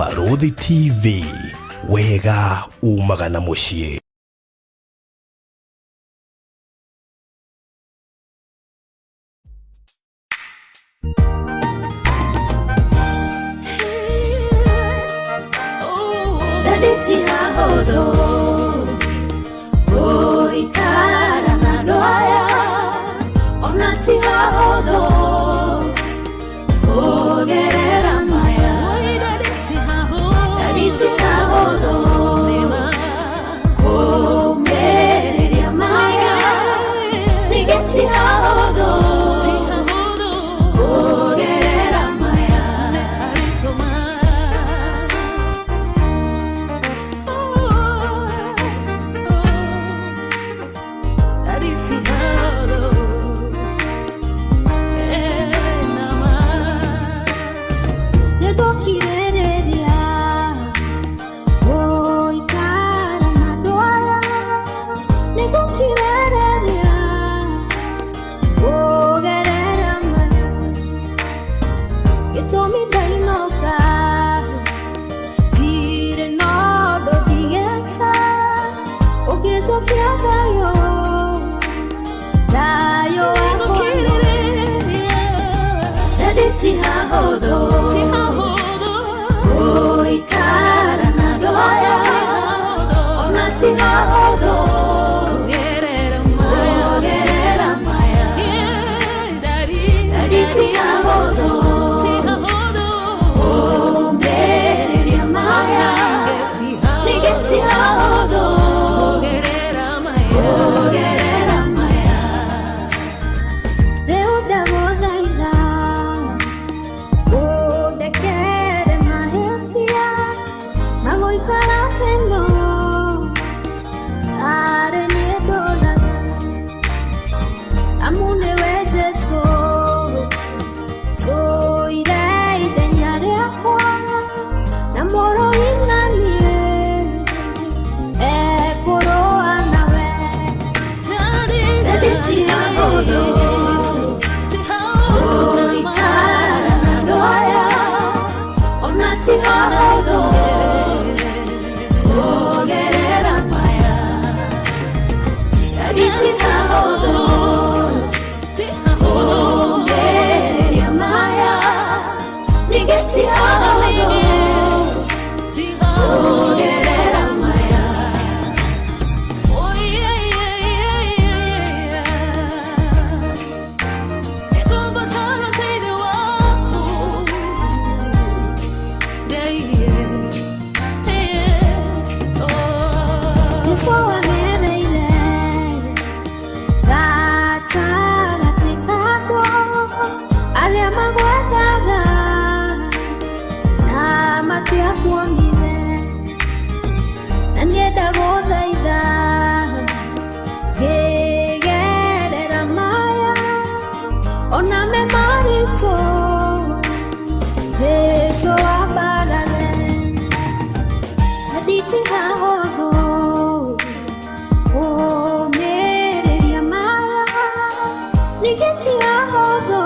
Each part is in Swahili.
Baruthi TV, wega umaga na muciĩ. Daditi hahodho goikara na ndoaya onati hahodho gogerera maya Daditi hahodho gomereria maya Nigeti hahodho gogerera maya Daditi hahodho goikara na ndoaya onati hahodho gogerera maya Daditi hahodho gomereria maya Nigeti hahodho gogerera maya Reuda godhaitha udekere mahĩtia na gũikara thĩno arĩ niĩ ndũraga amu nĩwe Jesũ tũire ithenya rĩakwa na mũrũi na niĩ ekũrũa nawe Daditi hahodho goikara na ndoaya onati hahodho gogerera maya Daditi hahodho gomereria maya Nigeti hahodho gogerera maya Oname marito Jesu abarale Daditi hahodho gomereria maya Nigeti hahodho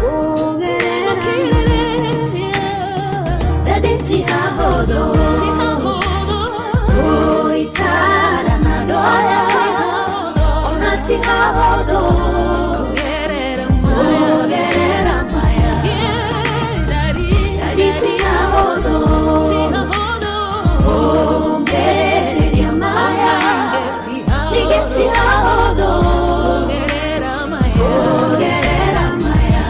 gogerera Daditi hahodho goikara na ndoaya onati hahodho gogerera maya Daditi hahodho gomereria maya Nigeti hahodho gogerera maya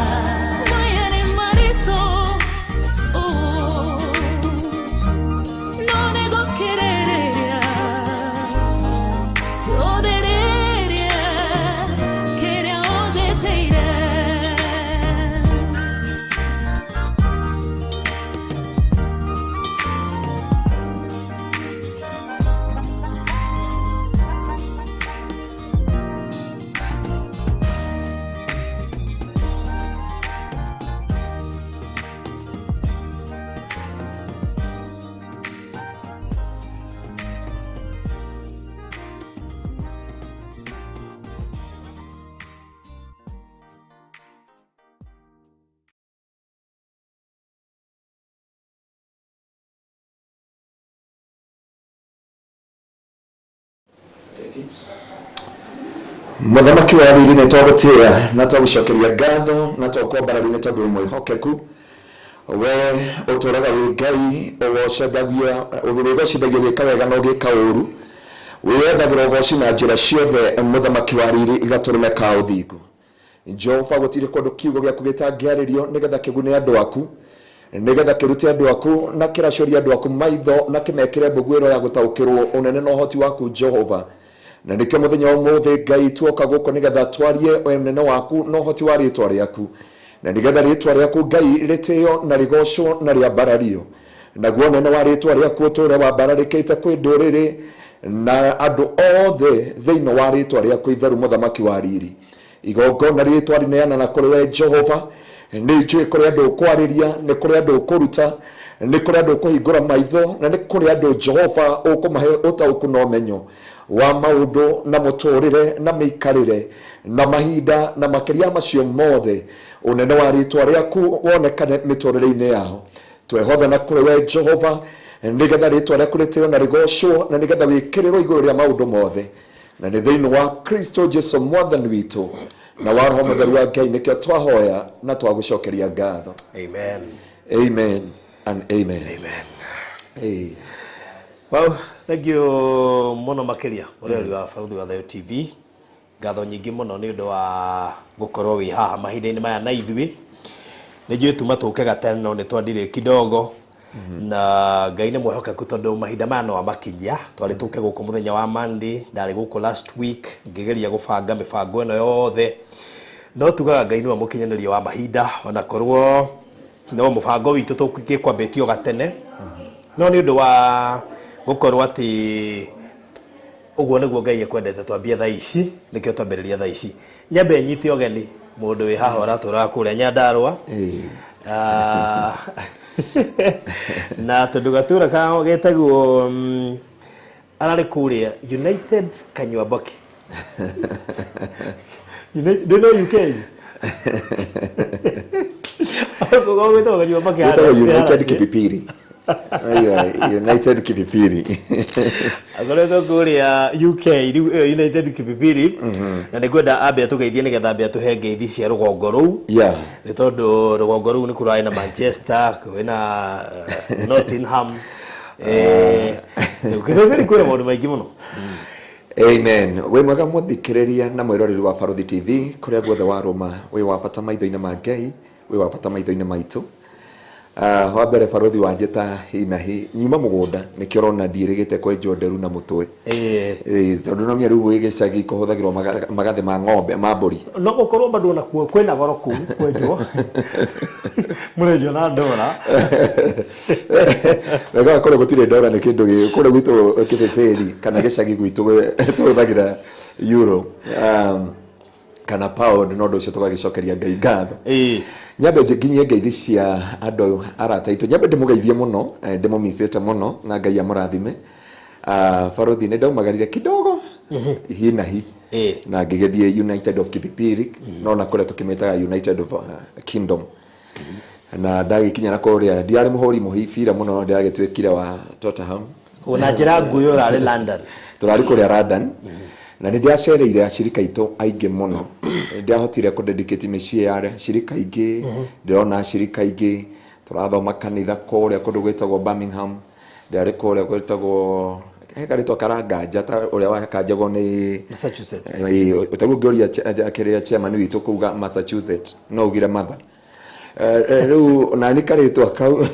Muthamaki wa riri nĩ twagũtĩĩa na twagũcokeria ngatho na twakwambara nĩ tondũ mwĩhokeku we ũtũraga wĩ Ngai ũgocagio ũgĩgocithagio gwĩka wega na ũgĩka ũũru wĩyethagĩra ũgoci na njĩra ciothe muthamaki wa riri igatũrũme ka ũthingu Jehova gũtirĩ kũndũ kiugo gĩaku gĩtangĩarĩrio nĩgetha kĩgune andũ aku nĩgetha kĩrute andũ aku na kĩracoria andũ aku maitho na kĩmekĩre mbũguĩro ya gũtaũkĩrwo ũnene na ũhoti waku Jehova na nĩkĩo mũthenya wa ũmũthĩ Ngai tuoka gũkũ nĩgetha twarie ũnene waku na ũhoti wa rĩĩtwa rĩaku na nĩgetha rĩĩtwa rĩaku Ngai rĩtĩo na rĩgocwo na rĩambarario naguo ũnene wa rĩĩtwa rĩaku ũtũũre wambararĩkĩte kwĩ ndũrĩrĩ na andũ othe thĩinĩ wa rĩĩtwa rĩaku itheru mũthamaki wa riri igongona rĩĩtwa rĩneana na kũrĩ we Jehova nĩ njũĩ kũrĩ andũ ũkwarĩria nĩ kũrĩ andũ ũkũruta nĩ kũrĩ andũ ũkũhingũra maitho na nĩ kũrĩ andũ Jehova ũkũmahe ũtaũku na ũmenyo wa maũndũ na mũtũrĩre na mĩikarĩre na mahinda na makĩria macio mothe ũnene wa rĩĩtwa rĩaku wonekane mĩtũrĩre-inĩ yao twehotha na kũrĩ we Jehova nĩgetha rĩĩtwa rĩaku rĩtĩo na rĩgocwo na nĩgetha wĩkĩrĩrwo igũrũ rĩa maũndũ mothe na nĩ thĩinĩ wa Kristo Jesu mwathani witũ na wa roho mũtheru wa Ngai nĩkĩo twahoya na twagũcokeria ngatho Amen. Amen and amen. Amen. Hey. Well, thank you muno makiria ureri wa Barũthi wa Thayũ TV ngatho nyingĩ muno nĩ ũndũ wa gũkorwo wĩ haha mahinda-inĩ maya na ithuĩ nĩ njũĩ tuma tũke gatene no nĩ twandire kidogo na Ngai nĩ mwĩhokeku tondũ mahinda maya no amakinyia twarĩ tũke gũkũ mũthenya wa Monday ndarĩ gũkũ last week ngĩgeria gũbanga mĩbango ĩno yothe no tugaga Ngai nĩ mũkinyanĩria wa mahinda ona korwo no mũbango witũ tũkwambĩtio gatene no nĩ ũndũ wa gũkorwo atĩ ũguo nĩguo Ngai ekwendete twambie thaa ici nĩkĩo twambĩrĩria thaa ici nyambe nyite ũgeni mũndũ wĩ haha ũratũra kũrĩa Nyandarũa na tondũ gatura kao getagwo ararĩ kũrĩa United Kanyuamboki do you know UK United Kipipiri United Kipipiri agoretwo kũrĩa UK United Kipipiri na nĩngwenda ambe atũgeithie nĩgetha ambe atũhe ngeithi cia rũgongo rũu nĩ tondũ rũgongo rũu nĩ kũrarĩ na Manchester kwĩna Nottingham nĩ kwĩna maũndũ maingĩ mũno Amen. We mwega mũthikĩrĩria na mwĩroreri wa Barũthi TV kũrĩa guothe warũma wĩ wa bata maitho-inĩ ma Ngai wĩ wa bata maitho-inĩ maitũ wa mbere Barũthi wa njeta hi na hi nyuma mũgũnda nĩkĩo ũrona ndiĩrĩgĩte kwenjwo nderu na mũtwe tondũ no mĩaru gwĩ gĩcagi kũhũthagĩrwo magathĩ ma ng'ombe ma mbũri no gũkorwo bado nakuo kwĩna goro kũu kwenjwo mũrenjwo na ndora wega kũrĩa gũtirĩ ndora nĩ kĩndũ kũrĩa gwitũ Kĩbĩbĩri kana gĩcagi gwitũ tũhũthagĩra euro kana pound no ũndũ ũcio tũgagĩcokeria Ngai ngatho nyambe nginyie ngeithi cia andũ arata itũ nyambe ndĩmũgeithie mũno ndĩmũmicĩte mũno na Ngai amũrathime Barũthi nĩ ndaumagarire kidogo hi na hi na ngĩgĩthiĩ United of Kipipiri no na kũrĩa tũkĩmĩtaga United of Kingdom na ndagĩkinya na kũrĩa ndiarĩ mũhũri mũhibira mũno no ndagĩtuĩkire wa Tottenham na njĩra nguyo ũrarĩ London tũrarĩ kũrĩa London na nĩ ndiacereire acirika itũ aingĩ mũno ndiahotire kũdedicate mĩciĩ ya acirika ingĩ ndĩrona acirika ingĩ tũrathoma kanitha kũrĩa kũndũ gwĩtagwo Birmingham ndarĩ kũrĩa gwĩtagwo hetagwo Karanganja ũrĩa wakanjagwo nĩ Massachusetts ũtaguo ngĩoria kĩrĩa chairman witũ kuuga Massachusetts no ugire mother rĩu na nĩ karĩtwa kau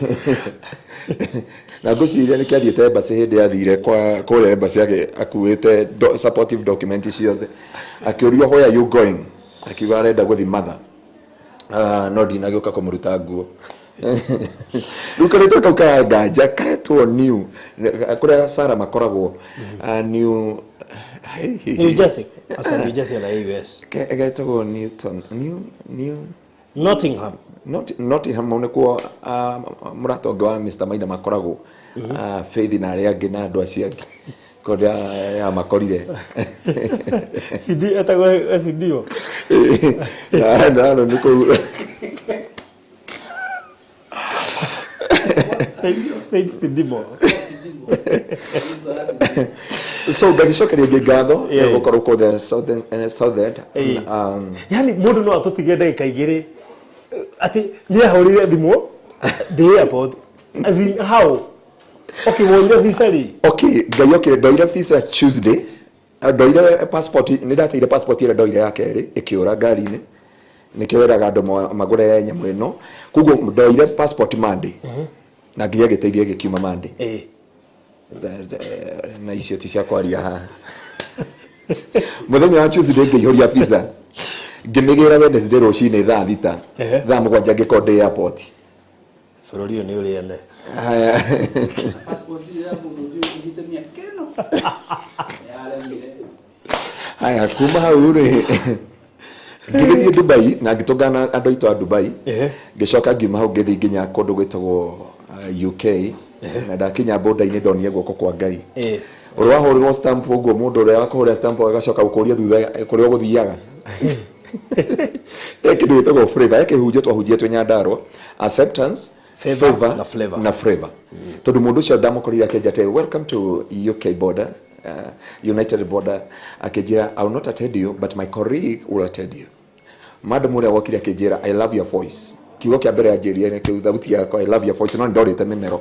na ngũciria nĩ kĩathiĩte embassy hĩndĩ yathire kũrĩa embassy yake akuĩte supportive document ciothe akĩũrio where you going akiuga arenda gũthiĩ mother no ndinagĩũka kũmũruta nguo rĩu karĩtwa kau Karanganja karetwo new kũrĩa Sarah makoragwo New Jersey asa New Jersey na US getagwo Nottingham Nottingham nĩkuo mũratonga wa Mr. Maina makoragwo Faith na arĩa angĩ na andũ acio angĩ kũrĩa ya makorire CD etagwo CDO na nĩ kũu Faith Sidimo So ndagicokeria ngatho gukorwo ko the southern yani mundu no atutige ndagika igiri ati ni ahurire thimo the airport as in how okay woire visa ri okay ngayokire ndoire visa Tuesday ndoire passport ni ndateire passport ira ndoire yake ri ikiura ngari-ini nikio weraga andu magure nyamu ino kuguo ndoire passport Monday na ngiye giteithie gikiuma Monday na icio ti cia kwaria ha muthenya wa Tuesday ngihoria visa ngimigira Wednesday rucini thaa 6 thaa 7 ngikonde airport bururi ni uri ene passport ya mundu ngitemia keno haya kuma haure ngithie Dubai na ngitongana andu aitwa Dubai ngicoka ngiuma hau ngithi nginya kundu gwitagwo UK na ndakinya border-ini ndonire guoko kwa Ngai urwa horirwo stamp uguo mundu uria wakuhurira stamp agacoka gukuria thutha kuria guthiaga kindu gitagwo flavor hujia twahujia twe Nyandarua acceptance favor na flavor tondu mundu ucio ndamukorire akenjate welcome to UK border United border akejira I will not attend you but my colleague will attend you madam uria wokire akejira I love your voice kiugo kia mbere ya jeria ne kiu thauti yako I love your voice no ndorite memero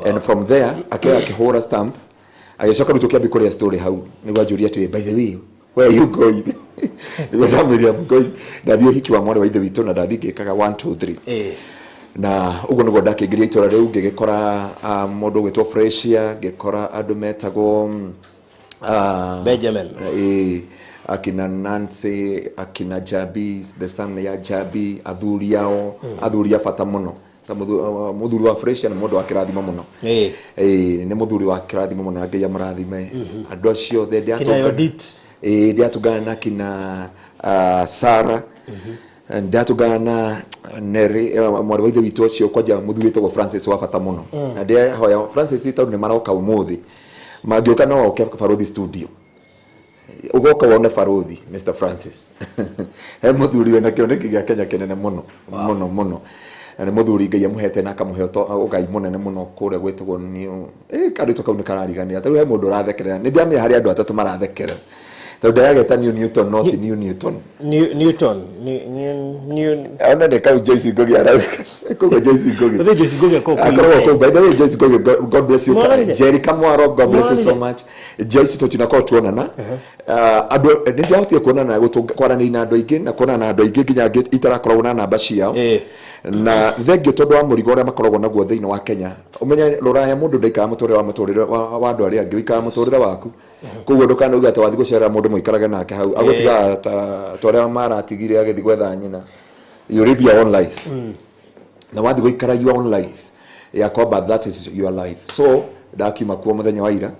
and from there akihura stamp agicoka rutukia bikuria story hau nigwa juria ati by the way where you going nigwa ndamwiria mgoi ndathio hiki wa mwana wa ithe witu na ndabigikaga 1 2 3 na ugo niguo ndakingiria itora riu ngigikora mundu gwitwo Freshia ngikora andu metagwo Benjamin akina Nancy akina Jabi the son ya Jabi athuri yao athuri afata muno ta muthuri wa Freshia na mundu wa kirathimo muno ni muthuri wa kirathimo muno Ngai amarathime andu acio ndiatungana na kina Sara ndatugana Neri mwana wa ithe witu ucio kwaja muthurite go Francis wa bata muno na ndia hoya Francis tondu ni maroka umuthi magioka no oke Farodhi studio ugoka wone Farodhi Mr Francis he muthuri wena kioneki gia Kenya kenene muno muno na ni muthuri Ngai amuhete na akamuheto ugai munene muno kure gwetagwo ni kadito kauni kararigania ta he mundu rathekerera ni ndiamia hari andu atatu marathekera tondu yageta New Newton not New Newton ona ne kau Joyce Ngogi arawika kuko Joyce Ngogi Joyce Ngogi ko by the way Joyce Ngogi God bless you Jerry Kamwaro God bless you so much Joyce to tunako tuonana andu ndi ahotie kuonana kwarani na andu aingi na kuonana na andu aingi nginya itarakorwo na namba ciao na thengio tondu wa murigo uria makoragwo naguo thiini wa Kenya umenya ruraya mundu ndaikaga muturire wa andu aria angi wikaga muturire waku kuguo ndukanauga ta wathi gucera mundu muikarage nake hau agutiga toria maratigire agithi gwetha nyina you live your own life na wathi guikara your own life ya kwamba that is your life so ndakiuma kuo muthenya wa ira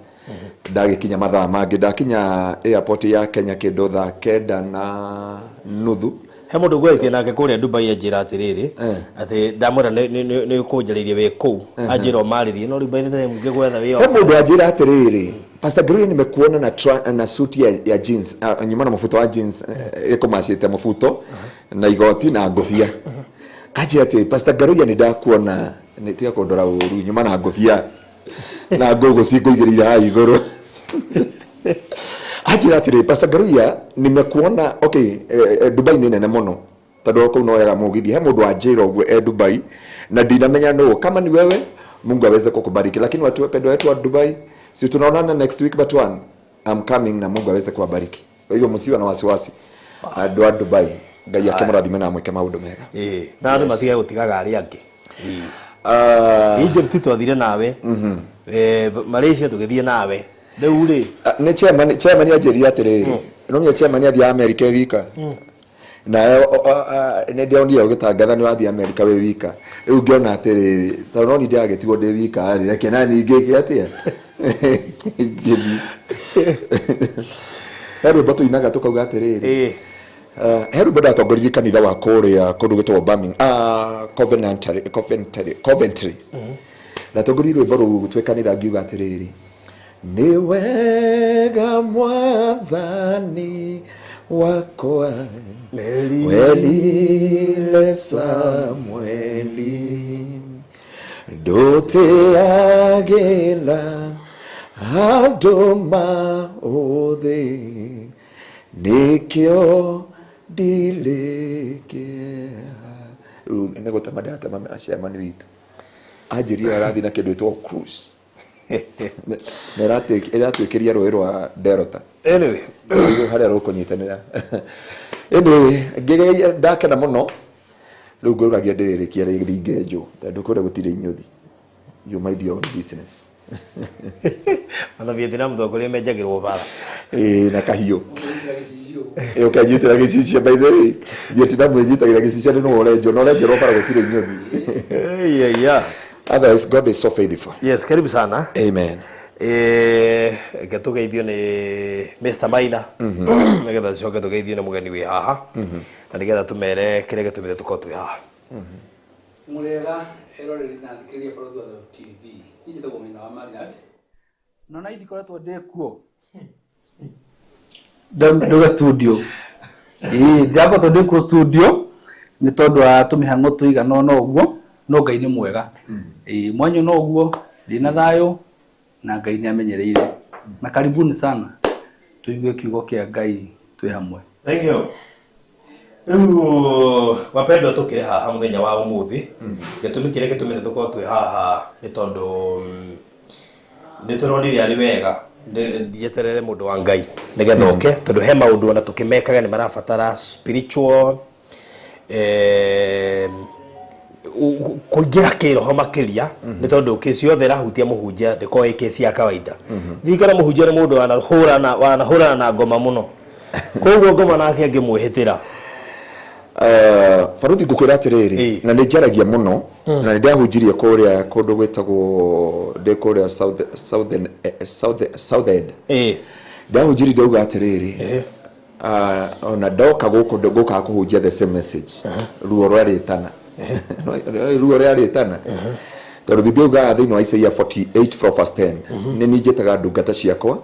ndagikinya mathaa mangi ndakinya airport ya Kenya kindu thaa 9:30 he mundu gwaitie nake kuria Dubai ajira atiriri ati ndamura ni kunjaririe we ku ajira omaririe no Dubai ni mge gwetha we he mundu ajira atiriri Pastor Green nimekuona na suit ya jeans nyuma na mafuto wa jeans ikomashite mafuto na igoti na ngofia aje ati Pastor Garuya ni ndakuona ni tia kondora uru nyuma na ngofia na gogo sikuigirira hai iguru ajira atire Pastor Garuya nimekuona okay Dubai ni nene muno tondu ko no yaga mugithi he mundu ajira ogwe Dubai na ndinamenya no kama ni wewe Mungu aweze kukubariki lakini watu wapendwa wetu wa Dubai si tunaonana next week but one I'm coming na Mungu aweze kuwabariki kwa hivyo msiwe na wasiwasi andu a Dubai Ngai akimurathime na mweke maundu mega na andu matiga gutigaga ari angi Egypt twathire nawe Malaysia tugithie nawe riu ri ni chairman ajiria atiriri no ni chairman athi America wika na ne ndionire ugitangatha ni wathi America we wika riu ngiona atiriri tondu ni ndiagetigwo ndi wika ri reke na ningi atia heru bato inaga tukauga atiriri heru bada atongoririe kanitha wa kuria kundu gitwo Birmingham Coventry na tongoririe rwimbo ruu gutwe kanitha ngiuga atiriri ni wega mwathani wakwa welile Samueli ndoteagila Adoma othe nikyo dileke nego tamadata mama ashamani witu ajiria arathi na kindu etwo cruise nerate kiria roi rwa Delta anyway haria rukunyitanira anyway ngege ndakena muno riu nguragia ndiririkia ringejo tondu kuria gutire inyuthi you mind your own business ana Vietnam thogore menjagirwo bara na kahiyo ukanyitira gicicio by the way Vietnam ejitagira gicicio no orenjo bara gutire inyuthi yeah otherwise God is so faithful. Yes, karibu sana. Amen. Gatugeithio ni Mr. Maina. Nigetha coke tugeithio ni mugeni wi haha. Na nigetha tumere kire gitumire tukotu haha. Murega eroreri na thikiria Bũrũri wa TV. Ije to gomina wa Marinat. Nona idi koretwo ndekuo. Ndoga studio. Ndiako to ndekuo studio. Ni tondu wa tumihango tuigana no uguo. No Ngai ni mwega. Mwanyu no uguo ndina thayo na Ngai ni amenyereire. Na karibuni sana. Tuigue kiugo kia Ngai twi hamwe. Thank you. Wapendwa tukire haha muthenya wa umuthi. Gitumi kire gitumire tuko twi haha ni tondu ni turonire ari wega ndieterere mundu wa Ngai nigetha oke tondu he maundu ona tukimekaga ni marabatara spiritual kuingira kiroho makiria ni tondu kiciothe rahutia muhunjia ndiko kesi ya kawaida thikara muhunjia ni mundu wanahurana na ngoma muno koguo ngoma nake angimwihitira Faruthi ngukwira atiriri na nijaragia muno na ndahunjirie kuria kundu gwetagwo ndekuria south end ndahunjirie ndauga atiriri ona ndoka guka kuhunjia the same message ruo rwaritana ruo rwaritana tondu Biblia uga thiini wa Isaia 48:10 ni nijetaga ndungata ciakwa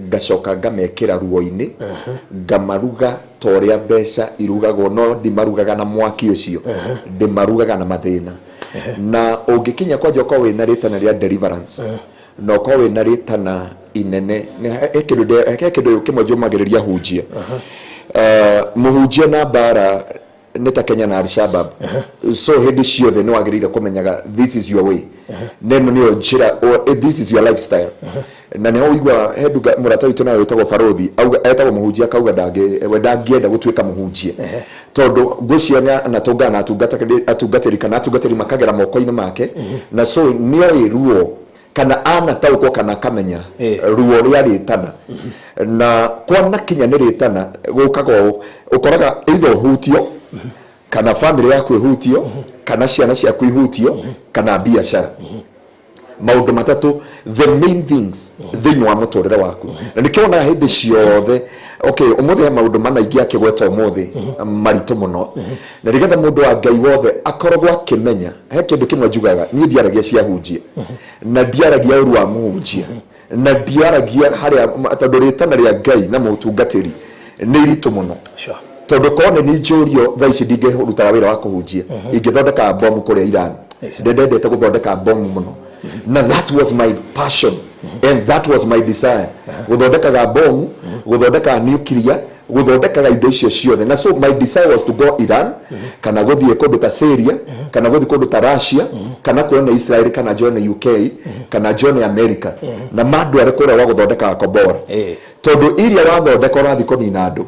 ngacoka ngamekira ruo-ini ngamaruga toria mbeca irugagwo no ndimarugaga na mwaki ucio ndimarugaga na mathina na ungikinya kwa joko wina ritana ria deliverance no ko wina ritana inene ekindu kimwe jomagiriria hunjia muhunjia na bara neta Kenya na Al-Shabaab so hindi ciothe no agirire kumenyaga this is your way neno niyo njira or this is your lifestyle na neho igwa henduga murata witu nayo wetagwo Faruthi auga etagwo muhunjia kauga ndangienda gutuika muhunjia tondu ngwiciana na tonga na atungatiri kana atungatiri makagera moko-ini make na so niyo ruo kana ana tauko kana kamenya ruo ria ritana na kwa nakinya ni ritana gukago ukoraga either hutio kana family yako ihutio kana ciana ciaku ihutio kana biashara maundu matatu the main things thiini wa muturire waku na nikiona hindi ciothe okay umuthi maundu manaingi akigweta umuthi maritu muno na rigetha mundu wa Ngai wothe akoragwo akimenya he kindu kimwe njugaga ni ndiaragia cia hunjia na ndiaragia uru wa muhunjia na ndiaragia haria tondu ritana ria Ngai na mutungatiri ni iritu muno tondu kone ni njurio thaici ndingehurutaga wira wa kuhunjia ingithondeka bomu kuria Iran ndendete guthondeka bomu muno na that was my passion and that was my desire guthondeka bomu guthondeka nuclear guthondeka indo icio ciothe na so my desire was to go Iran kana guthie kundu ta Syria kana guthie kundu ta Russia kana kuona Israel kana join UK kana join America na mandu ari kuria wa guthondeka kombora tondu iria wathondeka urathi kunina andu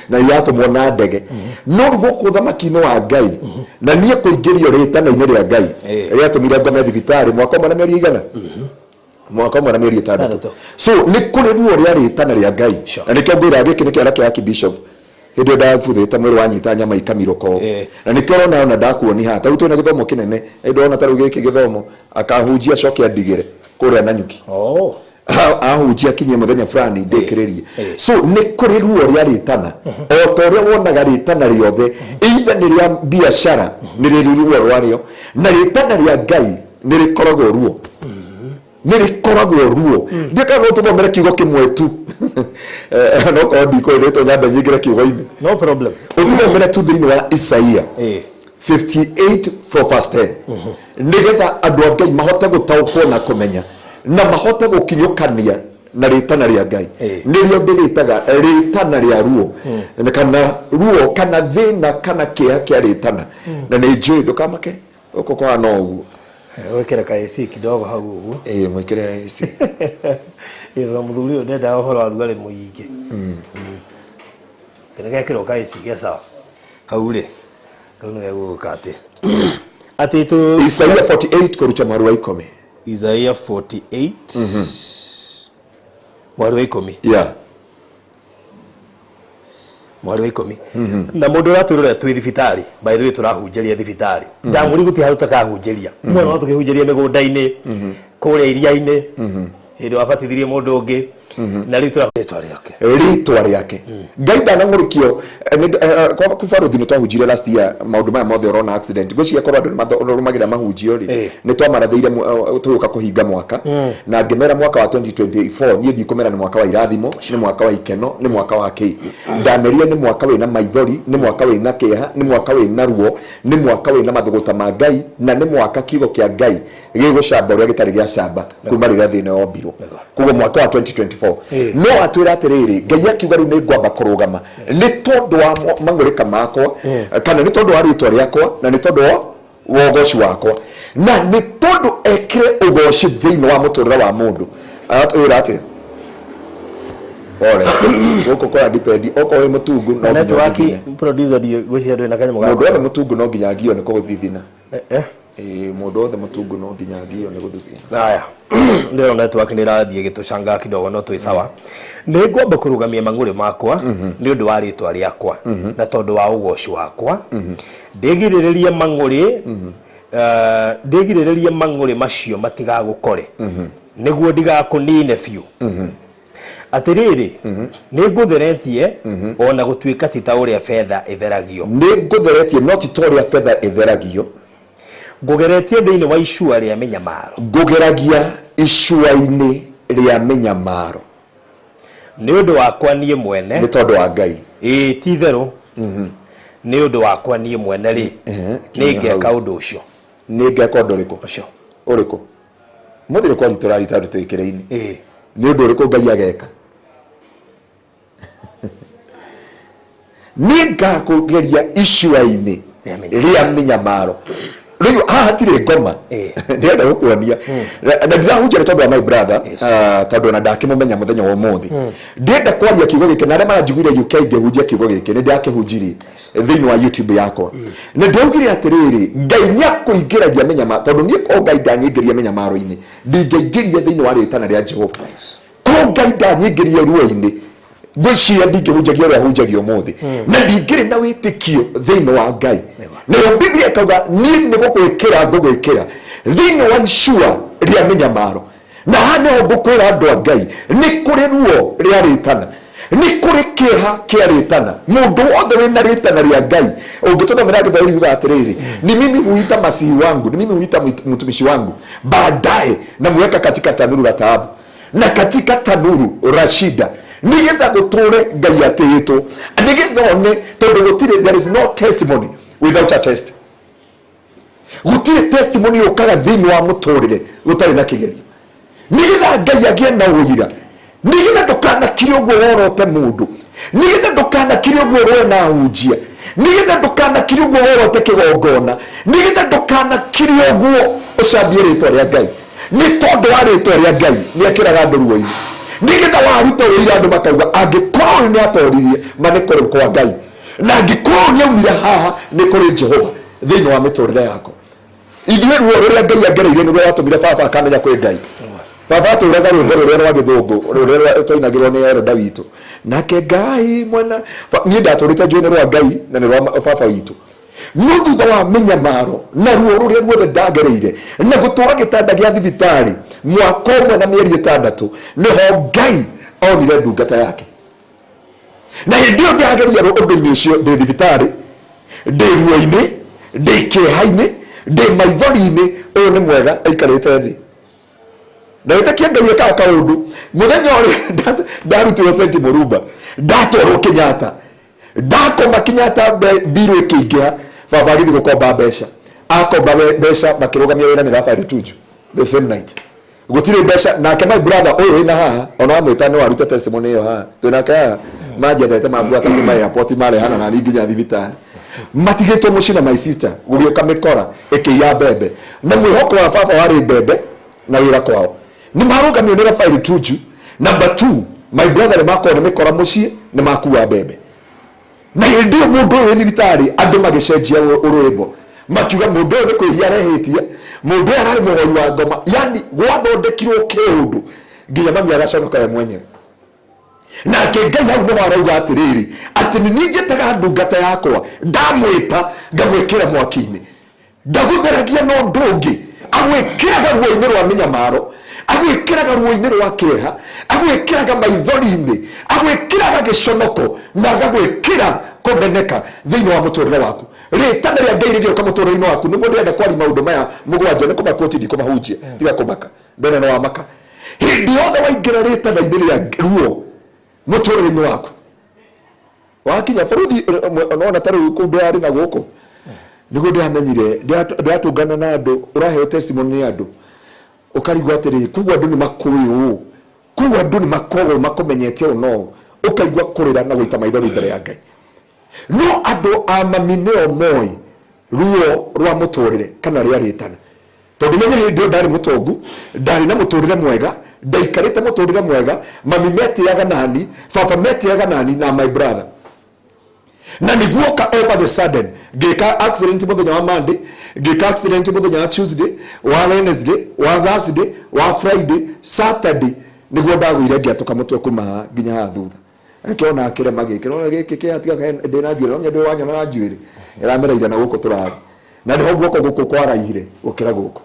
na yatumwo na ndege no guku thamaki-ini wa Ngai na nie kuingirio ritana-ini ria Ngai ria tumire ngome thibitari mwaka mwana meri igana mwaka mwana meri 6 so ni kuri ruo ria ritana ria Ngai na nikio ngwira giki ni kiara kia Bishop hindi ndafuthite mwiri wanyita nyama ikamiroko na nikio rona ndakuoni ha ta rutu na githomo kinene ndona ta rugiki githomo akahunjia cokia ndigire kuria na nyuki ahunjia kinye muthenya fulani ndikiririe so ni kuri ruo ria ritana o toria wonaga ritana riothe either ni ria biashara ni ruo rwario na ritana ria Ngai ni rikoragwo ruo ni rikoragwo ruo ndikaga tuthomere kiugo kimwe tu no ko ndiko rito nyamba nyingire kiugo-ini no problem uthomere tu thiini wa Isaia 58:4 nigetha andu a Ngai mahote gutaukwo na kumenya na mahote gukinyukania na ritana ria Ngai nirio ndiritaga ritana ria ruo kana ruo kana thina kana kia ritana na ni njui ndukamake uko kwa no uguo wekere ka AC kidogo hau uguo mwikire AC ira muthuri ndenda uhoro wa rugari muingi kene kiro ka AC ge sawa hau ri kana guka ati tu Isaiah 48 kurucha marua 10 Isaiah 48 marua 10 yeah marua 10 na mundu raturore twi thibitari by the way turahunjeria thibitari ndamuri guti haruta kahunjeria mwana no tukihunjeria migunda-ini kuria iria-ini hindi wabatithirie mundu ungi na ritwa riake Ngai ndanangurukio kwa kufaruthi ni twahunjire last year maundu maya mothe urona accident gwicia korwa andu magira mahunjio ri ni twamarathiire tuyuka kuhinga mwaka na ngemera mwaka wa 2024 nie ndikumera ni mwaka wa irathimo ni mwaka wa ikeno ni mwaka wa ki ndameria ni mwaka wina maithori ni mwaka wina kieha ni mwaka wina ruo ni mwaka wina mathuguta ma Ngai na ni mwaka kiugo kia Ngai gigucamba uria gitari gia camba kuma riria thina ombirwo kugo mwaka wa 2024 no atwira atiriri Ngai akiuga riu ni ngwamba kurugama ni tondu wa mangurika makwa kana ni tondu wa ritwa riakwa na ni tondu wa wogoci wakwa na ni tondu ekire ugoci thiini wa muturira wa mundu atwira atir ore goko kwa depend oko we mutungu no network producer di gwicia andu na kanyamu mundu wa mutungu no nginya ngio ni kuguthithina mundu wothe mutungu no nginya ngio ni guthithina haya ndio network ni rathie gitucanga kidogo no twi sawa ni ngomba kurugamia mangure makwa ni undu wa ritwa riakwa na tondu wa ugoci wakwa ndigirireria mangure macio matigagukore niguo ndigakunine biu atiriri ni ngutheretie ona gutuika tita uria fedha itheragio ni ngutheretie not toria fedha itheragio ngugeretie thiini wa icua ria menyamaro ngugeragia icua-ini ria menyamaro ni undu wakwa nie mwene ni tondu wa Ngai ti theru ni undu wakwa nie mwene ri ni ngeka undu ucio ni ngeka undu riku ucio uriku muthire kwa litorari tandu twikire-ini ni undu uriku Ngai ageka ni ngakugeria icua-ini ria menyamaro riu hatire ngoma ndenda gukuonia na ndirahunjira tondu wa my brother tondu na ndakimumenya muthenya wa umuthi ndenda kwaria kiugo giki na aria maranjiguire UK ngehunjia kiugo giki ni ndakihunjirie thiini wa YouTube yakwa na ndaugire atiriri Ngai niakuingiragia menyamaro tondu nie ko Ngai ndanyingiria menyamaro-ini ndingeingĩria thiini wa ritana ria Jehova ko Ngai ndanyingiria ruo-ini ngwiciria ndingĩhunjagia ũrĩa hunjagia ũmũthĩ na ndingĩrĩ na wĩtĩkio thĩinĩ wa Ngai nayo Biblia ikauga niĩ nĩ gũgwĩkĩra ngũgwĩkĩra thĩinĩ wa icua rĩa menyamaro na hano ngũkwĩra andũ a Ngai nĩ kũrĩ ruo rĩa rĩtana nĩ kũrĩ kĩeha kĩa rĩtana mũndũ wothe wĩna rĩtana rĩa Ngai ũngĩtũthomera Gĩthwaĩri yuga atĩrĩrĩ ni mimi huita masihi wangu ni mimi huita mtumishi wangu baadaye na mweka katika tanuru la taabu na katika tanuru rashida nigetha guture Ngai atĩtwo nigetha one tondu gutire there is no testimony without a test gutire testimony ukaga thiini wa muturire gutari na kigerio nigetha Ngai agie na uira nigetha ndukanakire uguo worote mundu nigetha ndukanakire uguo rwena hunjia nigetha ndukanakire uguo worote kigongona nigetha ndukanakire uguo ucambie ritwa ria Ngai ni tondu wa ritwa ria Ngai ni akiraga andu ruo-ini nigetha waruta wira andu makauga angikorwo ni atoririe mane kuri kwa Ngai na angikorwo ni aumire haha ni kuri Jehova thiini wa miturire yako ithuĩ ruo rũrĩa Ngai angereire nĩruo watũmire baba akamenya kwĩ Ngai baba atũraga rwĩmbo rũrĩa rwa gĩthũngũ rũrĩa twainagĩrwo nĩ Elda witũ nake Ngai mwana niĩ ndatũrĩte njũĩ nĩ rwa Ngai na nĩ rwa baba witũ no thutha wa menyamaro na ruo rũrĩa ruothe ndagereire na gũtũra gĩtanda gĩa thibitarĩ mwaka ũmwe na mĩeri 6 nĩho Ngai onire ndungata yake na hĩndĩ ĩyo ngĩageria ũndũ-inĩ ũcio ndĩ thibitarĩ ndĩ ruo-inĩ ndĩ kĩeha-inĩ ndĩ maithori-inĩ ũyũ nĩ mwega aikarĩte thĩ na wĩtĩkia Ngai ekaga kaũndũ mũthenya ũrĩa ndarutirwo St. Mũrumba ndatwarwo Kenyatta ndakoma Kenyatta mbirũ ĩkĩingĩha baba agĩthiĩ gũkomba mbeca akomba mbeca makĩrũgamia wĩra nĩ Rafael Tuju the same night gutire mbeca nake my brother uyu ina haha ona amwitane waruta testimony yo haha tunaka majethete mabuata kuma airport mare hana na nginya thibitari matigitwo mucina my sister gugioka mikora ikiya bebe na mwihoko wa baba wari bebe na wira kwao ni marugamio nira file tuju. Number 2, my brother makora mikora mucie ni makuwa bebe na ndio mundu uyu thibitari andu magicenjia urwimbo makiuga mundu uyu kwihia rehitie mundu arari muhoi wa ngoma yani gwathondekirwo kiundu nginya mami agaconoka we mwenyewe na kengai hau no arauga atiriri ati ni njetaga ndungata yakwa ndamwita ngamwikira mwaki-ini ndagutheragia no ndungi agwikiraga ruo-ini rwa minyamaro agwikiraga ruo-ini rwa kieha agwikiraga maithori-ini agwikiraga giconoko na agagwikira kumeneka thiini wa muturire waku ritana ria Ngai rigioka muturire-ini waku ni mundu enda kwari maundu maya mugwanja ni kumakoti ndi kumahunjia tiga kumaka ndone no wamaka hindi yothe waingira ritana-ini ria ruo muturire-ini waku wakinya buruthi ona taru ku ndari na guku niguo ndiamenyire ndiatungana na andu uraheo testimony ni andu ukarigwa atiri kuwa andu ni makuyu kuwa andu ni makogo makomenyete no ukaigwa kurira na guita maithori mbere ya Ngai no andu amamineo moi ruo rwa muturire kana ria ritana tondu menye hindi ndari mutongu ndari na muturire mwega ndaikarite muturire mwega mami metiaga nani baba metiaga nani na my brother na niguoka over the sudden gika accident muthenya wa Monday gika accident muthenya wa Tuesday wa Wednesday wa Thursday wa Friday Saturday niguo ndagwire ngiatoka mutwe kuma nginya ha thutha akiona akirema gikiro giki kiatiga ndina njwire onye ndo wanya na njwire iramereira na guko turari na ndiho guko guko kwaraihire ukira guko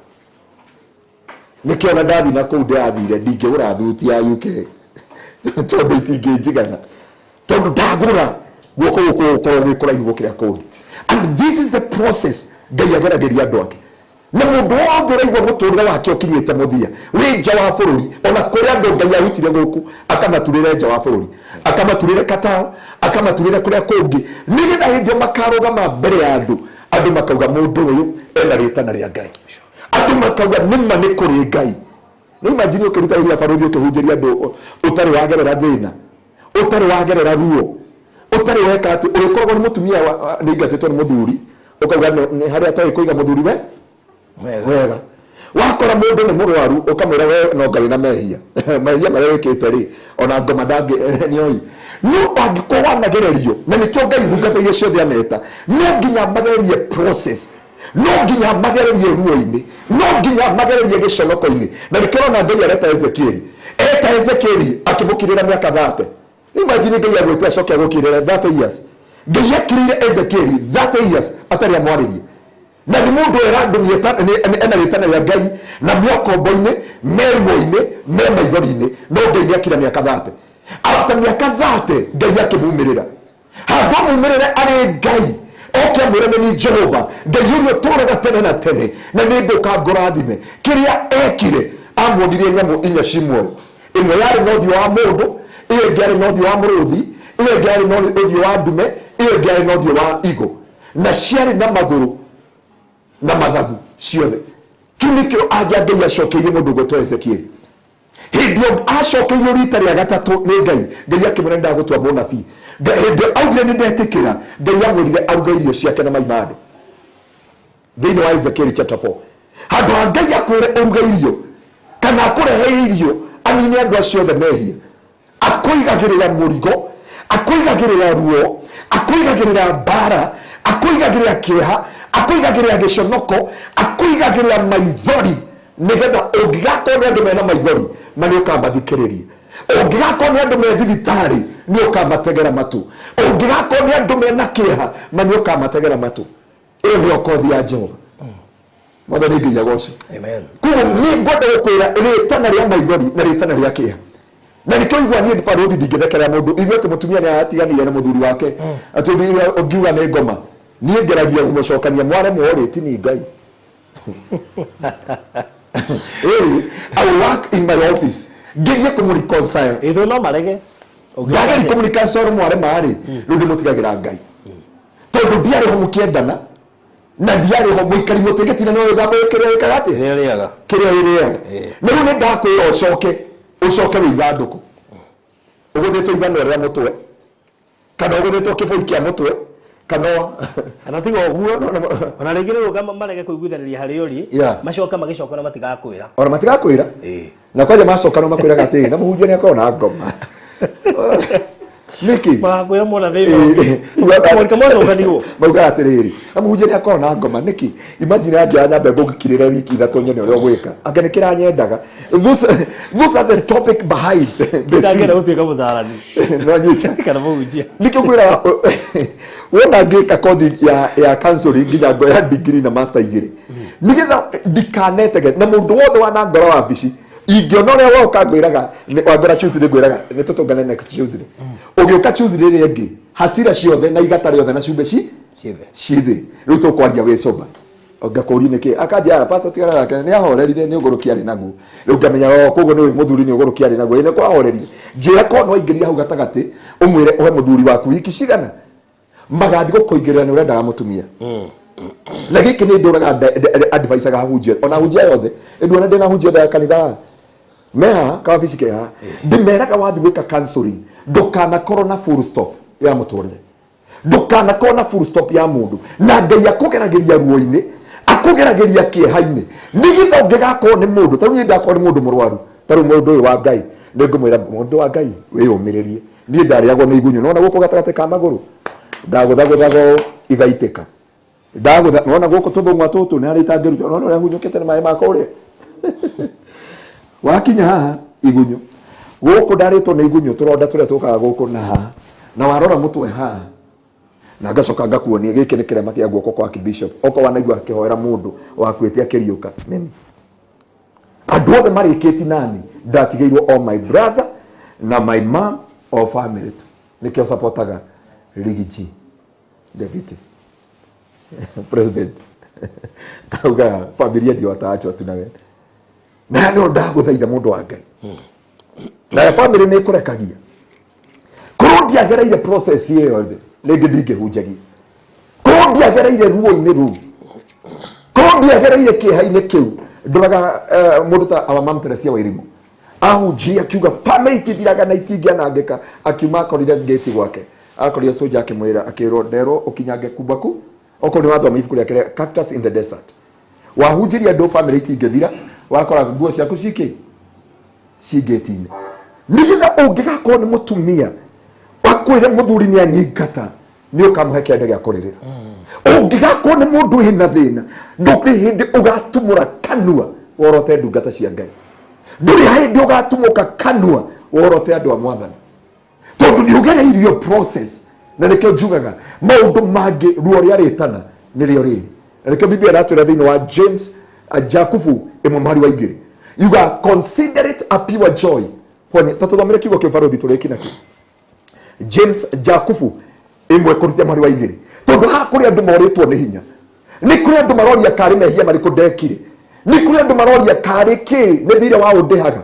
nikiona ndathi na kuu ndathire ndingigura thuti ya UK tondu itingijigana tondu ndagura guko kuraihu gukira kundi and this is the process Ngai agerageria andu ake na mundu wothe uraigua muturire wake ukinyite muthia wi nja wa bururi ona kuria andu Ngai arutire guku akamaturire nja wa bururi akamaturire Katao akamaturire kuria kungi nigetha hindio makarugama mbere ya andu makauga mundu uyu ena ritana ria Ngai andu makauga nima ni kuri Ngai ni imagine ukiruta ria baruthi ukihunjiria andu utari wagerera thina utari wagerera ruo utari weka ati ulikoragwo ni mutumia ni ngatitwo ni muthuri ukauga ni hari atoi kuiga muthuri we wega wakora mundu ni murwaru ukamwira we no Ngai na mehia mehia mare wikite ri ona ngoma ndangi nioi no angikwa nagererio na nikyo Ngai thungata iria ciothe aneta no nginya magererie process no nginya magererie ruo-ini no nginya magererie giconoko-ini na nikirona Ngai areta Ezekieli akimukirira miaka 30 imagine Ngai agwete acoke agukirira 30 years Ngai akirire Ezekieli 30 years atari amwaririe na ni mundu erandumie ena ritana ria Ngai na miokombo-ini meruo-ini me maithori-ini no Ngai ni akira miaka 30 after miaka 30 Ngai akimumirira habo mumirire ari Ngai oke mwirane ni Jehova Ngai urio turaga tene na tene na ni nduka ngorathime kiria ekire amwonirie nyamu inya cimwe imwe yari nothi wa mundu iyo ngari nothi wa muruthi iyo ngari nothi wa ndume iyo ngari nothi wa igo na ciari na maguru na mathagu ciothe kinikio aja Ngai acokeire mundu gwetwo Ezekieli hindio acokeire rita ria gatatu ni Ngai akimwira ndagutwa munabii hindio augire ni ndetikira Ngai amwirire aruga irio ciake na maimande thiini wa Ezekieli chapter 4 handu Ngai akwire uruga irio kana akurehe irio anine andu acio othe mehia akuigagirira murigo akuigagirira ruo akuigagirira mbara akuigagirira kieha akuigagirira giconoko akuigagirira maithori nigetha ungigakorwo ni andu mena maithori na ni ukamathikiriria ungigakorwo ni andu me thibitari ni ukamategera matu ungigakorwo ni andu mena kieha na ni ukamategera matu iyo ni okothi ya Jehova mothe ni nginya goco amen kuo ni ngwenda gukwira ritana ria maithori na ritana ria kieha na nikoigua ni baruthi ndingithekera mundu igwe ati mutumia ni atiganire na muthuri wake ati ngiuga ni ngoma ni ngeragia gumucokania mware mwori ni Ngai I work in my office ngiye kumureconcile ithu no marege ngageri communication mware mari rundi mutigagira Ngai tondu ndiari ho mukiendana na ndiarĩ ho mũikari mũtĩgĩti na no thabo kĩrĩa gĩkagati kĩrĩa rĩrĩa nĩguo nĩ ndakwĩra ũcoke wĩithandũkũ ũgũthĩtwo ithano rĩa mũtwe kana ũgũthĩtwo kĩbũi kĩa mũtwe kana tiga ũguo ona rĩngĩ nĩ gũka marege kũiguithanĩria harĩ ũri macoka magĩcoka na matigakwĩra ona matigakwĩra na kwaja macoka no makwĩraga atĩ na mũhunjia nĩ akorwo na ngoma niki makwĩra mona thĩinĩ kama ũcokanirwo mauga atĩrĩrĩ na mũhunjia nĩ akorwo na ngoma niki imagine angĩoya nyambe ngũgĩkirĩre wiki ithatũ nyone ũrĩa ũgwĩka anga nĩ kĩranyendaga those are the topic behind the scene gũtuĩka mũtharani no nyita kana mũhunjia niki ngwĩra wona ngĩka kothi ya counseling nginya ngoya degree na master igĩrĩ nigetha ndikanetege na mũndũ wothe wana ngoro wa bici ingĩona ũrĩa woka ngwĩraga wambera Tuesday ngwĩraga nĩ tũtũngane next Tuesday ũgĩũka Tuesday rĩrĩa ĩngĩ hasira ciothe na igata rĩothe na ciumbe ciĩthĩ rĩu tũkwaria wĩ soba ngakũria nĩkĩ akanjia pastor tigana yake nĩ ahorerire nĩ ũgũrũkia arĩ naguo rĩu ngamenya koguo nĩ mũthuri nĩ ũgũrũkia arĩ naguo nĩ kwahorerire njĩra ko no ingĩria hau gatagatĩ ũmwĩre ũhe mũthuri waku wiki cigana magathi gũkũingĩrĩra nĩ ũrendaga mũtumia na gĩkĩ nĩ ndũraga advice ga hunjia ona hunjia yothe nduona ndĩna hunjia ya kanitha meha kawabici keha ndimeraga wathi gwĩka counseling ndũkanakorwo na full stop ya mũtũrĩre ndũkanakorwo na full stop ya mũndũ na Ngai akũgeragĩria ruo-inĩ akũgeragĩria kĩeha-inĩ nĩgetha ũngĩgakorwo nĩ mũndũ tarĩu niĩ ndakorwo nĩ mũndũ mũrwaru tarĩu mũndũ ũyũ wa Ngai nĩ ngũmwĩra mũndũ wa Ngai wĩyũmĩrĩrie niĩ ndarĩagwo nĩ igunyũ nona gũkũ gatagatĩ ka magũrũ ndagũthagũthagwo igaitĩka ndagũtha nona gũkũ tũthũng'wa tũtũ nĩ harĩ itangĩruta nona ũrĩa hunyũkĩte nĩ maĩ makwa ũrĩa wakinya haha igunyũ gũkũ ndarĩtwo nĩ igunyũ tũronda tũrĩa tũkaga gũkũ na haha na warora mũtwe haha na ngacoka ngakuonia gĩkĩ nĩ kĩrema kĩa guoko kwa Bishop oko wanaigua akĩhoera mũndũ wakuĩte akĩriũka mimi andũ othe marĩkĩti nani ndatigĩirwo all my brother na my mom or family nĩkĩo supportaga Rigiji David president auga familia ndio wataachwa tu nawe na no ndagũthaitha mũndũ wa Ngai na family nĩ kũrekagia kũrũndia gereire process ĩyo yothe rĩngĩ ndingĩhunjagia kũrũndia gereire ruo-inĩ rũu kũrũndia gereire kĩeha-inĩ kĩu ndoraga mũndũ ta our mom Teresia Wairimu ahunjia akiuga family itithiraga na itingĩanangĩka akiuma akorire gate gwake akorire soja akĩmwĩra akĩrwo nderwo ũkinyange kumbaku okorwo nĩ wathoma ibuku rĩake Cactus in the Desert wahunjiria andũ family itingĩthira wakora nguo ciaku cingĩti-inĩ nĩgetha ũngĩgakorwo nĩ mũtumia wakwĩre mũthuri nĩ anyingata nĩ ũkamũhe kĩande gĩa kũrĩrĩra ũngĩgakorwo nĩ mũndũ wĩna thĩna ndũrĩ hĩndĩ ũgatumũra kanua worote ndungata cia Ngai ndũrĩ hĩndĩ ũgatumũka kanua worote andũ a Mwathani tondũ nĩ ũgereirio process na nĩkĩo njugaga maũndũ mangĩ ruo rĩa rĩtana nĩrĩo rĩrĩ na nĩkĩo Biblia ĩratwĩra thĩinĩ wa James Jakubu ĩmwe mwari wa 2 yuga consider it a pure joy when tũthomere kiugo kĩa barothi tũrĩki nakĩo James Jakubu ĩmwe kũrutia mwari wa 2 tondũ haha kũrĩ andũ morĩtwo nĩ hinya nĩ kũrĩ andũ maroria karĩ mehia marĩkũ ndekire nĩ kũrĩ andũ maroria karĩ kĩ nĩ thire wa ũndĩhaga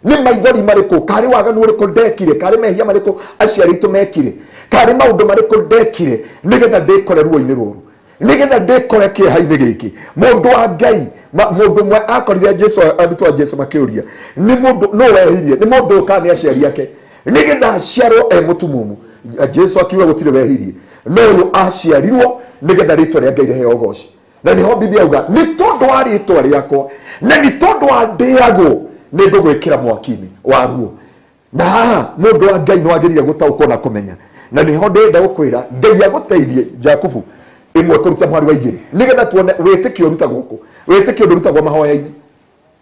nĩ maithori marĩkũ karĩ waganu ũrĩkũ ndekire karĩ mehia marĩkũ aciari aitũ mekire karĩ maũndũ marĩkũ ndekire nĩgetha ndĩkore ruo-inĩ rũrũ nĩgetha ndĩkore kĩeha-inĩ gĩkĩ mũndũ wa Ngai mũndũ mwe akorire Jesu arutwo a Jesu makĩũria nĩ mũndũ no wehirie nĩ mũndũ ũka nĩ aciari ake nĩgetha aciarwo mũtumumu Jesu akiuga gũtirĩ wehirie no ũyũ aciarirwo nĩgetha rĩtwa rĩa Ngai rĩheo ũgooci na nĩho Biblia auga nĩ tondũ wa rĩtwa rĩakwa na nĩ tondũ wa ndĩagwo nĩ ngũgwĩkĩra mwaki-inĩ wa ruo na haha mũndũ wa Ngai nĩ wagĩrĩire gũtaũkwo na kũmenya na nĩho ndĩrenda gũkwĩra Ngai agũteithie Jakubu ĩmwe kũruta mwari wa 2 nĩgetha tuone wĩtĩkio ũrutagwo gũkũ wĩtĩkio ndũrutagwo mahoya-inĩ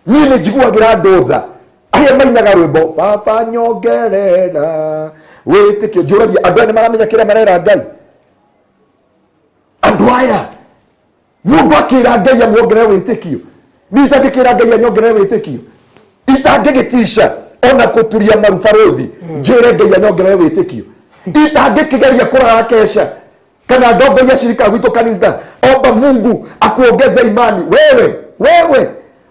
niĩ nĩ njiguagĩra andũ tha arĩa mainaga rwĩmbo baba nyongerera wĩtĩkio njũragia andũ aya nĩ maramenya kĩrĩa marera Ngai andũ aya mũndũ akĩra Ngai amwongerere wĩtĩkio niĩ itangĩkĩra Ngai anyongerere wĩtĩkio itangĩgĩtica ona gũturia marubarothi njĩre Ngai anyongerere wĩtĩkio itangĩkĩgeria kũraga kesha kana ndogo ya shirika gwitũ kanitha omba Mungu akuongeze imani wewe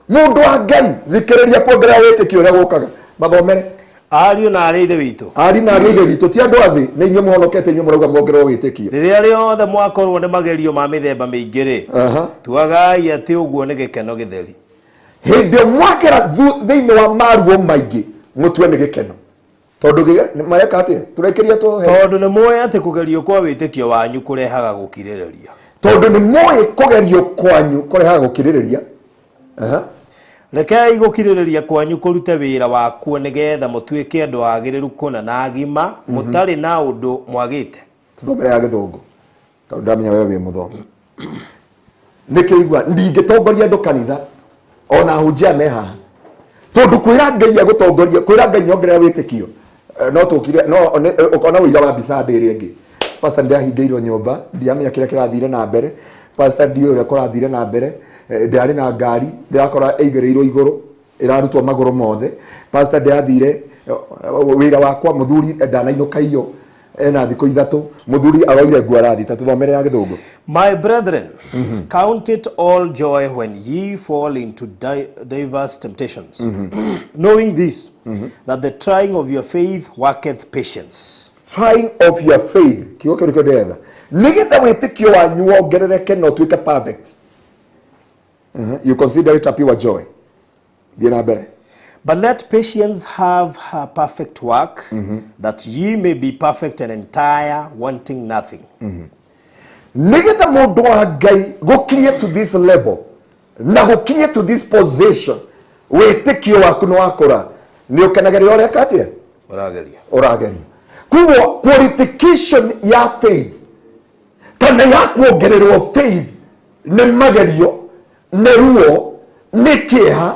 mundu wa Ngai thikĩrĩria kuongerera wĩtĩkio ũrĩa gũkaga mathomere Ariũ na arĩ ithe witũ. Ari na arĩ ithe witũ ti andũ athĩ nĩ inyuĩ mũhonokete inyuĩ mũrauga muongererwo wĩtĩkio. Rĩrĩa rĩothe mwakorwo nĩ magerio ma mĩthemba mĩingĩ-rĩ, tuagai atĩ ũguo nĩ gĩkeno gĩtheri. Hĩndĩ mwakera thĩinĩ wa maruo maingĩ mũtue nĩ gĩkeno. Tondũ mareka atĩa? Tũrekeria tondũ nĩ muoĩ atĩ kũgerio kwa wĩtĩkio wanyu kũrehaga gũkirĩrĩria. Tondũ nĩ muoĩ kũgerio kwanyu kũrehaga gũkirĩrĩria. Rekei gũkirĩrĩria kwanyu kũrute wĩra wakuo nĩgetha mũtuĩke andũ agĩrĩru kũna na agima mũtarĩ na ũndũ mwagĩte. Thomere ya Gĩthũngũ tondũ ndamenya wewe wĩ mũthomi. Nĩkĩigua ndingĩtongoria andũ kanitha ona hunjia me haha. Tondũ kwĩra Ngai agũtongoria, kwĩra Ngai nyongerera wĩtĩkio. No tũkire no ũkona wĩira wa mbica ndĩrĩ ĩngĩ. Pastor ndiahingĩirwo nyũmba, ndiamenya kĩrĩa kĩrathire na mbere. Pastor ndiũĩ ũrĩa kũrathire na mbere. Ndiarĩ na ngari, ndirakora ĩigĩrĩirwo igũrũ, ĩrarutwo magũrũ mothe. Pastor ndiathire wĩra wakwa mũthuri ndanainũka iyo ena thikũ ithatũ, mũthuri aroire nguo arathita. Tũthomere ya Gĩthũngũ. My brethren, count it all joy when ye fall into diverse temptations, knowing this, that the trying of your faith worketh patience. Trying of your faith, kiugo kĩu nĩkĩo ndĩretha, nĩgetha wĩtĩkio wanyu wongerereke na ũtuĩke perfect. You consider it a pure joy. Thiĩ na mbere. But let patience have her perfect work, that ye may be perfect and entire, wanting nothing. Nĩgetha mũndũ wa Ngai gũkinyie to this level na gũkinyie to this position, wĩtĩkio waku nĩ wakũra, nĩ ũkenagĩrĩra ũrĩa katia ũrageria. Kuo qualification ya faith kana ya kuongererwo faith nĩ magerio, nĩ ruo, nĩ kĩeha,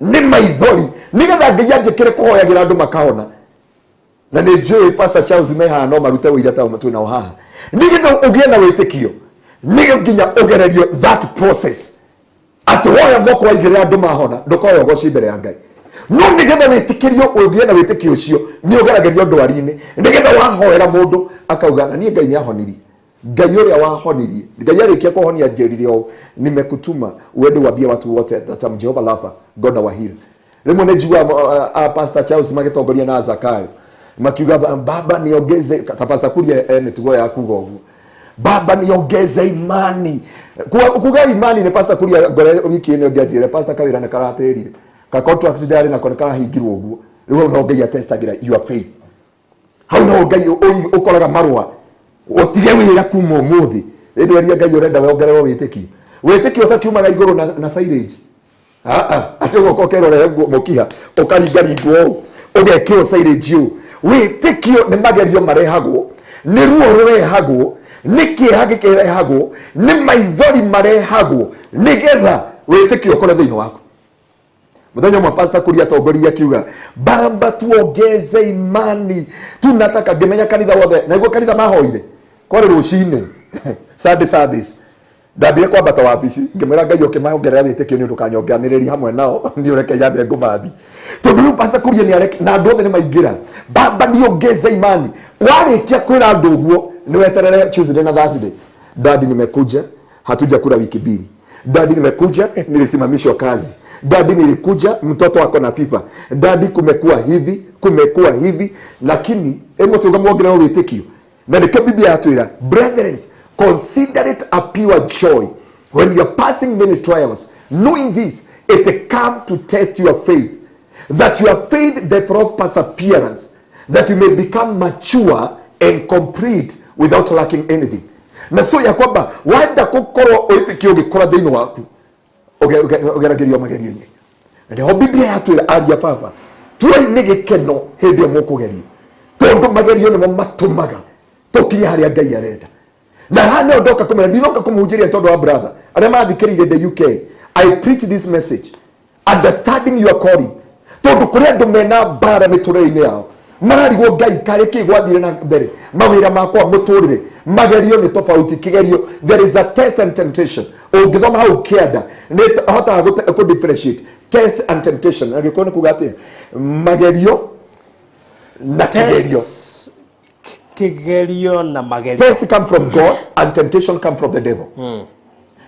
nĩ maithori, nĩgetha Ngai anjĩkĩre kũhoyagĩra andũ makahona. Na nĩ njũĩ Pastor Charles mehaha no marute wĩira ta twĩ nao haha. Nĩgetha ũgĩe na wĩtĩkio nĩ nginya ũgererio that process. Atĩ woya moko waigĩrĩra andũ mahona ndũkoya ũgoci mbere ya Ngai. No nĩgetha wĩtĩkĩrio ũgĩe na wĩtĩkio ũcio nĩ ũgeragerio ndwari-inĩ, nĩgetha wahoera mũndũ akauga na niĩ Ngai nĩ ahonirie. Ngai ũrĩa wahonirie, Ngai arĩkia kũhonia njĩrire o nimekutuma uende waambie watu wote that I'm Jehovah Rapha, God our healer. Rĩmwe nĩ njigua Pastor Charles magĩtongoria na Zakayo makiuga baba niongeze tapasa kuria nĩtugo ya kuga ũguo. Baba niongeze imani. Kuga imani nĩ Pastor kuria ngore wiki ĩno ngĩanjĩre Pastor Kawĩra nĩ karatĩrire. Ka contract ndari na kone karahingirwo ũguo. Rĩu no Ngai atestagira your faith. Hau no Ngai ũkoraga marũa. Ũtige wĩra kuma ũmũthĩ. Ĩndĩ eria Ngai ũrenda wongererwo wĩtĩkio. Wĩtĩkio ũtakiuma na igũrũ na silage. Atĩ ũgũka ũkerorera mũkiha ũkaringaringwo ũgekĩrwo silage ũũ. Wĩtĩkio nĩ magerio marehagwo, nĩ ruo rũrehagwo, nĩ kĩeha gĩkĩrehagwo, nĩ maithori marehagwo, nĩgetha wĩtĩkio ũkore thĩinĩ waku. Mũthenya ũmwe Pastor Kuria atongoria akiuga baba tuongeze imani, tunataka ngĩmenya kanitha wothe, na niguo kanitha mahoire kwarĩ rũcinĩ Sundays ndambire kwambata wabici ngĩmwĩra Ngai ũkĩmaongerera wĩtĩkio nĩ ũndũ kanyongeranĩrĩri hamwe nao nĩ ũreke yambe ngũmathi. Tondũ rĩu Pastor Kuria nĩ areke na andũ othe nĩ maingĩra baba niongeze imani. Warĩkia kwĩra andũ ũguo nĩ weterere Tuesday na Thursday. Dadi nimekuja, hatujakula wiki mbili. Dadi nimekuja, nilisimamishwa kazi. Dadi nilikuja, mtoto wako na FIFA. Dadi kumekuwa hivi, lakini hebu tungamwongerera wĩtĩkio. Na nĩkĩo Biblia yatwĩra, brethren, consider it a pure joy when you are passing many trials, knowing this, it come to test your faith, that your faith develop perseverance, that you may become mature and complete without lacking anything. Na so ya kwamba wenda gũkorwo wĩtĩkio ũgĩkora thĩinĩ waku ũgeragerio magerio-inĩ. Nĩho Biblia yatwĩra aria baba tuoi nĩ gĩkeno hĩndĩ ĩyo mũkũgerio, tondũ magerio nĩmo matũmaga tũkinye harĩa Ngai arenda. Na hana ndoka kumera ndinoka kumuhujiria todo wa brother arĩa mathikĩrĩire the UK. I preach this message understanding your calling, tondu kuri andu mena bara miturĩre-inĩ yao mararigwo Ngai karĩ kĩ gwathire na mbere mawĩra makwa mũtũrĩre magerio nĩ tofauti kigerio. There is a test and temptation. Ũngĩthoma hau kĩanda nĩ hotaga ku differentiate test and temptation. Agĩkorwo nĩ kuga atĩ magerio na kigerio. Kigerio na magerio. Test come from God and temptation come from the devil.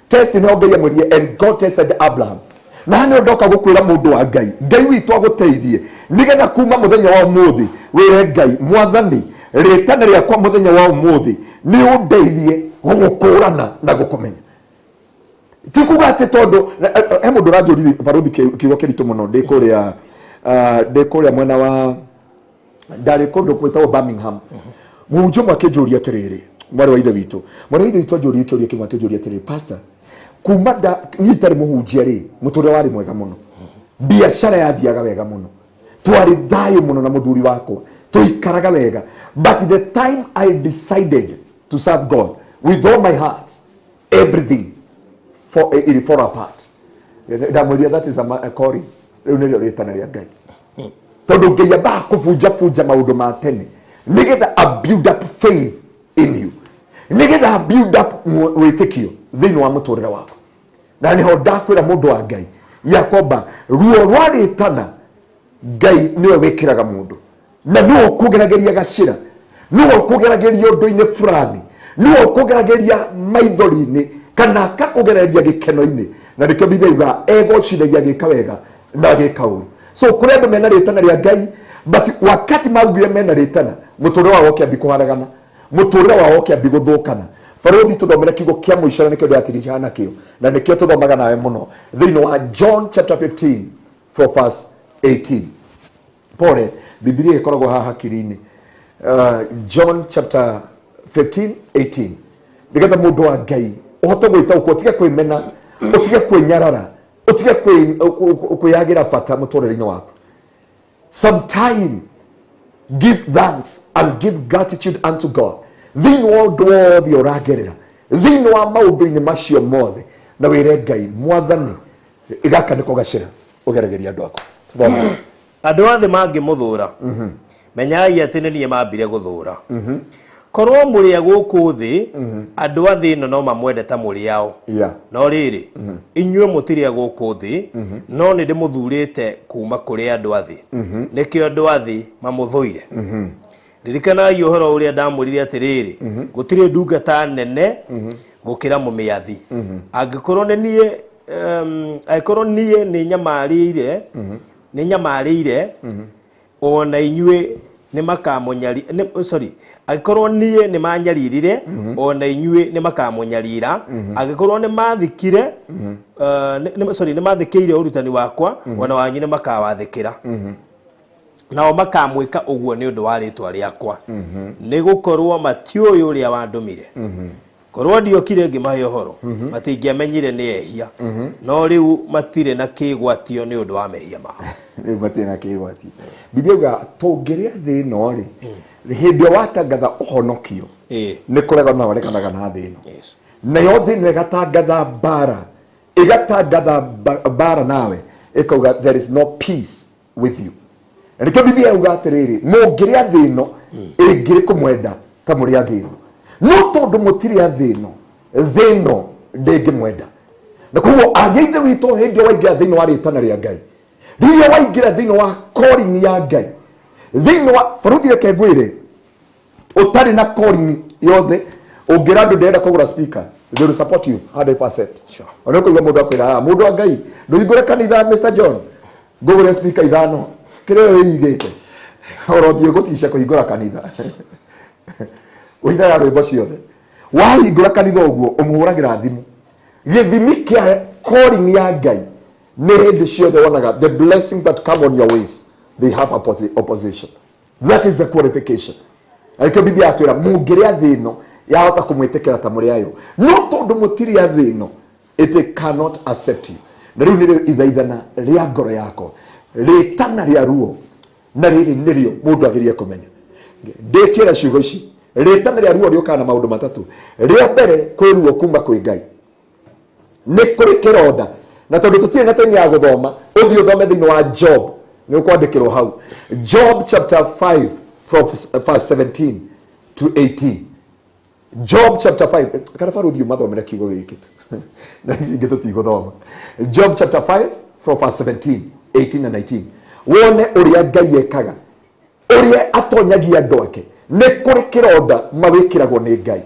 Test in Ogeya Murie, and God tested Abraham. na nä ndoka gå kwä ra må ndå wa Ngai Ngai witå agåteithie nä getha kuma må thenya wa må thä wä re Ngai mwathani rĩtana rĩakwa må thenya wa må thä nä å ndeithie gå kå rana na gå kå menya ti kuga atä tondå he må ndå ranjå rithi barothi kiugo kä ritå må no ndä kå rä a mwena wa ndarä kå ndå gwä tagwo Birmingham må njå mwe akä njå ria atä rä rä mwarä wa ithe witå anjå ria kä å ria kä mwe akä njå ria atä rä rä pastor kuma niä tarä må hunjia rä må tå rä warä mwega må no biacara yathiaga wega må no twarä thayå må no na må thuri wakwa tå ikaraga wega but the time I decided to serve God with all my heart everything it fall apart ndamwĩria that is a calling rĩu nĩrĩo rĩtana rĩa Ngai tondũ Ngai ambaga kũbunja maũndũ ma tene nĩgetha a build up faith in you nĩgetha a build up wĩtĩkio thĩinĩ wa mũtũrĩre waku na nĩho ndakwĩra mũndũ wa Ngai ya kwamba ruo rwa rĩtana Ngai nĩwe wĩkĩraga mũndũ na nĩwe ũkũgeragĩria gacĩra nĩwe ũkũgeragĩria ũndũ-inĩ fulani nĩwe ũkũgeragĩria maithori-inĩ kana kakũgeragĩria gĩkeno-inĩ na nĩkĩo Biblia yuga egociragia gĩka wega na gĩka ũru so kũrĩ andũ mena rĩtana rĩa Ngai but wakati maugire mena rĩtana mũtũrĩre wao ũkĩambi kũharagana mũtũrĩre wao ũkĩambi gũthũkana barothi tũthomere kiugo kĩa mũico nĩkĩo ndĩratirikana nakĩo na nĩkĩo tũthomaga nawe mũno thĩinĩ wa John chapter 15 from verse 18 pore Biblia ĩkoragwo haha hakiri-inĩ John chapter 15:18 nĩgetha mũndũ wa Ngai ũhote gwĩtaũkwo ũtige kwĩmena ũtige kwĩnyarara ũtige kwĩyagĩra bata mũtũrĩre-inĩ waku sometime give thanks and give gratitude unto God thĩinĩ wa ũndũ wothe ũragerera thĩinĩ wa maũndũ-inĩ macio mothe na wĩre Ngai mwathani gaka nĩko gacĩra ũgeragĩria andũ aku andũ othe mangĩmũthũra menyagai atĩ nĩ niĩ mambire gũthũra korwo mũrĩ gũkũ thĩ andũ a thĩ ĩno no mamwende ta mũrĩ ao no rĩrĩ inyuĩ mũtirĩ gũkũ thĩ no nĩ ndĩmũthurĩte kuma kũrĩ andũ a thĩ nĩkĩo andũ a thĩ mamũthũire ririkanai ũhoro ũrĩa ndamwĩrire atĩrĩrĩ gũtirĩ ndungata nene gũkĩra mũmĩathi angĩkorwo niĩ nĩ nyamarĩire ona inyuĩ nĩ makamũnyari angĩkorwo niĩ nĩ manyaririre ona inyuĩ nĩ makamũnyarira angĩkorwo nĩ mathikire nĩ mathikĩire ũrutani wakwa ona wanyu nĩ makawathĩkĩra nao makamwĩka ũguo nĩ ũndũ wa rĩtwa rĩakwa nĩ gũkorwo matiũĩ ũrĩa wandũmire korwo ndiokire ngĩmahe ũhoro matingĩamenyire nĩ ehia no rĩu matirĩ na kĩgwatio nĩ ũndũ wa mehia mao rĩu matirĩ na kĩgwatio Biblia yuga tũngĩrĩa thĩ ĩno rĩ hĩndĩ ĩyo watangatha ũhonokio nĩ kũregana ũrekanaga na thĩ ĩno nayo thĩ ĩno ĩgatangatha mbara nawe ĩkauga there is no peace with you na nĩkĩo Biblia yuga atĩrĩrĩ mũngĩrĩa thĩ ĩno ĩngĩrĩ kũmwenda ta mũrĩa thĩ ĩno no tondũ mũtirĩ a thĩ ĩno ndĩngĩmwenda na koguo ariĩ ithe witũ hĩndĩ ĩyo waingĩra thĩinĩ wa rĩtana rĩa Ngai rĩrĩa waingĩra thĩinĩ wa calling ya Ngai thĩinĩ wa barothi reke ngwĩre ũtarĩ na calling yothe ũngĩra andũ ndĩrenda kũgũra speaker they will support you 100%. Ona ũkauga mũndũ akwĩra mũndũ wa Ngai ndũhingũre kanitha Mr. John ngũgũre speaker ithano kĩrĩa wĩigĩte orothiĩ gũticia kũhingũra kanitha ũithaga rwĩmbo ciothe wahingũra kanitha ũguo ũmũhũragĩra thimũ gĩthimi kĩa calling ya Ngai nĩ hĩndĩ ciothe wonaga the blessings that come on your ways they have opposition that is the qualification aikio Biblia atwĩra mũngĩrĩa thĩ ĩno yahota kũmwĩtĩkĩra ta mũrĩ ayo no tondũ mũtirĩ a thĩ ĩno it cannot accept you na rĩu nĩrĩo ithaithana rĩa ngoro yako rĩtana rĩa ruo na rĩrĩ nĩrĩo mũndũ agĩrĩire kũmenya ndĩkĩra ciugo ici rĩtana rĩa ruo rĩũkaga na maũndũ matatũ rĩa mbere kwĩ ruo kuma kwĩ Ngai nĩ kũrĩ kĩronda na tondũ tũtirĩ na tene ya gũthoma ũthiĩ ũthome thĩinĩ wa Job nĩ ũkwandĩkĩrwo hau Job chapter 5 from verse 17 to 18 Job chapter 5 kana faru thiĩ mathomere kiugo gĩkĩ na ingĩ tũtigũthoma Job chapter 5 from verse 17 18 and 19 wone ũrĩa Ngai ekaga ũrĩa atonyagia andũ ake nĩ kũrĩ kĩronda mawĩkĩragwo nĩ Ngai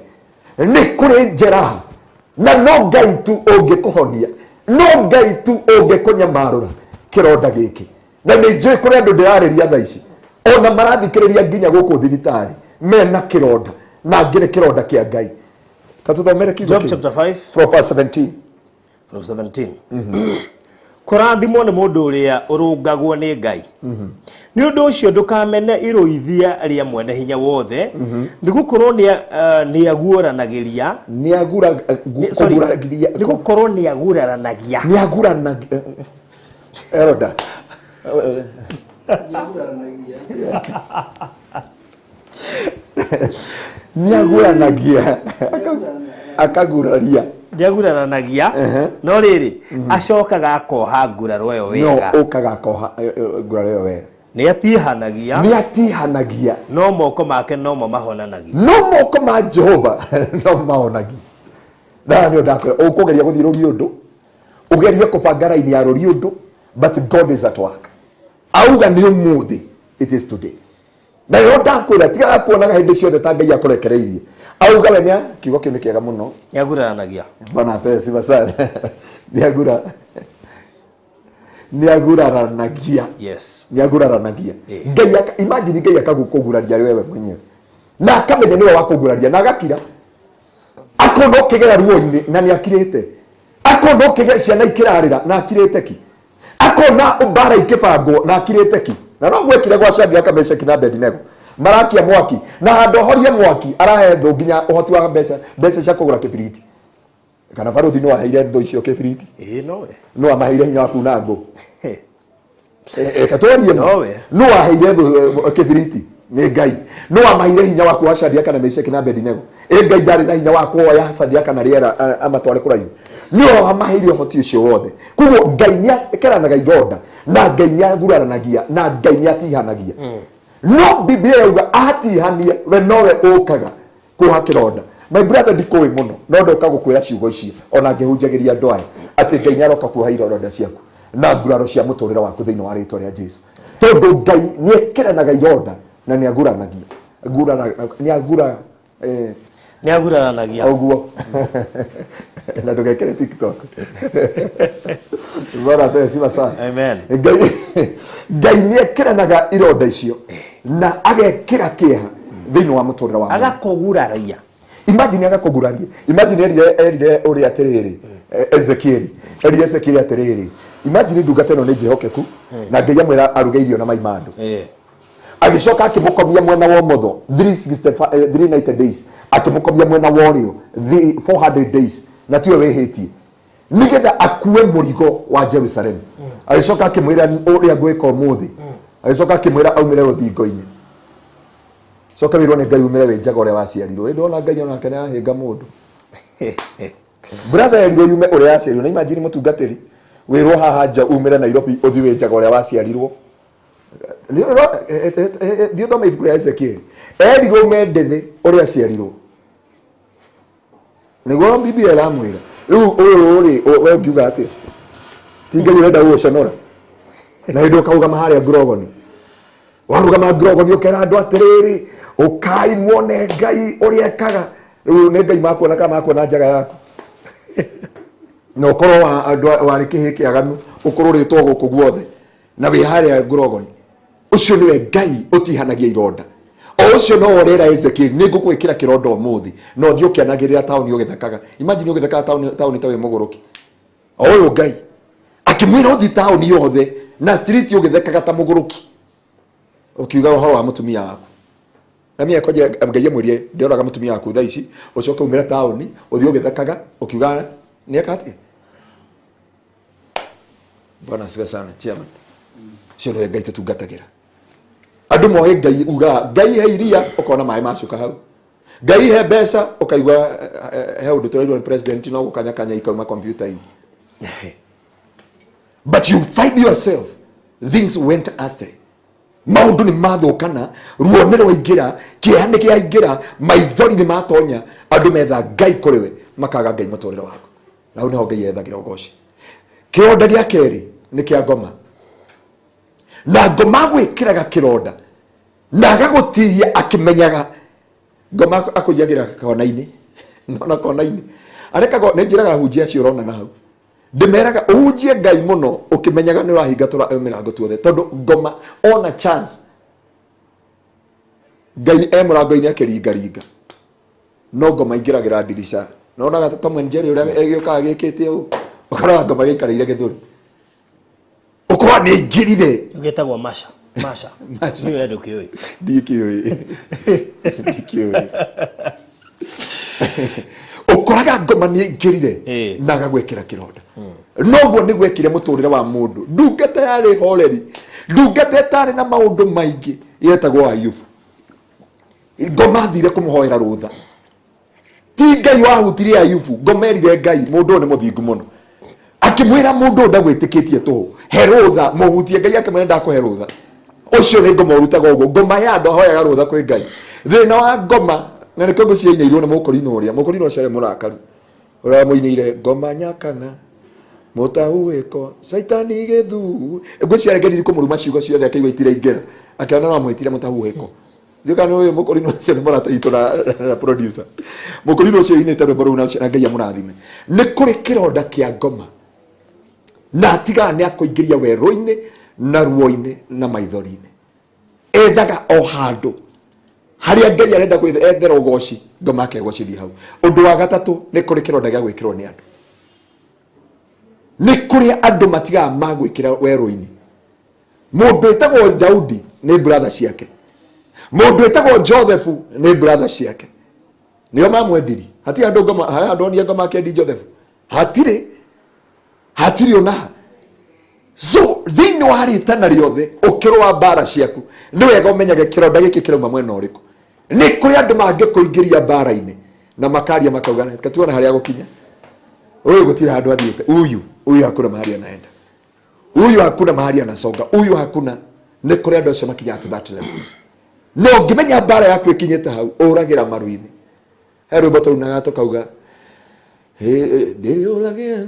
nĩ kũrĩ njeraha na no Ngai tu ũngĩkũhonia no Ngai tu ũngĩkũnyamarũra kĩronda gĩkĩ. Na nĩ njũĩ kũrĩ andũ ndĩrarĩria thaa ici ona marathikĩrĩria nginya gũkũ thibitarĩ mena kĩronda na ngĩrĩ kĩronda kĩa Ngai. Ta tũthomere kiugo Job chapter 5 from verse 17. from 17. Kũrathimwo nĩ mũndũ ũrĩa ũrũngagwo nĩ Ngai. Nĩ ũndũ ũcio ndũkamene irũithia rĩa mwene hinya wothe, nĩgũkorwo nĩaguũranagĩria nĩgũkorwo nĩaguraranagia Eroda nĩaguranagia akaguraria ndiaguraranagia no rĩrĩ acokaga akoha nguraro ĩyo wega no ũkaga akoha nguraro ĩyo wega nĩatihanagia no moko make no mahonanagia no moko ma Jehova no mahonagia. Na nĩ ndakora ũkũgeria gũthiĩ rũri ũndũ ũgerie kũbanga raini ya rũri ũndũ, but God is at work. Auga nĩ ũmũthĩ, it is today. Na nĩ ndakwĩra tiga kuonaga hĩndĩ ciothe ta Ngai akũrekereirie. Auga we nĩa kiugo kĩu nĩ kĩega mũno. Nĩaguraranagia. Bwana pesi basana. Nĩaguraranagia. Yes. Nĩaguraranagia. Ngai imagine Ngai akagũkũguraria wewe mwenyewe. Na akamenya nĩwe wakũguraria na agakira. Akona ũkĩgera ruo-inĩ na nĩakirĩte. Akona ũkĩgera ciana ikĩrarĩra na akirĩte ki. Akona mbara ikĩbangwo na akirĩte ki. Na no gwekire gwa Shadraka, Meshaki na Abedinego. Marakia mwaki na handũ horie mwaki arahe thũ nginya ũhoti wa mbeca cia kũgũra kĩbiriti. Kana barũthi no aheire thũ icio kĩbiriti. No amaheire hinya wa kuna ngũ. Katwarie no aheire thũ kĩbiriti nĩ Ngai. No amaheire hinya wa kuoya Shadraka na Meshaki na Abedinego. Ngai ndarĩ na hinya wa kuoya Shadraka na rĩera amatware kũraihu. No amaheire ũhoti ũcio wothe. Kuoguo Ngai nĩakeranaga ironda na Ngai nĩaguraranagia na Ngai nĩatihanagia. No Biblia yauga atihania we nowe ũkaga kuoha kĩronda. My brother ndikũĩ mũno no ndoka gũkwĩra ciugo icio ona ngĩhunjagĩria andũ aya atĩ Ngai nĩaroka kuoha ironda ciaku na nguraro cia mũtũrĩre waku thĩinĩ wa rĩĩtwa rĩa Jesũ. Tondũ Ngai nĩekeranaga ironda na nĩaguranagia. Nĩaguraranagia ũguo. Na ndũgekĩre TikTok. Bwana pesi sana. Amen. Ngai nĩekeranaga ironda icio na agekĩra kĩeha thĩinĩ wa mũtũrĩre wa agakũguraria. Imagine agakũguraria. Imagine erire ũrĩa atĩrĩrĩ Ezekieli atĩrĩrĩ. Imagine ndungata ĩno nĩ Jehokeku na Ngai amwĩra aruge irio na mai mandũ. Agicoka akĩmũkomia mwena wa ũmotho 390 days, akĩmũkomia mwena wa ũrĩo 400 days, na tiwe wĩhĩtie nigetha akue mũrigo wa Jerusalem. Agicoka akĩmwĩra ũrĩa ngwĩka ũmũthĩ. Agicoka akĩmwĩra aumĩre rũthingo-inĩ. Coka wĩrwo nĩ Ngai umĩre wĩ njaga ũrĩa waciarirwo. Ndona Ngai onake nĩahĩnga mũndũ. Brother erirwo yume ũrĩa yaciarirwo. Na imagine mũtungatĩri wĩrwo haha nja umĩre Nairobi ũthiĩ wĩ njaga ũrĩa waciarirwo. Thiĩ thome ibuku rĩa Ezekieli. Erirwo mendethi ũrĩa aciarirwo. Nĩguo Biblia ĩramwĩra. Rĩu ũyũ we ngiuga atĩ ti Ngai ũrenda gũgũconora. Na hĩndĩ ũkarugama harĩa ngurogoni. Warugama ngurogoni ũkera andũ atĩrĩrĩ ũkai muone Ngai ũrĩa ekaga. Rĩu nĩ Ngai makuona kana makuona njaga yaku. Na ũkorwo warĩ kĩhĩ kĩaganu ũkorwo rĩtwo gũkũ guothe na wĩ harĩa ngurogoni. Ucio niwe Ngai ũtihanagia ironda. O ucio no orera Ezekiel nĩ ngũkwĩkĩra kĩronda ũmũthĩ no thiĩ ũkĩanagĩrĩra taũni ũgĩthakaga. Imagine ũgĩthakaga taũni ta wĩ mũgũrũki. O ũyũ Ngai akĩmwĩra ũthiĩ taũni yothe na street ũgĩthakaga ta mũgũrũki. Ũkiuga ũhoro wa mũtumia waku. Na mie koje Ngai amwĩrie ndĩroraga mũtumia waku thaa ici ũcoke umĩra taũni ũthiĩ ũgĩthakaga ũkiuga nĩeka atĩa. Bwana asifiwe sana chairman. Cio nĩwe Ngai tũtungatagĩra. Andũ moe Ngai uga Ngai he iria ũkona maĩ macuka hau. Ngai he mbeca ũkaigua he ũndũ tũraigua ni president no gũkanyakanya ikauma computer-inĩ. But you find yourself things went astray. Maũndũ nĩ mathũkana, ruo nĩ rwaingĩra, kĩeha nĩ kĩaingĩra, maithori nĩ matonya, andũ metha Ngai kũrĩ we makaga Ngai mũtũrĩre waku. Na hau nĩho Ngai ethagĩra ũgoci. Kĩronda gĩa kerĩ nĩ kĩa ngoma. Na ngoma gwĩkĩraga kĩronda na agagũtihia akĩmenyaga. Ngoma akũigagĩra kona-inĩ. Nona kona-inĩ. Arekaga nĩ njĩraga hunjia acio ũrona na hau. ndimeraga unjie Ngai muno ukimenyaga ni urahinga mirango tuothe tondu ngoma ona chance Ngai murango-ini akiringaringa no ngoma ingiragira ndirisha nonaga Tom and Jerry uria egiokaga gikite u ukaraga ngoma gikareire githuri ukwa ni ngirire Ugetagwo Masha ni wewe ndukioi ndikioi ukoraga ngoma ni ngirire na gagwekira kironda noguo ni gwekire muturire wa mundu ndungata yari horeri ndungata tari na maundu maingi yetagwo Ayubu ngoma thire kumuhoera rutha ti Ngai wahutirie Ayubu ngoma erire Ngai mundu ni muthingu muno akimwira mundu ndagwitikitie tu herutha muhutie Ngai akimwira ndakuhe rutha ucio ni ngoma urutaga uguo ngoma ya ndo hoyaga rutha kwi Ngai thina wa ngoma na nä kongo ciainäirwo nä måkorino å rä a måkorino å ciarä må rakaru å rä måinäire ngoma nyakana må tahuä ko caitani gä thu ngå ciaregeriri kå må ruma ciugo ciothe akä igua itire ingä ra akä ona mwä tire må tahuä ko thiåkana å yå må korino å cio nä må rataitå na må korino å cio inä te rwä mbo rå u na Ngai amå rathime nä kå rä kä ronda kä a ngoma na atigaga nä akå ingä ria werå-inä na ruo-inä na maithori-inä ethaga o handå haria Ngai arenda gwethera ugoci ngoma akegocithia hau undu wa gatatu ni kuri kironda gia gwikirwo ni andu ni kuri andu matigaga magwikira weru-ini mundu etagwo Daudi ni brother ciake mundu etagwo Josephu ni brother ciake nio mamwendiri hati andu ngoma andu onia ngoma akendi Josephu hatiri ona so thini wa ritana riothe ukirwa mbara ciaku ni wega umenyage kironda giki kirauma mwena uriku ni kuri andu mangikuingiria mbara-ini na makaria makaugana katuona haria gukinya uyu gutira handu athiite uyu hakuna mahali anaenda uyu hakuna mahali anasonga uyu hakuna ni kuri andu acio makinya to that level no ngimenya mbara yaku ikinyite hau uragira maru-ini he rwimbo turunaga tukauga ndiriuragira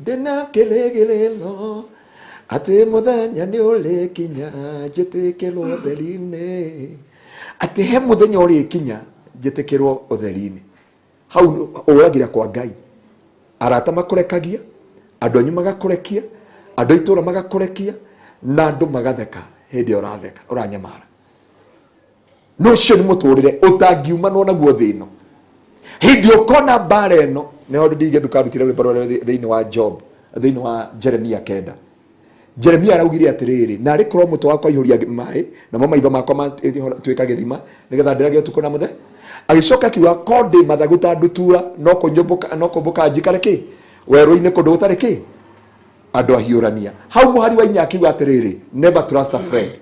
ndina kiregiriro ati muthenya ni uri kinya njitikirwo theri-ini ati he muthenya uri kinya njitikirwo utheri-ini hau uragira kwa Ngai arata makurekagia andu anyu magakurekia andu itura magakurekia na andu magatheka hindi uratheka uranyamara no cio ni muturire utangiumanwo naguo thino hindi ukona mbara ino niho ndigethukandutire rwimbo thiini wa Job thiini wa Jeremia 9 Jeremia araugire atiriri na ari korwo muto wakwa ihuria mai na mo maitho makwa matwika githima nigetha ndirage utuko na muthe agicoka kiuga konde mathaguta ndutura no kumbuka njikare ki weru-ini kundu gutari ki andu ahiurania hau muhari wa inya akiuga atiriri never trust a friend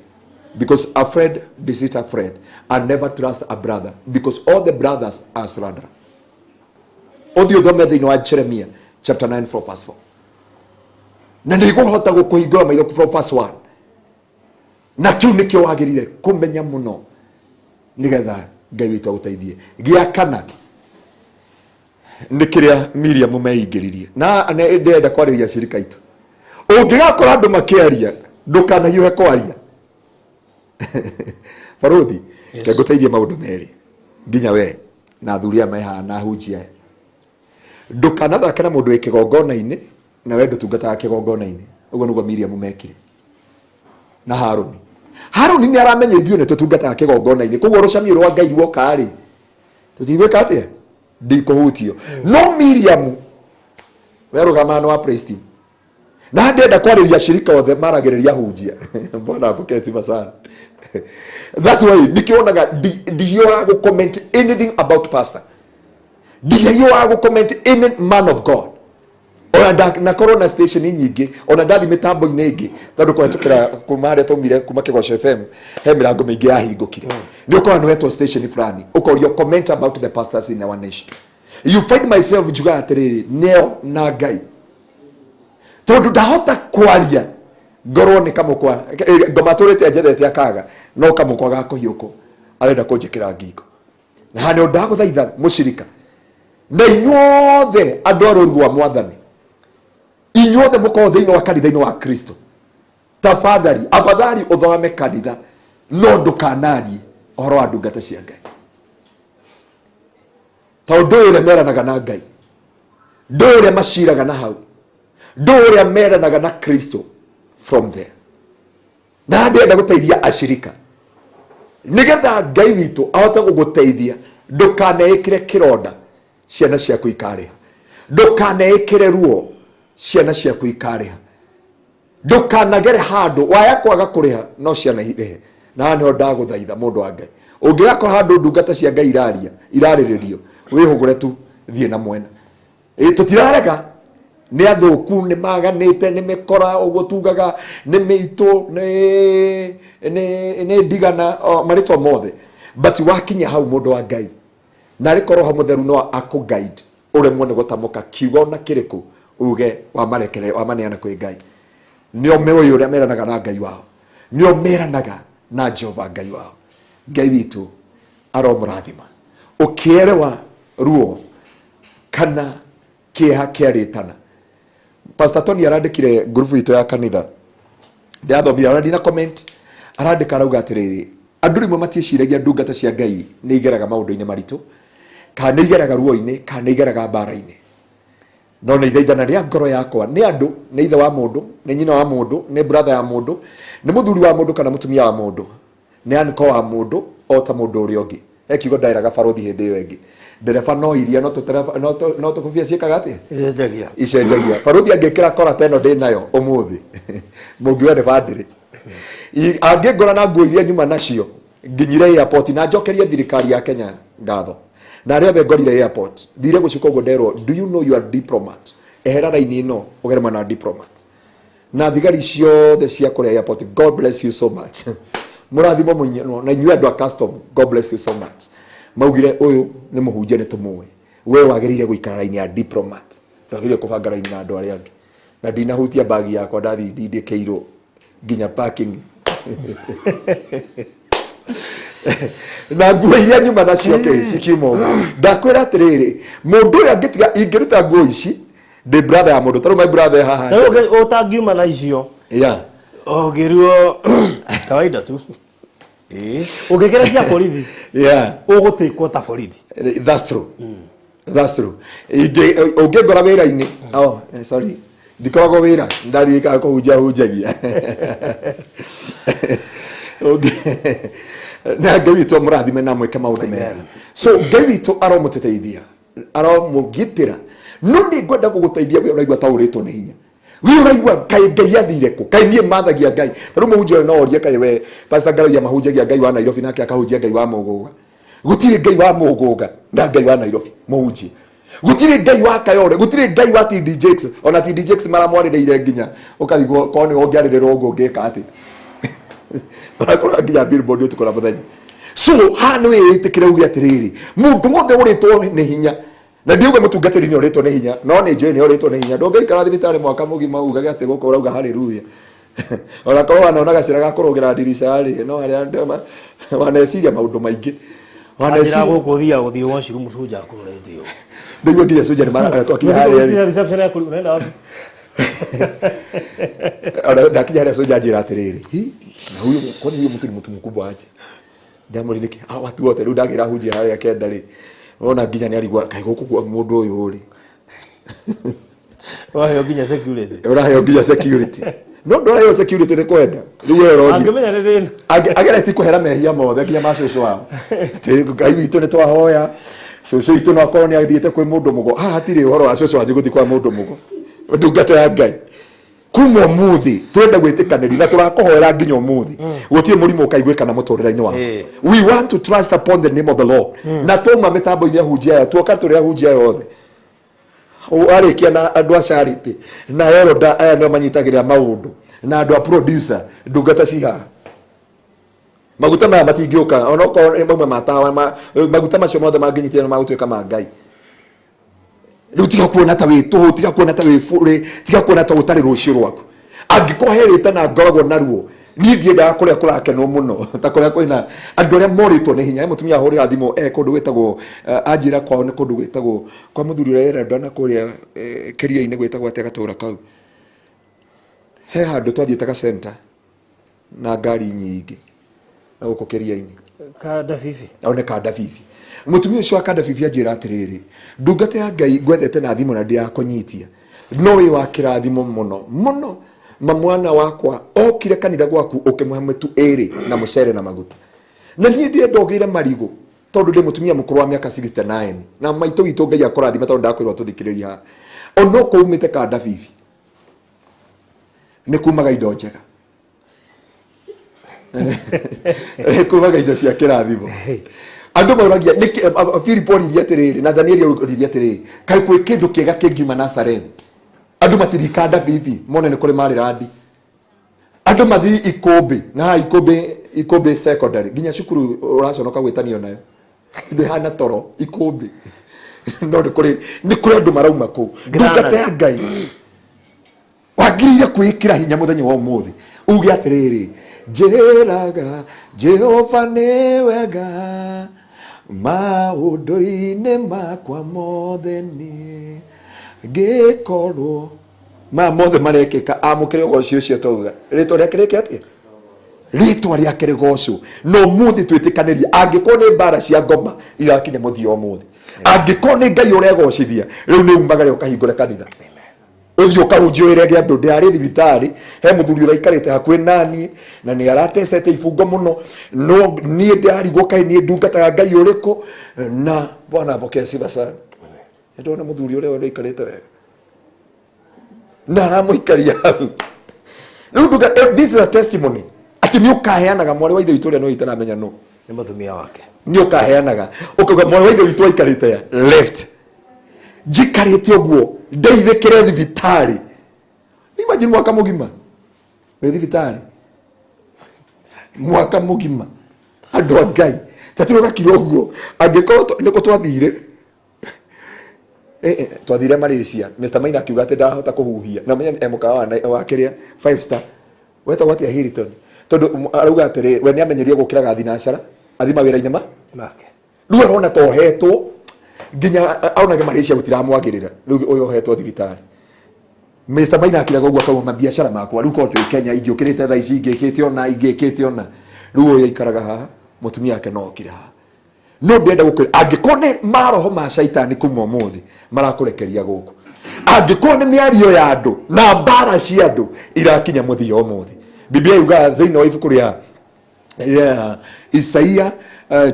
because a friend deceives a friend and never trust a brother because all the brothers are slanderer. Odio thome thiini wa Jeremia chapter 9 from verse 4 na niguhota gukuhingura maitho from verse 1 na kiu nikio wagirire kumenya muno nigetha Ngai witu aguteithie gia kana nikiria Miriam meingiririe na ndenda kwariria shirika itu ungigakora andu makiaria ndukanahiuhe kwaria Faruthi ke guteithie maundu meri nginya we na thuria meha na hunjia ndukanathaka na mundu ikigongona-ini na we ndutungataga kigongona-ini uguo niguo Miriam mekire na Haruni ni aramenya ithuĩ nĩ tutungataga kigongona-ini koguo rucamio rwa Ngai ruoka ri tutigwika atia ndikuhutio no Miriam we rugamano wa praise team na ndenda kwariria shirika othe maragiriria hunjia mbona apoke sifa sana that's why nikionaga ndiyo go comment anything about pastor ndiyo go comment any man of God ona na corona station nyingi ona ndathi mitambo-ini ingi tondu kwetukira kumaria tumire kuma Kigosho FM he mirango mingi yahingukire ni ukora nwetwo station fulani ukorio comment about the pastors in our nation you find myself juga atiriri neo na Ngai tondu ndahota kwaria ngorwo ni kamukwa ngoma turite njethete akaga no kamukwa ga kuhiuko arenda kunjikira ngingo na hani ndaguthaitha mushirika na inyuothe andu arurwa mwathani inyuothe muko thiini wa kanitha-ini wa Kristo tafadhali afadhali uthome kanitha no ndukanarie uhoro wa ndungata cia Ngai tondu uyu remeranaga na Ngai ndore maciraga na hau ndore meranaga na Kristo from there na ndenda guteithia ashirika nigetha Ngai witu ahota guguteithia ndukaneikire kironda ciana ciaku ikariha ndukaneikire ruo ciana ciaku ikariha ndukanagere handu waya kwaga kuriha no ciana irehe na niho ndaguthaitha mundu wa Ngai ungirako handu ndungata cia Ngai irariririo wihugure tu thie na mwena tutirarega ni athuku ni maganite ni mikora uguo tugaga ni miito ni ndigana maritwa mothe but wakinya hau mundu wa Ngai na rikoro ha mutheru no akuguide uremwo ni gutamuka kiugo na kiriku uge wa marekere wa maneana kwi Ngai nio mewe uria meranaga na Ngai wao nio meranaga na Jehova Ngai wao Ngai witu aromurathima ukierewa ruo kana kieha kiaritana Pastor Tony arandikire group itu ya kanitha ndathomira arandina comment arandika rauga atiriri andu rimwe matieciragia ndungata cia Ngai ni igeraga maundu-ini maritu kana igeraga ruo-ini kana igeraga mbara-ini no ni ithaithana ria ngoro yakwa ni andu ni ithe wa mundu ni nyina wa mundu ni brother ya mundu ni muthuri wa mundu kana mutumia wa mundu ni anko wa mundu o ta mundu uria ungi ekiugo ndairaga baruthi hindi iyo ingi ndereba no iria no tukubia ciekaga atia icenjagia baruthi angikira kora teno ndi nayo umuthi mungiwa ni bandiri angingora na nguo iria nyuma nacio nginyire airport na njokerie thirikari ya Kenya ngatho na ria the ngorire airport thire gucuka ugo nderwo do you know you are diplomat ehera raini ino ugerema na diplomat na thigari ciothe cia kure airport God bless you so much murathimo munyano na inyuĩ andũ a custom God bless you so much maugire ũyũ nĩ mũhunjia nĩ tũmũĩ we wagĩrĩire gũikara raini ya diplomat wagĩrĩire kũbanga raini na andũ arĩa angĩ na ndinahutia bagi yakwa ndindĩkĩirwo nginya parking na nguo iria nyuma nacio cikiuma ndakwĩra atĩrĩrĩ mũndũ ũyũ angĩtiga ingĩruta nguo ici ndĩ brother ya mũndũ tarũ my brother haha ũtangiuma na icio Ogeruo kawaida tu. Ungekera cia borithi. Ugutikwo ta borithi. That's true. That's true. Ungengora wira-ini. Oh, sorry. Ndikoragwo wira. Ndarika kuhunjagia. Na Ngai witu murathime na mweke maundu mega. So Ngai witu aromuteithia. Aromugitira. No ni ngwenda guguteithia we uraigua ta uritwo ni hinya. We uraigua Ngai athire ku Ngai nie mathagia Ngai taru muhunjia no orie Ngai we pastor Ngaroia mahunjagia Ngai wa Nairobi nake akahunjia Ngai wa Muguga gutire Ngai wa Muguga na Ngai wa Nairobi muhunjia gutire Ngai wa Kayore gutire Ngai wa TDJX ona TDJX maramwarire nginya ukarigwo kone ongiarirwo ngo ngeka ati barakora nginya billboard utukora muthenya so hano itikire ugi atiriri mundu wothe uritwo ni hinya na ndiuga mutungatiri ni uritwo ni hinya no ni njui ni uritwo ni hinya ndungaikara thibitari mwaka mugima ugage ati guko urauga haleluya ona kwa wana ona gacira gakurugira diricari no aria ndema waneciria maundu maingi waneciria gukuthia guthio washuru musuja kurethio ndigwa nginya soja ni mara twakinya hali reception ya unaenda wapi ana ndakinya hali soja njira atiriri na huyo kwani huyo mtu mkubwa aje ndamuririke watu wote riu ndagira hujia hali akenda ri ona nginya ni arigwa kai guku mundu uyu uri wahe nginya security urahe nginya security no ndore security ni kwenda riu ero angemenya ni thina agera ti kuhera mehia mothe nginya macucu wao ti Ngai witu ni twahoya cucu itu no akorwo ni athiite kwi mundu mugo hatiri uhoro wa cucu wanyu guthi kwa mundu mugo ndungata ya Ngai kuma muthi twenda gwitikaniri na turakohoera nginya muthi gutie murimo ukaigwika na muturira-ini wako we want to trust upon the name of the Lord na tuma mitambo-ini ahunjia aya tuoka turi ahunjia yothe arikia na andu a charity na eroda aya no manyitagirira maundu na andu a producer ndungata ciha maguta maya matingiuka ona ko mamwe matawa maguta macio mothe manginyitira magutwika ma Ngai riu tiga kuona ta witu tiga kuona ta wifuri tiga kuona ta utari rucio rwaku angikoherete na ngoragwo naruo ni ndienda kuria kurakenwo muno ta kuria kwina andu aria moritwo ni hinya mutumia ahurira thimo kundu gwitagwo anjira kwao ni kundu gwitagwo kwa muthuri uria era ndana kuria kiria-ini gwitagwo atia gatura kau he handu twathiite ka center na ngari nyingi na guko kiria-ini ka Davivi one ka Davivi mutumia ucio akanda bibia njira atiriri ndungata ya Ngai ngwethete na thimo na ndia kunyitia no wi wa kirathimo muno mwana wakwa okire kanitha gwaku ukimwe metu eri na mucere na maguta na nie ndie ndogire marigo tondu ndi mutumia mukuru wa miaka 69 na maito gitu Ngai akorathima tondu ndakwirwo tuthikiriria ha ono ko umite kanda bibi ni kumaga indo njega kumaga indo cia kirathimo andu mauragia Filipo riria atiriri na Danieli riria atiriri kai kwi kindu kiega kingiuma Nazareth andu matirikanda bibi mone ni kuri mari radi andu mathi ikumbi na ikumbi secondary ginya cukuru uraconoka gwitanio nayo ndi hana toro ikumbi no ni kuri andu marauma ku ndungata ya Ngai wagirire kwikira hinya muthenya wa umuthi uge atiriri jeraga Jehova ni wega maundu-ini makwa mothe ni gikorwo mothe marekika amukire gocio ucio tuga ritwa riake riki atia ritwa riake rigoco no muthi twitikaniria angiko ni mbara cia ngoma irakinya muthio muthi angiko ni Ngai uregocithia riu ni umagare ukahingure kanitha uthio kahunjire gia andu ndiari thibitari he muthuri uraikarite hakwi nani na ni aratecete ifungo muno no ni ndiarigwo kai ni ndungata Ngai uriku na bwana boke siba sana ndona muthuri ule uraikarite wega na ramuikaria nduga this is a testimony ati ni ukaheanaga mwari wa ithe witũ ũrĩa no itaramenya no ni mutumia wake ni ukaheanaga ukauga mwari wa ithe witũ aikarite ya left jikarite uguo ndeithikire thibitari imagine mwaka mugima we thibitari mwaka mugima andu a Ngai tatiroga kiroguo angiko niko twathire twathire Malaysia Mr. Maina akiuga ati ndahota kuhuhia na menya mukawa wa kiria 5 star weta wati ya Hilton tondu arauga atiri we ni amenyeria gukira gathi na cara athima wira-ini make riu arona tohetwo ginya aonage Malaysia gutiramwagirira riu uyu hetwo thibitari Mr. Maina akiraga uguo akauma mabiacara makwa riu kotu Kenya ingiukirite thaa ici ingikite ona riu uyu ikaraga ha mutumia yake no kira no ndenda gukwira angikone maroho ma shaitani kumwa muthi marakurekeria guku angikone miario ya andu na mbara cia andu irakinya muthio muthi Biblia yuga thina wa ibuku ria Isaiah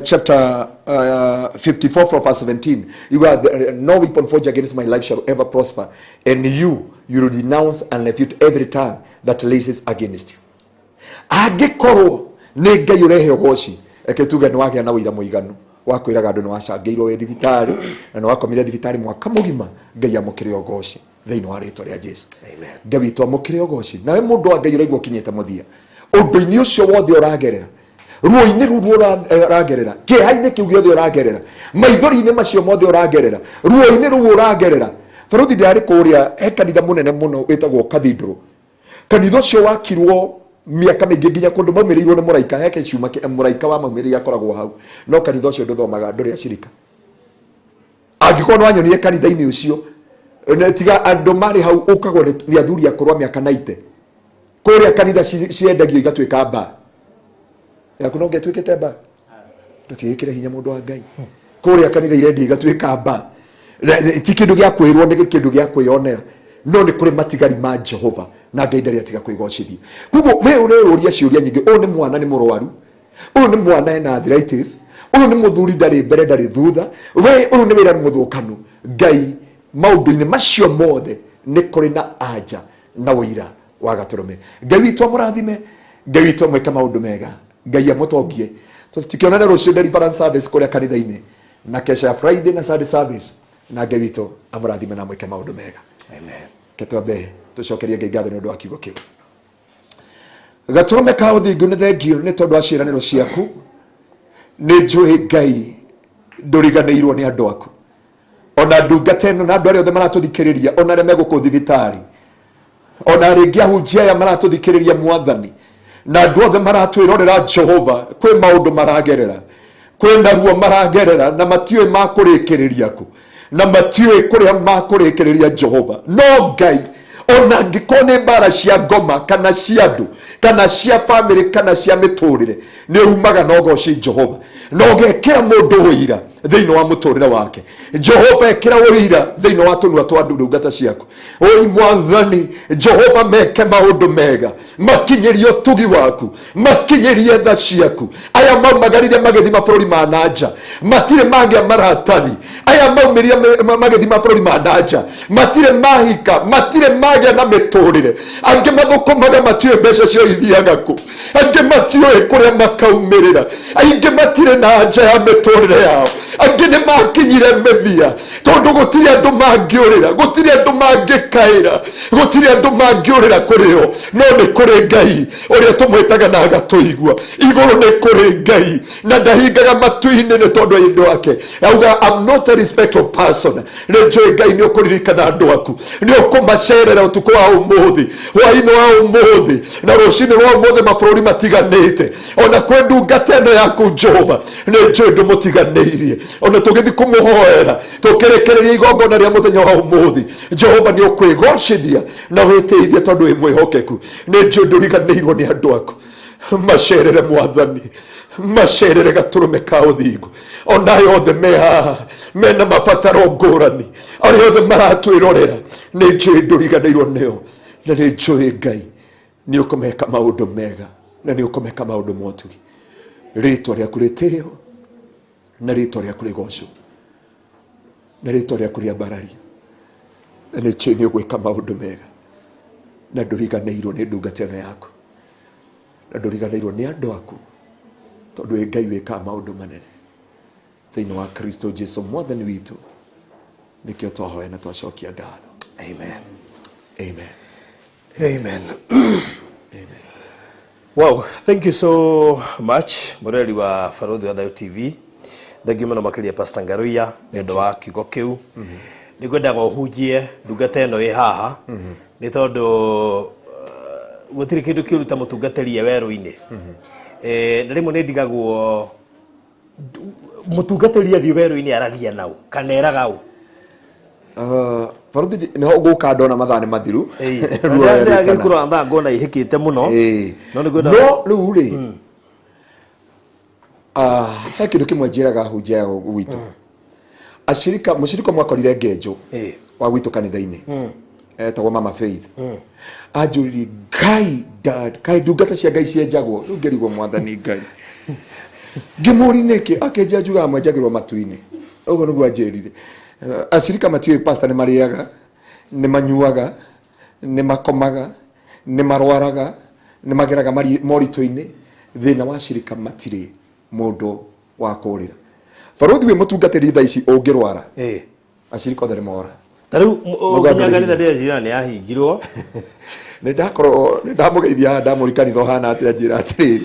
chapter 54 from verse 17 you got no weapon forged against my life shall ever prosper and you will denounce and refute every tongue that raises against you angikoro ni Ngai urehe ugoci eketuga ni wagia na wira muiganu wakwiraga andu ni wacangeirwo we thibitari na ni wakomire thibitari mwaka mugima Ngai amukire ugoci thĩinĩ wa rĩtwa rĩa Jesu amen Ngai witũ amukire ugoci nawe mundu wa Ngai uraigua kinyete muthia undu-ini ucio wothe uragerera ruo-ini ruru uragerera kiha-ini kiu giothe uragerera maithori-ini macio mothe uragerera ruo-ini ruu uragerera baruthi ndari kuria he kanitha munene muno witagwo Cathedral kanitha ucio wakirwo miaka mingi nginya kundu maumirirwo ni muraika heke ciuma muraika wa maumiriria akoragwo hau no kanitha ucio nduthomaga nduri acirika angikorwo wanyonire kanitha-ini ucio tiga andu mari hau ukagwo ni athuri akorwa miaka 90 kuria kanitha ciendagio igatuika ba yaku no ngetwikite ba tukikire hinya mundu wa Ngai kuria kanitha irendi igatuika ba ti kindu gia kwirwo ni kindu gia kwionera no ni kuri matigari ma Jehova na Ngai ndari atiga kwigocithia kugo we ureruria ciuria nyingi u ni mwana ni murwaru u ni mwana ena arthritis u ni muthuri ndari mbere ndari thutha we u ni wira muthukanu Ngai maundu-ini macio mothe ni kuri na anja na wira wa gaturume Ngai witũ amurathime Ngai witũ amwĩke maundu mega Ngai amutongie tukionana rucio deliverance service kuria kanitha-ini na kesha Friday na Sunday service na Ngai witũ amurathime na amwĩke maundu mega amen ketwambe tucokerie Ngai ngatho ni undu wa kiugo kiu gaturume ka uthingu ni thengio ni tondu wa ciĩranĩro ciaku ni njui Ngai ndũriganĩirwo ni andu aku ona ndungata ĩno na andu arĩa othe maratuthikĩrĩria ona arĩa megũkũ thibitari ona rĩngĩ ahunjia aya maratuthikĩrĩria mwathani na andu othe maratwĩrorera Jehova kwĩ maũndũ maragerera kwĩna ruo maragerera na matiũĩ makũrĩkĩrĩria ku na matiũĩ kũrĩa makũrĩkĩrĩria Jehova no Ngai ona angĩkorwo nĩ mbara cia ngoma kana cia andũ kana cia bamĩrĩ kana cia mĩtũrĩre nĩ umaga na ũgoci Jehova na ũgekĩra mũndũ ũira thiini wa muturire wake. Jehova ekira urira thiini wa tunua twa ndungata ciaku. Oi Mwathani Jehova meke maundu mega, makinyirie utugi waku, makinyirie tha ciaku. Aya maumagarire magethi mabũrũri ma nanja matire magĩa maratani. Aya maumirie magethi mabũrũri ma nanja matire mahika, matire magĩa na mĩtũrĩre. Angĩ mathukumaga matiũĩ mbeca cio ithiaga kũ, angĩ matiũĩ kũrĩa makaumirĩra, aingĩ matire na nja ya mĩtũrĩre yao, angĩ nĩ makinyire mĩthia tondũ gũtirĩ andũ mangĩũrĩra, gũtirĩ andũ mangĩkaĩra, gũtirĩ andũ mangĩũrĩra kũrĩ o, no nĩ kũrĩ Ngai ũrĩa tũmwĩtaga na agatũigua. Igũrũ nĩ kũrĩ Ngai na ndahingaga matu-inĩ nĩ tondũ wa indo wake. Auga I'm not a respectful person. Nĩ njũĩ Ngai nĩ ũkũririkana andũ aku, nĩ ũkũmacerera ũtukũ wa ũmũthĩ, hwaĩ-inĩ wa ũmũthĩ na rũciinĩ rwa ũmũthĩ mabũrũri matiganĩte. Ona kwĩ ndungata ĩno yaku Jehova nĩ njũĩ ndũmũtiganĩirie. Ona tũgĩthiĩ kũmũhoera tũkĩrekereria igongona rĩa mũthenya wa ũmũthĩ, Jehova nĩ ũkwĩgocithia na wĩtĩithie tondũ wĩ mwĩhokeku. Nĩ njũĩ ndũriganĩirwo nĩ andũ aku. Macerere Mwathani, macerere gatũrũme ka ũthingu. Ona yothe me haha mena mabataro ngũrani, arĩa othe maratwĩrorera, nĩ njũĩ ndũriganĩirwo nĩo, na nĩ njũĩ Ngai nĩ ũkũmeka maũndũ mega na nĩ ũkũmeka maũndũ motugi. Rĩtwa rĩaku rĩtĩo na rĩtwa rĩaku rĩgocwo na rĩtwa rĩaku rĩambarario, na nĩ njũĩ nĩ ũgwĩka maũndũ mega na ndũriganĩirwo nĩ ndungata ĩno yaku, na ndũriganĩirwo nĩ andũ aku tondũ wĩ Ngai wĩkaga maũndũ manene thĩinĩ wa Kristo Jesu Mwathani witũ. Nĩkĩo twahoya na twacokia ngatho. Amen. Amen. Amen. Wow, thank you so much Mureri wa Barũthi wa Thayo TV. Thank you mũno makĩria Pastor Ngaruya nĩ ũndũ wa kiugo kĩu. Nĩ ngwendaga ũhunjie ndungata ĩno ĩ haha nĩ tondũ gũtirĩ kĩndũ kĩruta mũtungatĩri werũ-inĩ. Na rĩmwe nĩ ndigagwo mũtungatĩri athiĩ werũ-inĩ aragia nau kana eraga u. Barũthi nĩho ngũka ndona mathaa nĩ mathiru. Nĩ agĩkũra thaa ngona ihĩkĩte mũno. No rĩu rĩ he kĩndũ kĩmwe njĩraga hunjia gwitũ. Mũcirika mwakorire Ngenjo wa gwitũ kanitha-inĩ etagwo Mama Faith. Anjũririe Ngai dad, kai ndungata cia Ngai cienjagwo. Rĩu ngĩrigwo Mwathani Ngai, ngĩmũũria nĩkĩ, akĩnjĩra njugaga mwenjagĩrwo matu-inĩ. Ũguo nĩguo anjĩrire. Acirika matiũĩ pastor nĩ marĩaga, nĩ manyuaga, nĩ makomaga, nĩ marwaraga, nĩ mageraga moritũ-inĩ. Thĩna wa acirika matirĩ mũndũ wa kũũrĩra. Barũthi wĩ mũtungatĩri thaa ici ũngĩrwara, acirika othe nĩ mora. Tarĩu mũnyaganitha ndĩreciria nĩ yahingirwo. Nĩ ndamũgeithia ndamũri kanitha ũhana atĩa, njĩra atĩrĩrĩ,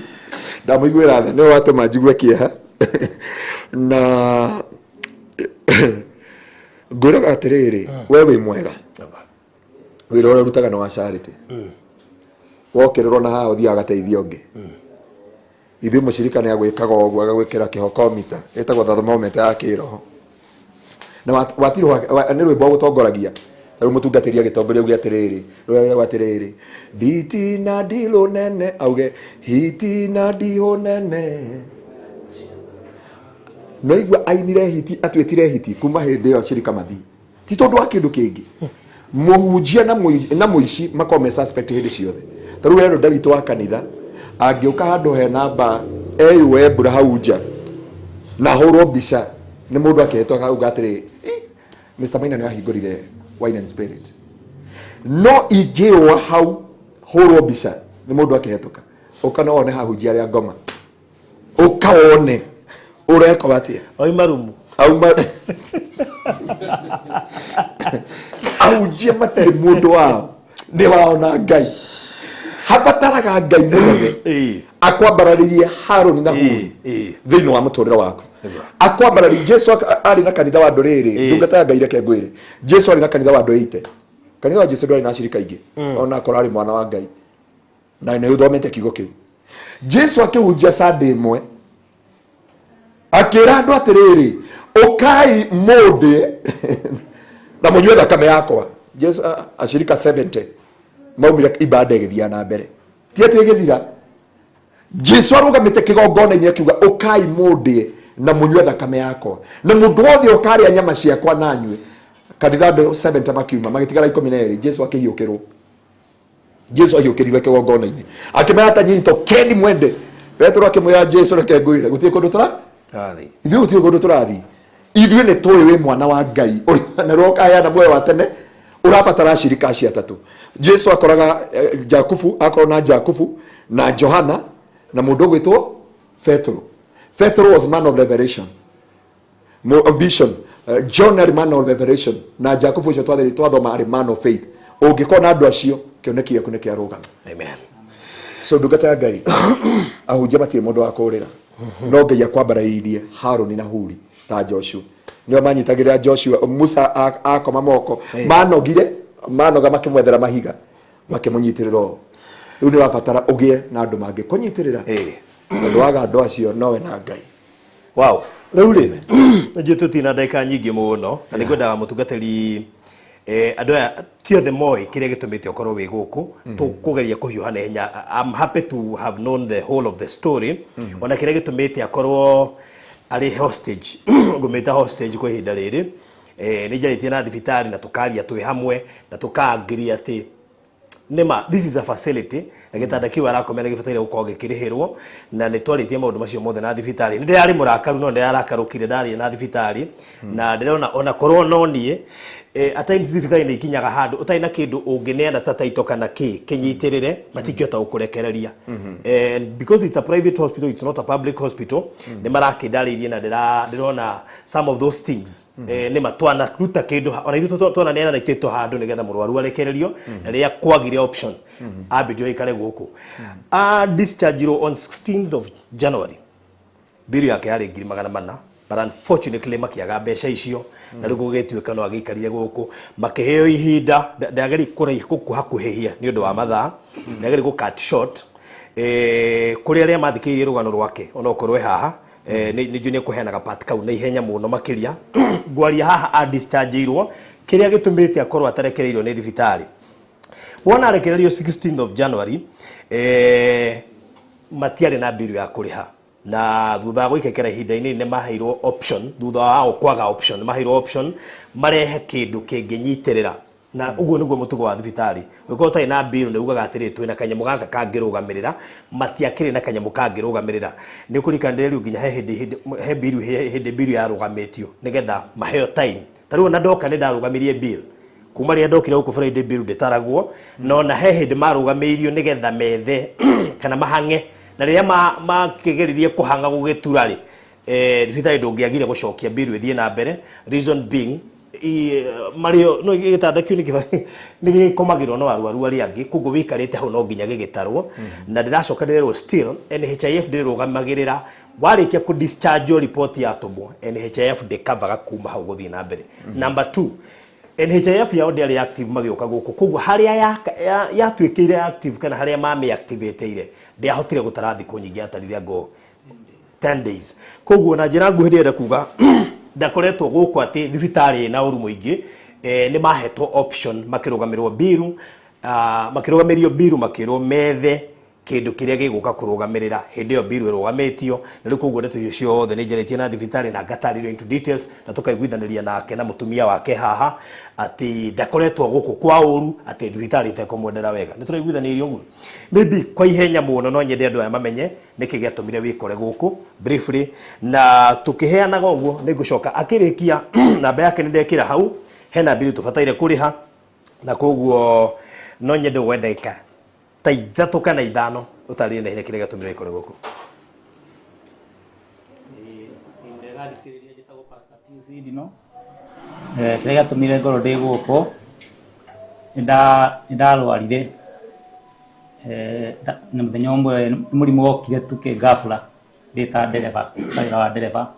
ndamũiguĩra tha, nĩwe watũma njigue kĩeha na ngwĩraga atĩrĩrĩ, we wĩ mwega, wĩra ũrĩa ũrutaga nĩ wa charity. Wokĩrĩrwo na haha ũthiaga gateithia ũngĩ. Ithuĩ mũcirika nĩ agwĩkaga ũguo, agagwĩkĩra kĩhokomita ĩtagwo thermometer ya kĩroho, na watirwo nĩ rwĩmbo gũtongoragia. Rĩu mũtungatĩri agĩtongoria uge atĩrĩrĩ, nditina ndilo nene, auge hitina ndiho nene. No igua ainire hiti, atuĩtire hiti kuma hĩndĩ ĩyo acirika mathi, ti tondũ wa kĩndũ kĩngĩ. Mũhunjia na mũici makome suspect hĩndĩ ciothe. Tarĩu wendo David wa kanitha angĩũka handũ he namba eyũe mbura hau nja na hũrwo mbica nĩ mũndũ akĩhetwo akauga atĩrĩ, Mr. Maina nĩ ahingũrire Wine and Spirit. No ingĩũa hau hũrwo mbica nĩ mũndũ akĩhetũka, ũka no one hahunjia arĩa ngoma, ũka one ũreka atĩa oima rumu ahunjia matarĩ mũndũ wao nĩ waona Ngai. Habataraga Ngai mũnene akwambararirie Harũni na Huri thĩinĩ wa mũtũrĩre waku. Akwambararirie Jesu arĩ na kanitha wa ndũrĩrĩ, ndungata ya Ngai reke ngwĩre, Jesu arĩ na kanitha wa ndũrĩte. Kanitha wa Jesu ndwarĩ na acirika aingĩ, ona akorwo arĩ mwana wa Ngai na nĩ ũthomete kiugo kĩu. Jesu akĩhunjia Sunday ĩmwe akĩra andũ atĩrĩrĩ, ũkai mũthĩ na mũnyue thakame yakwa. Jesu acirika 70 maumire ibada ĩgĩthiĩ na mbere, ti atĩ ĩgĩthira. Jesu arũgamĩte kĩgongona-inĩ akiuga ũkai mũndĩe na munywe thakame yakwa na mundu wothe ukaria nyama ciakwa na nyue kanitha 7 tamakiuma magitigara 12 Jesu akihiyukirwo Jesu ayukirirwe kigongona-ini akimata nyito keni mwende Petro akimwira Jesu reke ngwire gutie kundu Athi. ithuĩ gutie kundu turathi ithuĩ nĩ tũĩ wĩ mwana wa Ngai na rokaya na muoyo wa tene urabatara shirika cia tatu Jesu akoraga Jakubu akorona Jakubu na Johana na mundu gwitwo Petro. Petro was man of revelation, of vision. John was man of revelation. Na Jakubu ucio twathoma ari man of faith. Ungikona andu acio kioneki yaku niki arugama. Amen. So ndungata ya Ngai ahunjia matie mundu wa kurira. No Ngai akwambarairie Haruni na Huri ta Joshua. Nio manyitagirira Joshua Musa akoma moko manoga makimwethera mahiga makimunyitirira. Riu ni wabatara ugie na andu mangi kunyitirira. Ndu waga andu acio nowe na Ngai. Wow. Riu ri nje tutina ndeka nyingi muno na nikwendaga mutungatiri andu aya ti othe moi kiria gitumite okorwo wi guku tukugeria kuhiuhana hinya. I'm happy to have known the whole of the story. Ona kiria gitumite akorwo ari hostage ngumita hostage kwa ihinda riri ni njaritie na thibitari na tukaria twi hamwe na tukaangiria ati nema this is a facility na gitanda kiu arakomena gibataire gukorwo gikirihirwo na ni twaritie maundu macio mothe na thibitari ndi ari murakaru no ndi arakarukire ndari na thibitari na ndirona ona korwo no nie at times thibitari ni ikinyaga handu utaina kindu ungineana ta taito kana kinyitirire matikiota gukurekereria and because it's a private hospital, it's not a public hospital, ni marakindaririe na ndirona some of those things ni matwana ruta kindu ona ithu twana nena na ikito handu nigetha murwaru arekererio na ria kwagire option abidio ikare guku discharge on 16th of January biru yake yari 400 but unfortunately makiaga mbeca icio na rigo gituika no agikarie guku makiheo ihinda ndageri kuraiha guku hakuhehia ni undu wa mathaa ndageri gu cut short kuri aria mathikirie rugano rwake ona okorwe haha ni juni kuhenaga part kau na ihenya muno makiria ngwaria haha a discharge irwo kiria gitumite akorwo atarekereirwo ni thibitari wona arekererio 16th of January matiari na biru ya kuriha na thutha gwikekera ihinda-ini ne maheirwo option thutha wa kwaga option maheirwo option marehe kindu kinginyitirira na uguo niguo mutugo wa thibitari uko utai na biru ne ugaga atiri twina kanyamu gaka kangirugamirira matiakiri na kanyamu kangirugamirira ni kurikandirerio nginya he biru ya rugamitio nigetha maheo time tariu na ndoka ni ndarugamirie bill kuma ria ndokire guku Friday bill ndetaragwo no na he hindi marugamirio nigetha methe kana mahange na riria makigeririe kuhanga gugitura ri thibitari ndungiagire gucokia bill ithie na mbere reason being mario no gitanda kiu ni gikomagirwo no arwaru ari angi kugo wikarite hau no nginya gigitarwo na ndiracoka ndirwo still NHIF ndirugamagirira warikia ku discharge report ya tobo NHIF de cover kuma hau guthii na mbere number 2 NHIF ya odi active magioka guku kugo haria ya twikire active kana haria mame activate ire ndiahotire gutarathi kunyingi atariria go 10 days kugo na njira nguhirire kuga ndakoretwo guku ati thibitari na uru muingi ni mahetwo option makirugamirwo biru makirugamirio biru makirwo methe kindu kiria giguka kurugamirira hindi yo biru irugamitio na riku guo ndeto icio ciothe ni njaritie na thibitari na ngatarirwo into details na tukaiguithaniria nake na mutumia wake haha ati ndakoretwo guku kwa uru ati thibitari itekomwendera wega ni turaiguithanirio uguo maybe kwa ihenya muno no nyende andu aya mamenye niki giatumire wikore guku briefly na tukiheanaga uguo ni ngucoka akirikia namba yake ni ndekira hau hena biru tubataire kuriha na koguo no nyende gwendeka ta ithatu kana ithano utarire na hinya kiria gatumire ikore guku ndega thikiriria jitagwo Pastor Pius Dino kiria gatumire ngoro ndi guku ndarwarire na muthenya umwe murimu wokire tuke ghafla ndita dereva taira wa dereva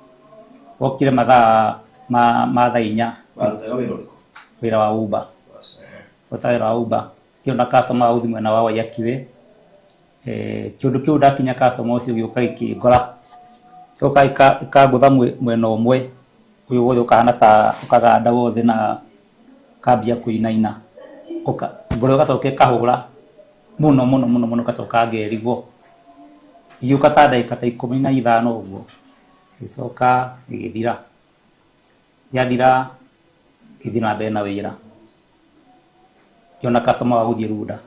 wokire mathaa ma thaa 4 warutaga wira uriku wira wa Uber utaira wa Uber kiona customer uthi mwena wa yakiwe kiundu kiu ndakinya customer ucio gioka ikingora gioka ikagutha mwena umwe uyu wothe ukahana ta ukaganda wothe na kambia kuinaina ngoro gacoke kahura muno gacoka ngerigwo gioka ta ndagika ta 15 uguo gicoka gigithira yathira githina mbere na wira kiona customer wa guthie runda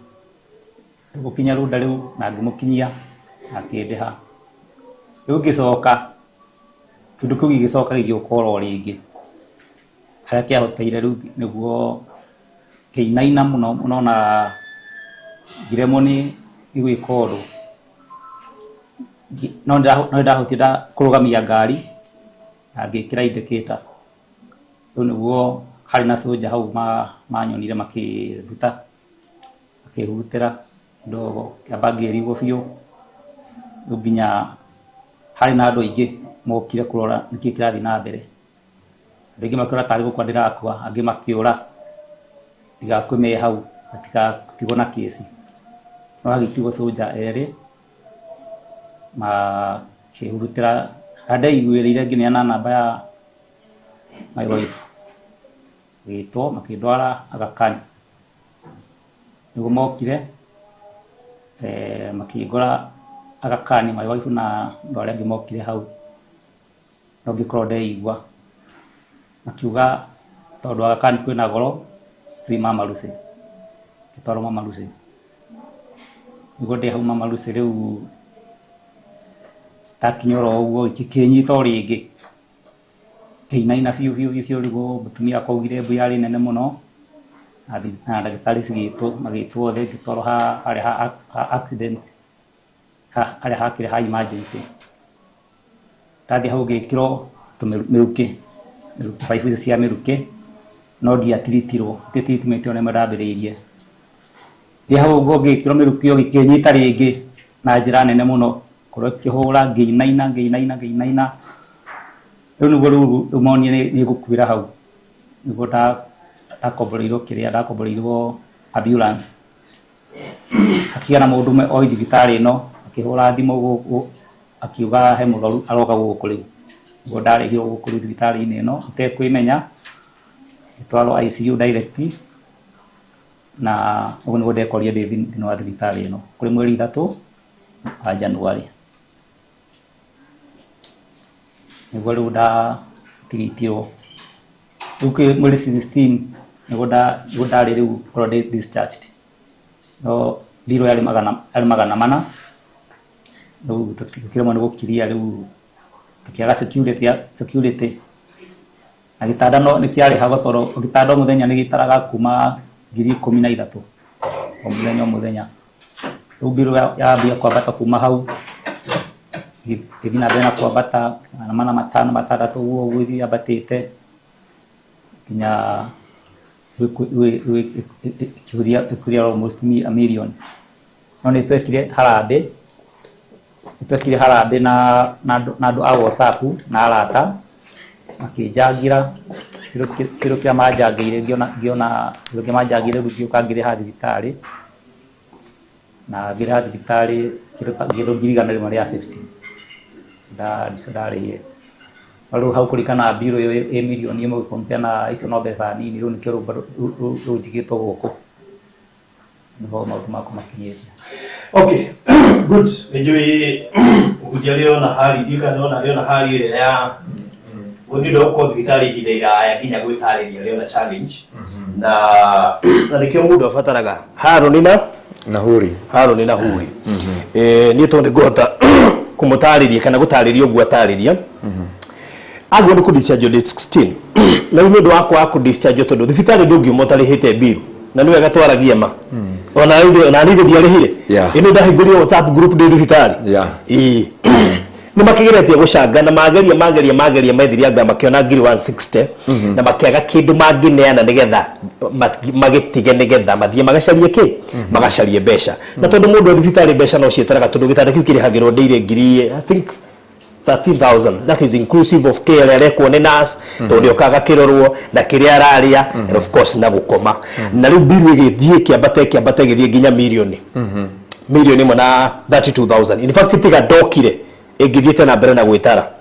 gukinya runda riu na ngimukinyia akindeha riu gicoka kindu kiu gigicoka gigiukoro ringi haria kiahoteire riu niguo kiinaina muno na giremoni igwika undu no ndahotira kurugamia ngari na ngikira indicator riu niguo hari na soja hau manyonire makiruta akihutira ndogo kiamba ngirigwo biu nginya hari na andu aingi mokire kurora niki kirathi na mbere andu aingi makira tari gukwa ndirakua angi makiura ndigakume hau tigwo na kesi no agitigo soja eri kihurutira ndaiguire nginya na namba ya my wife gitwo makindwara agakani niguo mokire makingora agakani my wife na ndwara ngi mokire hau no ngikorwo ndeigua makiuga tondu agakani kwina goro twi mama Lucy gitwaro mama Lucy niguo ndi hau mama Lucy riu akinyoro uguo ikinyito ringi kiinaina biu niguo mutumia akaugire mbu yari nene muno na ndagitari cigitwo magitwo othe ngitwaro ha accident haria hakire ha emergency ndathi hau ngikirwo tumiruki 5 icio cia miruki no ndiatiritirwo tititimete one marambiriirie ndi hau uguo ngikirwo miruki yo gikinyita ringi na njira nene muno korwo kihura ngiinaina riu niguo riu monie ni gukuira hau niguo ndakomboreirwo ambulance akiana mundu o thibitari no akihura thimu guku akiuga he mugaru aroka guku riu niguo ndarihirwo guku riu thibitari-ini ino itekwimenya itwaro ICU direct na uguo niguo ndekorire ndi thini wa thibitari ino kuri mweri 3 wa Januari niguo riu ndatiritirwo riu mweri 16 niguo ndari riu korwo ndi discharged no biro yari magana mana riu tukiremwo ni gukiria riu tukiaga security na gitanda no nikiari hago toro gitanda muthenya ni gitaraga kuma 13,000 o muthenya riu biro yambia kwambata kuma hau githina bena kwambata mana matandatu uguo gwithi abatite nginya kuria almost a million no ni twekire harambe na andu a WhatsApp na arata makijangira kiro kia majangire ngiona kiro majangire gukioka ngire ha thibitari na ngire ha thibitari kiro ngirigana rimwe ria 50 ndari riu hau kurikana biro yo milioni imwe kompia na icio no mbeca nini riu nikio riu njigitwo guku niho maundu mako makinyete. Okay, good. Nijui ujario na hali dika na hali ile ya unido kwa thibitari hinde iraya nginya gwitariria reo na challenge na nikio mundu afataraga Haruni na Huri ni tonde gota kumutariria kana gutariria ugu atariria agwo ndi ku discharge date 16 na ni ndo wako aku discharge tondu thibitari ndungi mutarihite biru na niwe gatwaragia ma ona nithe ndiarihire ino ndahingũrire WhatsApp group ndi thibitari ni makigeretie gucanga na mageria methiria anga makiona ngiri 160 na makiaga kindu mangineana nigetha magitige nigetha mathie magacarie magacarie mbeca na tondu mundu thibitari mbeca no cietaraga tondu gitanda kiu kirihagirwo ndeire ngiri I think 13,000 that is inclusive of care rekwo ni nurse tondu okaga kirorwo na kiria araria and of course na gukoma na riu biru igithie kiambate githie nginya milioni imwe na 32,000 in fact tiga dokire egithiete na mbere na gwitara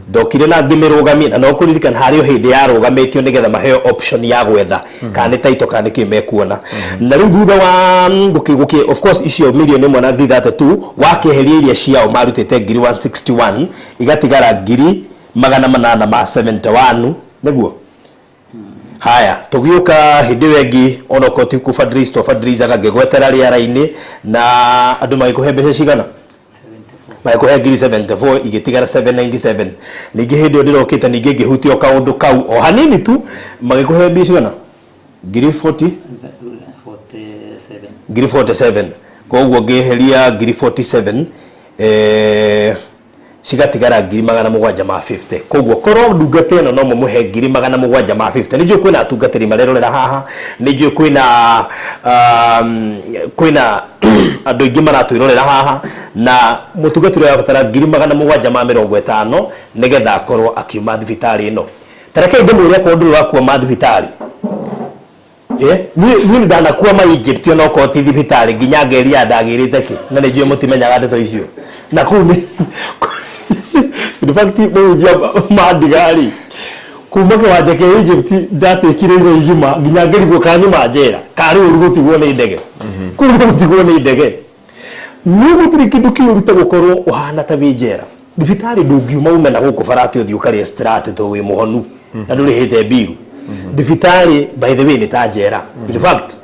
dokire na ngimirũgamia na no kuririkana hario hindi ya rũgamitio nigetha maheo option ya gwetha kana taito kana kimekuona na riu thutha wa guki of course icio milioni imwe na 32 wakeheria iria ciao marutite ngiri 161 igatigara ngiri magana manana ma 71 niguo. Haya tugiuka hindi wengi ona ko ti ku Fadris agagwetera riara-ini na andu magikuhe mbeca cigana 74 magikuhe ngiri 74 igitigara 797 ningi hindi ndirokite ningi ngihutio kaundu kau o hanini tu magikuhe mbeca cigana ngiri 47 ngiri 47 koguo ngiheria ngiri 47 cigatigara ngiri 750 koguo korwo ndungata ino no mumuhe ngiri 750 nijue kwina atungatiri marerorera haha nijue kwina andu ingi maratwirorera haha na mutungatiri yabatara ngiri 750 nigetha akorwo akiuma thibitari ino tareke ndimwire ko nduru wakua mathibitari ni ndanakuwa ma Egypt no ko ti thibitari nginya ngeria ndagirite ki na nijue mutimenyaga ndeto icio na kumi in fact mujia madigari kuma kwa wajake Egypt date kirego yima nginya ngerigwo kanyu majera kari urugutigwo ni ndege kuma urugutigwo ni ndege nugu tirikindu kiuruta gukorwo uhana ta bijera thibitari ndungiuma umena guku farati uthi ukari strat to wi muhonu na nduri hite biru thibitari by the way ni tajera in fact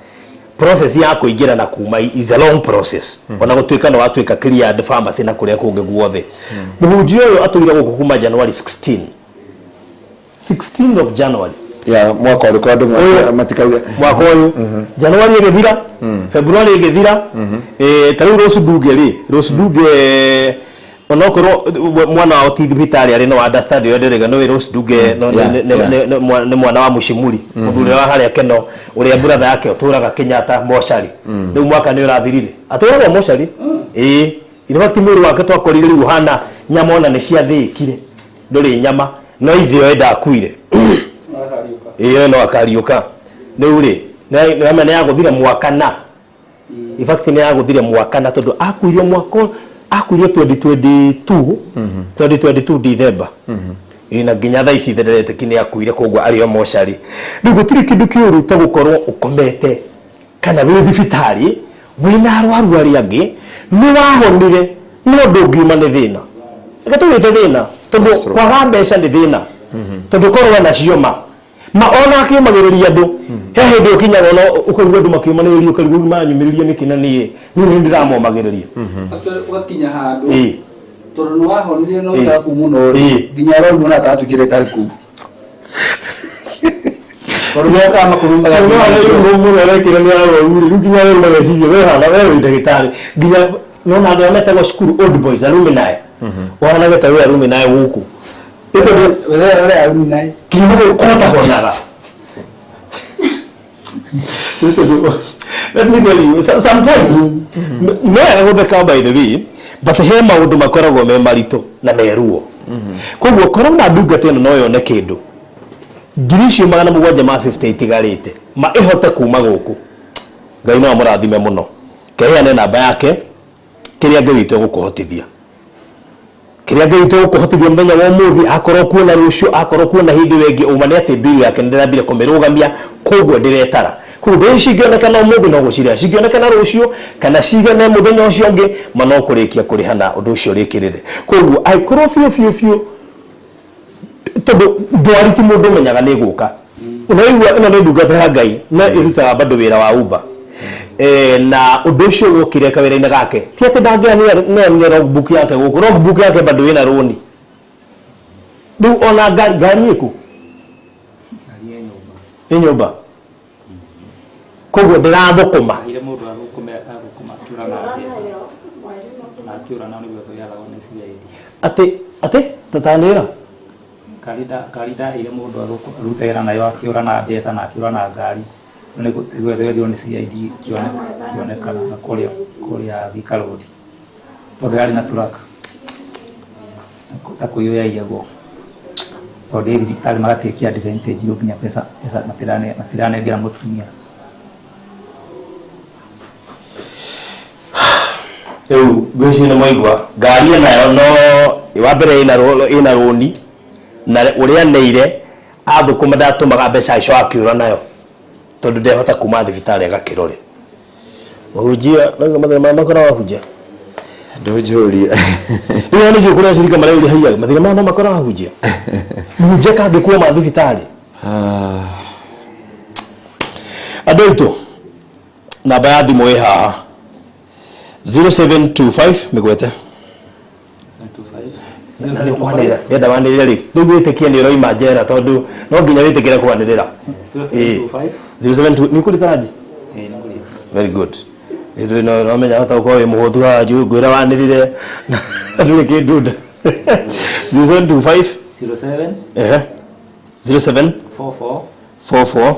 process ya kuingira na kuma is a long process ona gutwika no atwika cleared pharmacy na kuria kunge guothe muhunjio yo atwira guku kuma January 16 of January ya mwaka ulikuwa ndo matikauga mwaka uyu January igithira February igithira tari Rose Duge onokoro mwana wa thibitari ari no understand yo ndirega no Rose Duge ne mwana wa Mushimuri muthuri wa haria Keno uria brother yake oturaga Kenyatta moshari ndio mwaka ni urathirire aturaga moshari ile wakati mwiri wake twakorire riu hana nyama ona ni ciathikire nduri nyama no ithio enda akuire no akariuka no ri na mena ya guthira mwaka na in fact ni ya guthira mwaka na tondu akuirio mwaka akuirio 2022 December ina ginya tha ici therete kini akuire kogwa ari moshari riu gutiri kindu kiuru ta gukorwo ukomete kana wi thibitari wina arwaru ari angi ni wahonire no ndungiuma ni thina ega tuwite thina tondu kwaga mbeca ni thina tondu korwo na cioma ma ona akimagiriria andu he hindi ukinyaga no ukagwa andu makiumaniria ukagwa manyumiriria nikina ni ndiramomagiriria ugakinya handu tondu no wahonire no taku muno nginya ro muno atatukire taku tondu no kama kurumaga no muno rekire ni aro uri nginya ro magacije we hana we ndagitari nginya no na andu ametagwo cukuru old boys alumni wana geta we alumni guku ito we alumni kimo kota honaga let me tell you sometimes no I go back by the way but he maundu makoragwo me marito na meruo koguo korwo na ndungata ino no yone kindu ngiricio 750 itigarite ma ihote kuma guku Ngai no amurathime muno keheane namba yake kiria Ngai witu gukuhotithia kiria Ngai witu gukuhotithia menya wa muthi akorwo kuona rucio akorwo kuona hindi wengi umane ati bill yake ndirambire kumirugamia koguo ndiretara kube cigionekana umuthi no guciria cigionekana rucio kana cigane muthenya ucio ngi mano kurikia kurihana undu ucio rikirire koguo aikorwo fiu tondu ndwariti mundu menyaga ni guka unaigua ino ni ndungata ya Ngai na irutaga bado wira wa Uber na undu ucio gukire kawira-ini gake ti ati ndangiania ne logbook yake guku logbook yake bado wina roni ndu ona gari iku nyumba koguo ndirathukuma ile mundu agukuma kiura na na kiura na ni gwe yala ona CID ate tatanira kalida ile mundu arutera nayo akiura na pesa na akiura na ngari ni gwe ni CID kionekana na kuria vikarodi tondu ari na turaka takuyoya iyago tondu thirikari magatekia advantage nginya pesa matirane ngira mutumia gweci na maigwa ngari nayo no iwambere ina roni na uria neire athukuma ndatumaga mbeca icio akiura nayo tondu ndehota kuma thibitari agakirore muhunjia no mathira ma makora wahunjia Ndojuria. Ni nani jukura shirika mara ile haiya mathira ma no makora hujia. Muje ka ngikuwa mathibitari. Adulto. Namba ya thimu ĩ haha 0725 migwete 0725 kwanira ndenda wanirira ri ndu gwitikia ni roima njera tondu no nginya witikire kwanirira 0725 ni kuri taraji very good iri no menya hata uko wi muhuthu ha ju gwira wanirire nduri kindu 0725 07 07 44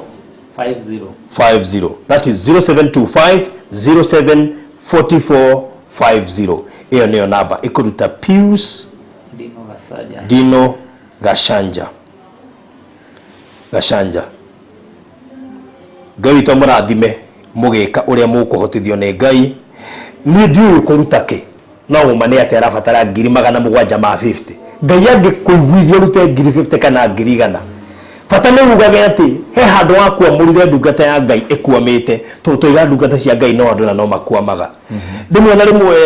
50. That is 0725 07 44 50. Hiyo niyo namba ikuruta Pius Dino Gashanja. Ngai to murathime mugika uria mukuhotithio ni Ngai ni ndiu kuruta ke no umane ati arabatara 750 Ngai angikuiguithia rute 50 kana 100 fata no ugaga ati he handu wa kuamurire ndungata ya Ngai ikuamite tuiga ndungata cia Ngai no andu na no makuamaga ndimwe na rimwe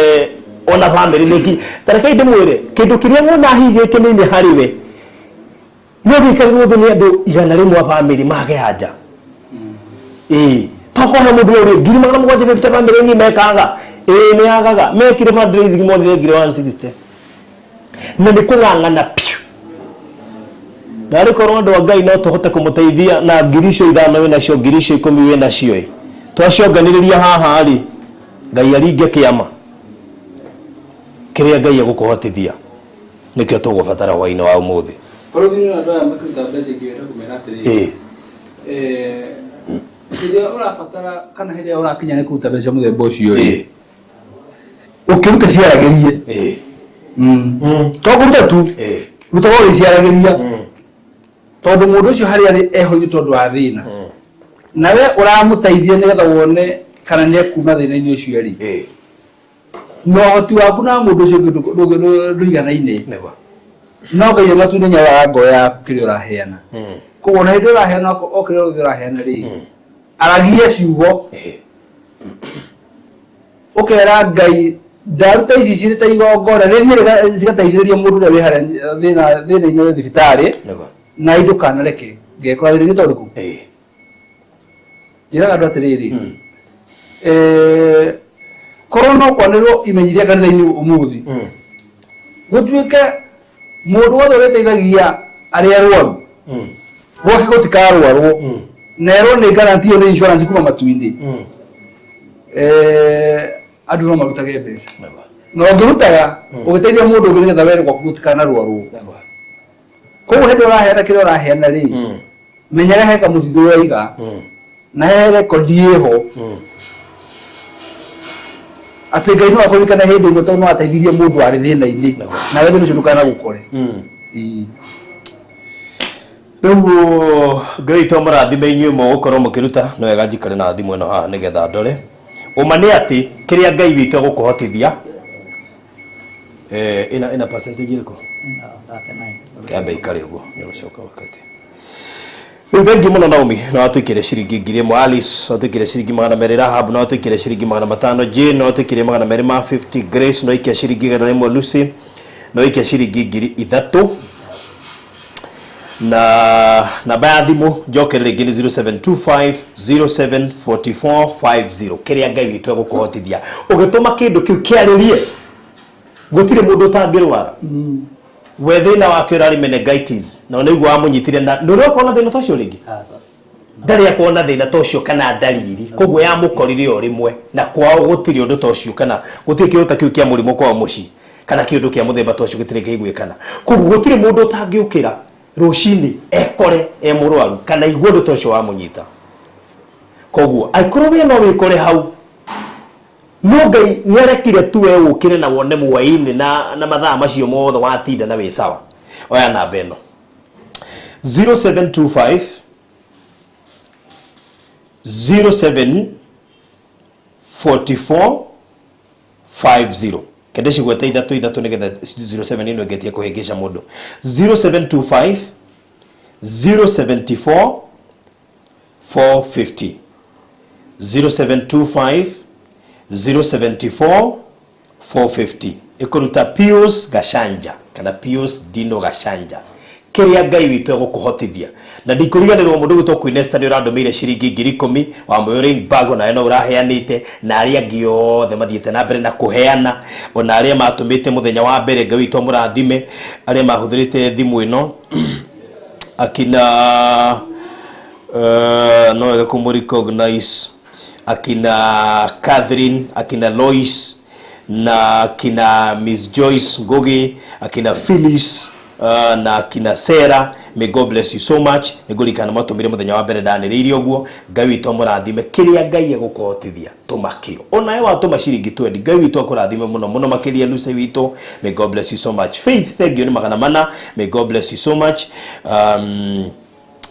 ona family niki tareke ndimwire kindu kiria wona hige kinini hariwe no gikarirwo thoni andu igana rimwe wa family mage haja toko he mundu uri 750 family ni mekaga ni agaga mekire fundraising monire 160 na nikungangana piu Dari korwo ndo Ngai no tuhote kumuteithia na ngirisho 5 we nacio ngirisho 10 we nacio twacionganiriria haha ari Ngai aringe kiama kiria Ngai agukuhotithia nikio tugubatara hwaini wa umuthi borothi ni andu aya makuruta mbeca ingĩenda kumera atĩrĩ hĩndĩ ũrabatara kana hĩndĩ ũrakinya nĩ kũruta mbeca mũthemba ũcio rĩ ũkĩruta ciaragĩrie to kũruta tu ruta wo ciaragĩria tondu mundu ucio hari ari ehoyu tondu wa thina nawe uramuteithia nigetha wone kana ni ekuma thina-ini ucio ri no hoti waku na mundu ucio nduiganaine no Ngai matune nyawa ngoya kiri uraheana koguo na hindi uraheana okire uraheana ri aragia ciugo ukera Ngai ndaruta ici cirĩ ta igongona rĩrĩa cigateithĩrĩria mũndũ ũrĩa wĩ harĩa thĩna-inĩ thibitarĩ na indo kana reke ngekora thĩna nĩ tondũ njĩraga andũ atĩrĩrĩ korwo no kwanĩrwo imenyithia kanitha-inĩ ũmũthĩ gũtuĩke mũndũ wothe ũrĩteithagia arĩa arwaru gwake gũtikarwarwo nerwo nĩ guarantee nĩ insurance kuma matu-inĩ andũ no marutage mbeca no ngĩrutaga ũgĩteithia mũndũ ũngĩ nĩgetha were gwaku gũtikanarwarwo koguo hĩndĩ ũraheana kĩrĩa ũraheana rĩ menyaga he kamũthithũ waiga na he rekondi ĩho atĩ Ngai no akũririkana hĩndĩ ĩmwe tondũ no ateithirie mũndũ arĩ thĩna-inĩ nawe thĩna ũcio ndũkanagũkore rĩu Ngai to mũrathime inyuĩ mũgũkorwo mũkĩruta no wega njikare na thimũ ĩno haha nĩgetha ndore uma nĩ atĩ kĩrĩa Ngai witũ agũkũhotithia ina percentage ĩrĩkũ kiambe ikare uguo ni gucoka wakati rĩu thengi mũno Naomi no atwikire ciringi 1000 Alice no atwikire ciringi 200 Rahab no atwikire ciringi 500 Jane no atwikire 250 Grace no ikia ciringi 100 Lucy no ikia ciringi 3000 na namba ya thimũ njokerere rĩngĩ nĩ 0725 074450 kĩrĩa Ngai witũ agũkũhotithia ũgĩtũma kĩndũ kĩu kĩarĩrie gũtirĩ mũndũ ũtangĩrwara we thĩna wake ũrarĩ meningitis na nĩguo wamũnyitire na nĩũrĩ kuona thĩna ta ũcio rĩngĩ ndarĩ akuona thĩna ta ũcio kana ndariri koguo yamũkorire o rĩmwe na kwao gũtirĩ ũndũ ta ũcio kana gũtirĩ kĩndũ ta kĩu kĩa mũrimũ kwao mũciĩ kana kĩndũ kĩa mũthemba ta ũcio gĩtirĩ kĩiguĩkana koguo gũtirĩ mũndũ ũtangĩũkĩra rũcinĩ ekore mũrwaru kana igue ũndũ ta ũcio wamũnyita koguo angĩkorwo we no wĩkore hau no Ngai nĩ arekire tu we ũkĩre na wone mwaĩ-inĩ na mathaa macio mothe watinda na wĩ sawa oya namba ĩno 0725 07 44 50 kende cigwete ithatũ nĩgetha 07 ĩno ĩgetie kũhĩngĩca mũndũ 0725 074 450 0725 074 450 ikuruta Pius Gashanja kana Pius Dino Gashanja kiria Ngai witu egukuhotithia na ndikuriganirwo mundu gutwo kwinesta ni urandomire ciringi 10,000 wa Moyorain Bago na eno uraheanite na aria angĩ othe mathiete na mbere na kuheana ona aria matumite muthenya wa mbere Ngai witu murathime aria mahuthirite thimu ino akina no ega kumrecognize akina Catherine akina Lois na akina Miss Joyce Ngogi akina Phyllis na akina Sarah. May God bless you so much. Nigurikana matumire muthenya wa mbere ndaniriire oguo Ngai witu murathime kiria Ngai egukuhotithia tumakio ona ewa tuma ciringi 20 Ngai witu akurathime muno muno makiria Lucy witu. May God bless you so much. Faith, thank you ni magana mana. May God bless you so much.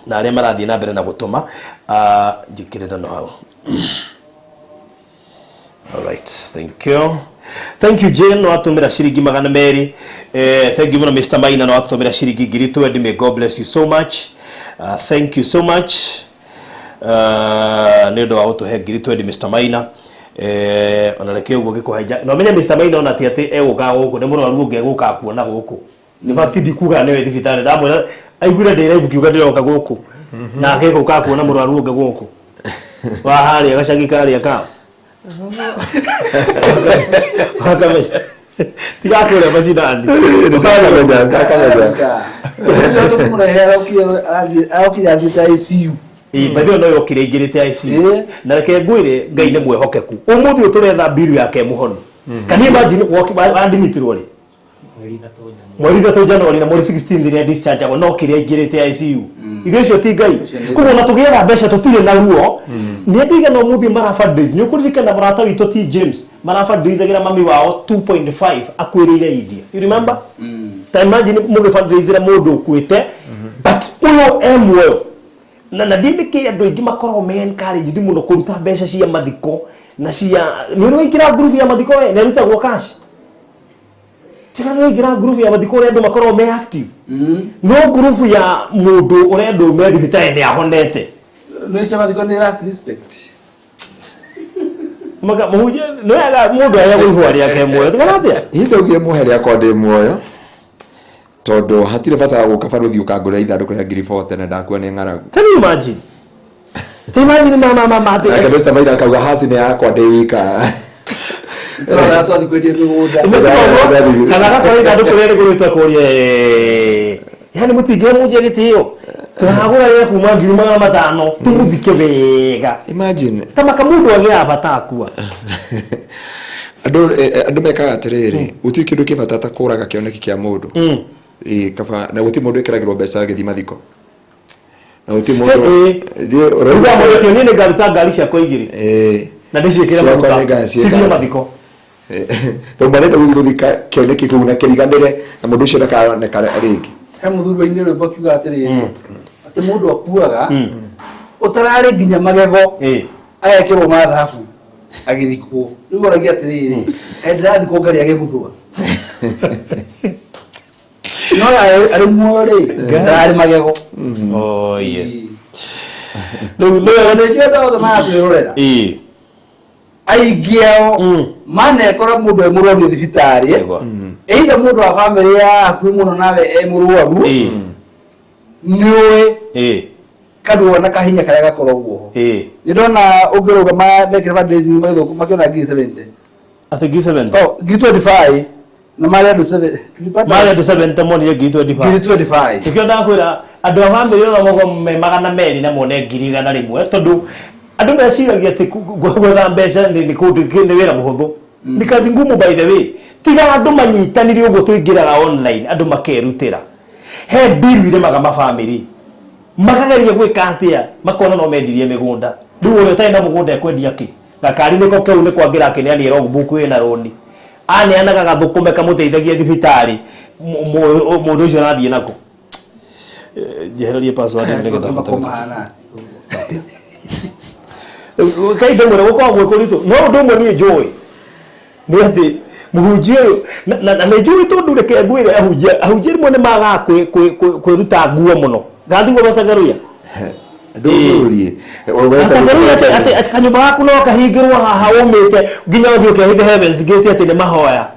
Na aria marathie na mbere na gutuma njikirira no hau. All right, thank you Jane no atumira ciringi magana meri. Thank you Mr. Maina no atumira ciringi 20. May God bless you so much. Thank you so much. Nindo wa utuhe 20 Mr. Maina. Ona reke ugo gikuhaija no menya Mr. Maina ona ti ati eguka guku ni muno ruo ngeguka kuona guku ni fact ndikuga newe thibitari ndamwira aigura ndire ivukiuga ndiroka guku na ageguka kuona murwaru unge guku wa hari agacagi kari aka Hakamenya. Tiga kule basi ndani. Hakamenya. Ndio tumurehera ukira thita ICU. Bathio no yokire igirite ICU. Na reke ngwire Ngai ni mwehokeku. Umuthi uturetha biru yake muhono. Can you imagine andimitirwo ri? Mweri 3 January na mweri 16 ria discharge ago no kiria igirite ICU. Ithe cio ti Ngai. Kuko na tugietha mbeca tutire na ruo. Ni andiga no muthi marafa days. Ni ukuririkana murata witu ti James. Marafa days agira mami wao 2.5 akwirire India. You remember? Ta imagine muge fundraiser mundu kwite. But uyo emwoyo. Na ndimike andu ingi makoro me encourage ndi muno kuruta mbeca cia mathiko na cia ni uri ikira group ya mathiko we ne ruta gwo cash. Tika no ikira group ya mathiko ri andu makoro me active. No group ya mundu uri andu me thibitari ni ahonete. No cia mathiko ni last respect. Maka muhuje no yaga mundu aya guihwa ria ke moyo tukana atia Indogire muhere akonde muoyo todo hatire bata gukabaru thi ukangura ithanduku ya ngiribote na ndakua ni ng'aragu. Can you imagine? Imagine mama ati na kabisa maida akauga hasi ni yakwa ndi wika. Tuna watu alikwedia migunda. Kana gakora ithanduku ria riguritwe kuria yani mutinge muje gitio tuhagura ye kuma 5,000 tumuthike wega. Imagine Kama kamundu agia batakua. Andu mekaga atiriri uti kindu kibatata kuraga kioneki kia mundu kaba na uti mundu ikiragirwo mbeca githi mathiko na uti mundu roiga mo nini garuta ngari cia koigiri na ndicikira maruta sivyo mathiko to marenda guthika kioneki kuu na kiriganire na mundu ucio ndakaneka ringi He muthuru ini rwimbo kiuga atiriri ati mundu akuaga utarari nginya magego agekirwo mathabu agithikwo riu aragia atiriri endrathi ko ngari agiguthwa no ari muore ngari magego oh yeah no ndio ndo ma twirorera aigiao mane kora mundu emurwaru thibitari either mundu wa family ya ku muno nawe emurwaru niwe kadu na kahinya kaya gakoro guo ndona ungiruga ma mekira fundraising magithuku makiona 70 ati 70 oh 25 na mali andu 7 mali andu 7 moni ya 25 tikio ndakwira andu a family yo mogo me magana meri na mone 100,000 tondu andu meciragia ati gwetha mbeca ni kundu wira muhuthu ni kazi ngumu by the way tiga andu manyitanire uguo tuingiraga online andu makerutira he bill ile magama family makageria gwika atia makona no mendirie migunda riu uri utai na mugunda ekwendia ki gakari niko keu ni kwangira akineani logbook ina roni ani anaga gathukume kamuteithagia thibitari mundu ucio arathie nako jehererie password ni getha kumana kai ndemwe gukwa gwikuritu no ndumwe ni joy ni ati muhunjia na mejuwi tondu reke ngwire ahunjia rimwe ni maga kwiruta nguo muno gathigwo bacagaruya ndũrurie Asa ndaruri ati kanyumba gaku no kahingirwo haha umite nginya uthio ukehithe heavens gate ati ni mahoya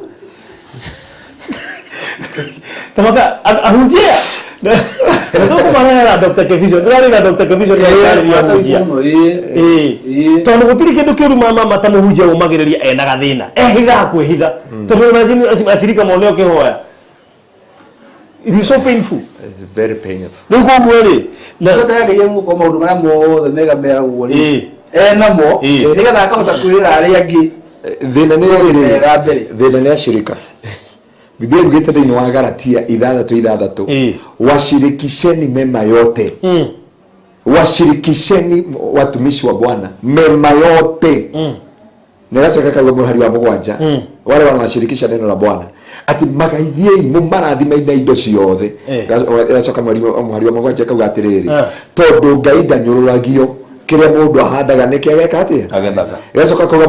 tamaka ahunjia ndio kumana Dr. Kevision ndirari na Dr. Kevision ya ahunjia tondu gutiri kindu kiuru mama matamuhunjia umagiriria ena gathina ehitha kwihitha tondu imagine asirika mone ukihoya. It is so painful. It's very painful. Niko mweli na tayari yemu kwa maundu mara mo mega mea uori namo nigetha akahota kwirira ari angi thina ni ashirika. Biblia inasema ndani wa Galatia 6:6 washirikisheni mema yote. Washirikisheni watumishi wa Bwana mema yote. Nirasa kaka wa muhari wa mugwanja wale wanashirikisha neno la Bwana ati magaithiei mumarathima ina indo ciothe yacoka muhari wa mugwanja kauga atiriri tondu Ngai ndanyururagio kiria mundu ahandaga niki ageka atia agethaga yacoka kauga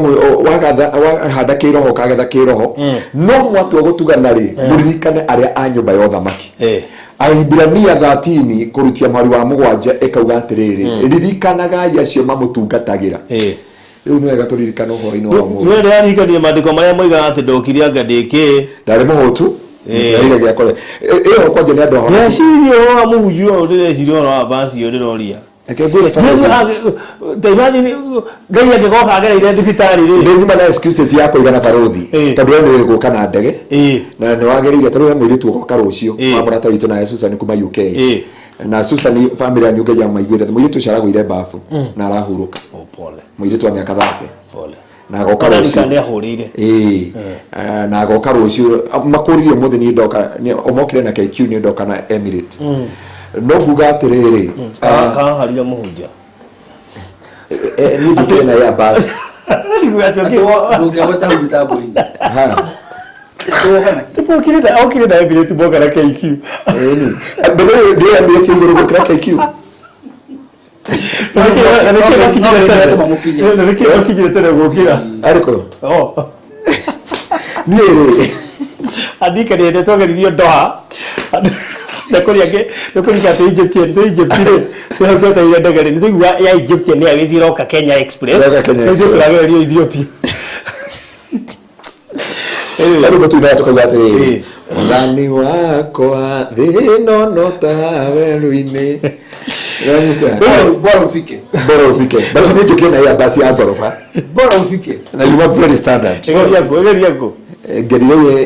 wahanda kiroho kagetha kiroho no mwatu gutugana ri muririkane aria a nyumba ya uthamaki Aibrania 13 kurutia muhari wa mugwanja ekauga atiriri ririkanaga acio mamutungatagira riu niwega turirikana uhoro-ini wa mundu wewe ndirarikania maandiko maria moigaga ati ndokire ngadiki ndari muhutu ire gya kore iyo kwanje ni andu aho ndecirio amuhujio ndecirio no avance yo ndiroria akegure ta imagine Ngai angegoka agereire thibitari ri ndi nyuma na excuses ya kuigana baruthi tondu we ni guka na ndege na ni wagereire tondu we mwiritu ugoka rucio wa murata witu na Susan kuma UK na Susan family ya nyuge ya maigwire mwiritu caragwire bafu na arahuruka pole mwiritu wa miaka 30 pole na goka rucio kandi ahurire na goka rucio makuririo muthi ni ndoka omokire na KQ ni ndoka na Emirates no buga atiriri harira muhunja ni dukire na ya bus ndungehota gutabo ina tipokire na Emirates boga na KQ bele ndio Emirates ngoro kwa KQ Nakikira tena gukira ariko niere andika ni twageririo Doha nakuri ate Egyptian tuhakuta ile ndagari ndio ya Egyptian ni agiziroka Kenya Express ndio turagerio Ethiopia Lalo batu na tukaga ati ngani wako thino no tawe ruine bora ufike batu ni tukina ya basi ya gorofa bora ufike na you are very standard ngori yako ngeriyo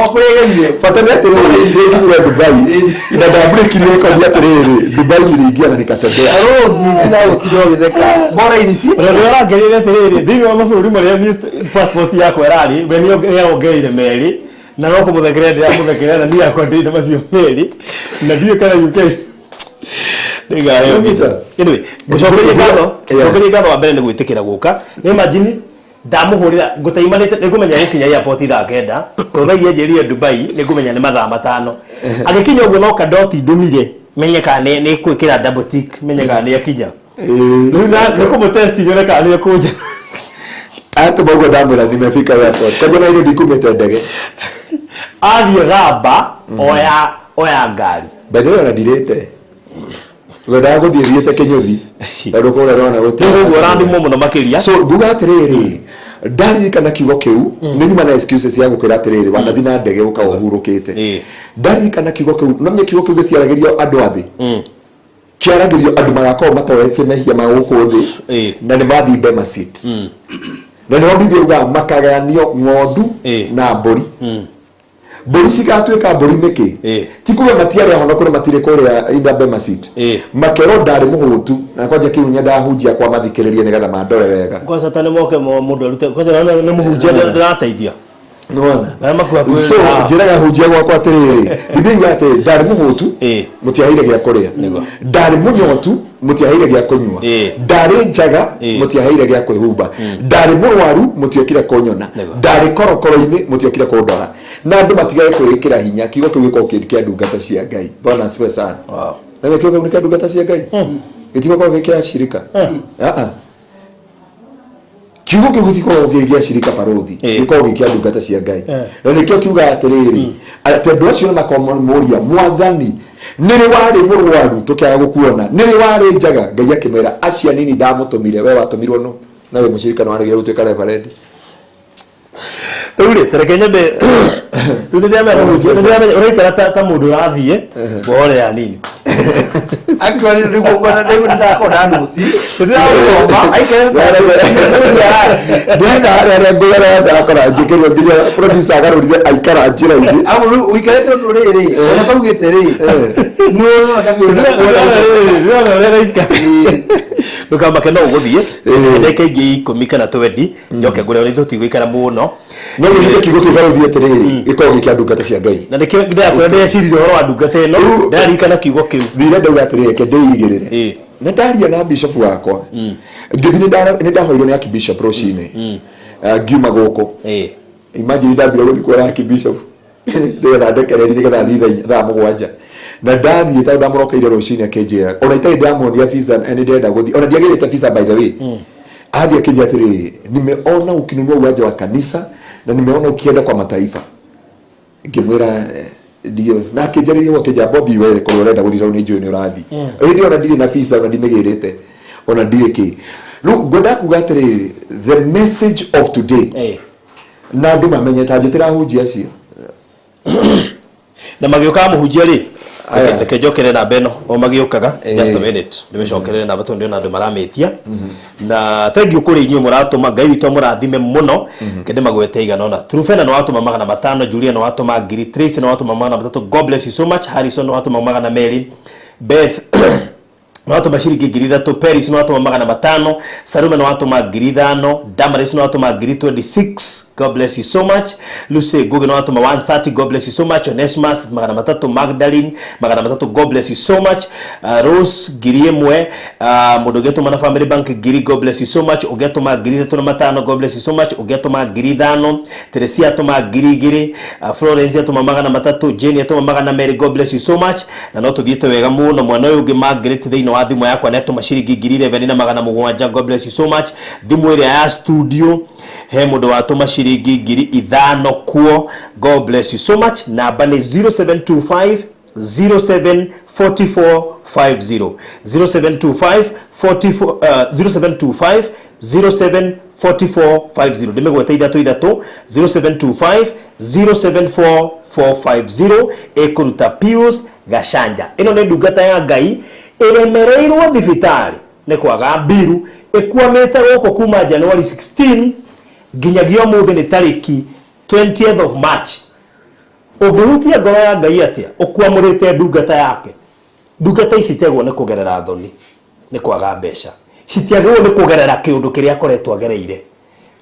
okurege fatana tele ile Dubai na dabule kile kwa dia tele Dubai iliingia na nikatembea na kidogo deka bora ilifi ndio ngerire tele ndio wa mafuri maria ni passport yako erari benio ya ogeire meri na no kumuthekera ndia muthekera na ni yakwa ndi macio meri na ndio kana UK ndigayo anyway gucokeria ngatho wa mbere ni gwitikira guka ni imagine ndamuhurira ngutaimanite nigumenya gukinya airport thaa kenda tothagia njerie Dubai nigumenya ni mathaa 5 agikinya uguo no kadoti ndumire menyeka ni kwikira double tick menyeka ni akinya na nikumutest yone kana kuja hata bogo ndamwira nimefika airport kwa jana ile ndikumete ndege athie gamba oya ngari bado na direte ngoda guthiete Kenyuthi ndu kurera na gutu uguo rathimo muno makiria so nguga atiriri ndaririkana kiugo kiu ni nyuma na excuses ya gukwira atiriri wanathi na ndege ukahurukite ndaririkana kiugo kiu no nye kiugo kiu gitiaragirio andu athi kiaragirio andu magakoo matoetie mehia ma guku thi na ni mathi bema seat na ni Biblia uga makagayanio ng'ondu na mburi mburi cigatuika mburi niki tikuga matiari hono kuri matire kuria inda bema seat makero ndari muhutu na kwanja kiunya ndahunjia kwa mathikiririe nigetha mandore wega kwa satani moke mundu arute kwa ni muhunjia ndirateithia nona na makwa kwa so njiraga hunjia gwakwa atiriri Biblia ati ndari muhutu mutiahire gya kuria ndari munyotu mutiahire gya kunywa ndari njaga mutiahire gya kwihumba ndari murwaru mutiokire kunyona ndari korokoro-ini mutiokire kundora na andu matigaye kwirikira hinya kiugo kiu giko kindu ndungata cia Ngai bwana asifiwe sana wow na kiugo kiu ndungata cia Ngai gitiko kwa kia shirika kiugo kiu gitiko kia shirika baruthi giko kia ndungata cia Ngai na nikio kiuga atiriri ati andu acio na komoria mwathani nĩrĩ warĩ mũrwaru tũkĩaga gũkuona nĩrĩ warĩ njaga Ngai akĩmwĩra acia nini ndamũtũmire we watũmirwo no nawe mũcirikano warĩgire gũtuĩka reverend Rĩu tereke nyambe rĩu nĩndĩramenya ũraikara ta mũndũ ũrathiĩ bohore ya nini actually ndio kwa ndio ndakona noti ndio aikare ndĩrenda ndakora njĩkĩrwo nginya producer agarũrire aikara njĩra-inĩ amu uikarete ũndũ rĩrĩ ona taugĩte rĩ no ndũkamake no ũgũthiĩ ndeke ingĩ 10 kana 20 njoke ngũrĩa nĩ tũtigũikara mũno no nĩ kiugo kĩgarũrithie atĩrĩrĩ gĩkoragwo gĩkĩa ndungata cia Ngai na nĩkĩo ndĩrakũra ndĩreciria ũhoro wa ndungata ĩno ndarikana kiugo kĩu thire ndauga atĩrĩrĩ reke ndĩigĩrĩre nĩ ndaria na bishop wakwa ngĩthiĩ nĩ ndahoirwo nĩ Archbishop rũcinĩ ngiuma gũkũ imagine ndambire gũthiĩ kwĩra Archbishop ndĩgetha ndekereri nĩgetha thiĩ thaa 7 na ndathiĩ tondũ ndamũrokeire rũcinĩ akĩnjĩra ona itarĩ ndamuonia visa nĩ ndĩrenda gũthiĩ ona ndiagĩrĩte visa by the way athiĩ akĩnjĩra atĩrĩrĩ nimeona ukinunua uwanja wa kanisa na nimeona ukienda kwa mataifa ngĩmwĩra ndio na akĩnjarĩria akĩnjĩra bothi wewe kũrĩa ũrenda gũthiĩ rĩu nĩ njũĩ nĩ ũrathiĩ ndio ona ndirĩ na visa ona ndimĩgĩrĩte ona ndirĩ kĩ rĩu ngwenda kuga atĩrĩrĩ the message of today na andũ mamenye ta njĩtĩrahunjia acio na magĩũka mũhunjia rĩ reke njokere namba ĩno o magĩũkaga just a minute nĩmĩcokerere namba tondũ ndĩona andũ maramĩtia na thank you kũrĩ inyuĩ mũratũma Ngai witũ mũrathime mũno kĩndĩ magwete igana ona Trufena nĩ watũma 500 Julia nĩ watũma 3 Tracy nĩ watũma 300 God bless you so much Harrison nĩ watũma 200 Beth nĩ watũma ciringi 3,000 Paris nĩ watũma 500 Sarume nĩ watũma 5,000 Damaris nĩ watũma 26 God bless you so much Lucy Ngugi nĩ watũma 130 God bless you so much Onesimus 300 Magdalene 300 God bless you so much Rose Giriemwe mũndũ ũgetũma na Family Bank Giri God bless you so much ũgetũma 3,500 God bless you so much ũgetũma 5,000 Teresia atũma 2,000 Florence atũma 300 Jenny atũma 200 God bless you so much na no tũthiĩte wega mũno mwana ũyũ ũngĩ Margaret thĩinĩ wa thimũ yakwa nĩ atũma ciringi 11,700 God bless you so much thimũ ĩrĩa ya studio he mũndũ watũma ciringi 5,000 kuo God bless you so much namba nĩ 0725 074450 0725 074450 ndĩmĩgwete 3 0725 074450 ĩkũruta Pius Gachanja ĩno nĩ ndungata ya Ngai ĩremereirwo thibitarĩ nĩ kwaga mbiru ĩkwamĩte gũkũ kuma January 16 nginyagia ũmũthĩ nĩ tarĩki 20th of March ũngĩhutia ngoro ya Ngai atĩa ũkwamũrĩte ndungata yake ndungata ici tegwo nĩ kũgerera thoni nĩ kwaga mbeca citiagĩrwo nĩ kũgerera kĩũndũ kĩrĩa akoretwo agereire